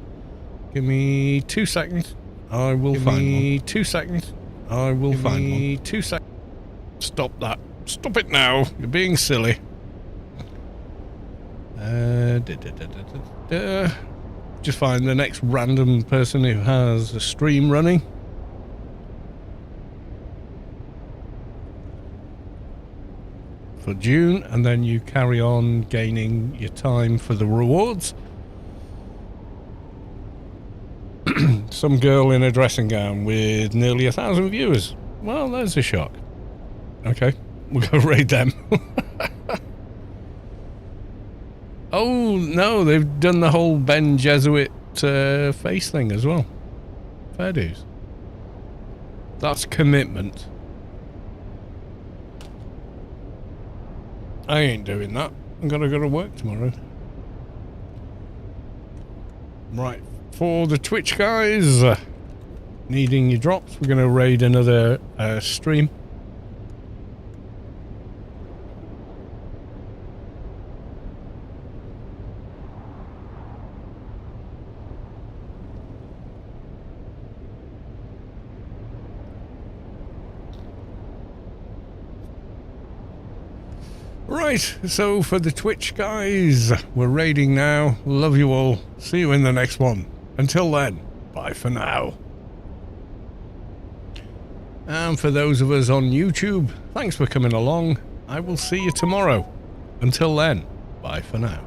Give me 2 seconds. I will find one. 2 seconds. I will find one. 2 seconds. Stop that. Stop it now. You're being silly. Just find the next random person who has a stream running. For June, and then you carry on gaining your time for the rewards. Some girl in a dressing gown with nearly 1,000 viewers. Well, there's a shock. Okay, we'll go raid them. Oh, no, they've done the whole Ben Jesuit face thing as well. Fair dues. That's commitment. I ain't doing that. I'm gonna go to work tomorrow. Right, for the Twitch guys, needing your drops, we're gonna raid another stream. Right, so for the Twitch guys, we're raiding now. Love you all. See you in the next one. Until then, bye for now. And for those of us on YouTube, thanks for coming along. I will see you tomorrow. Until then, bye for now.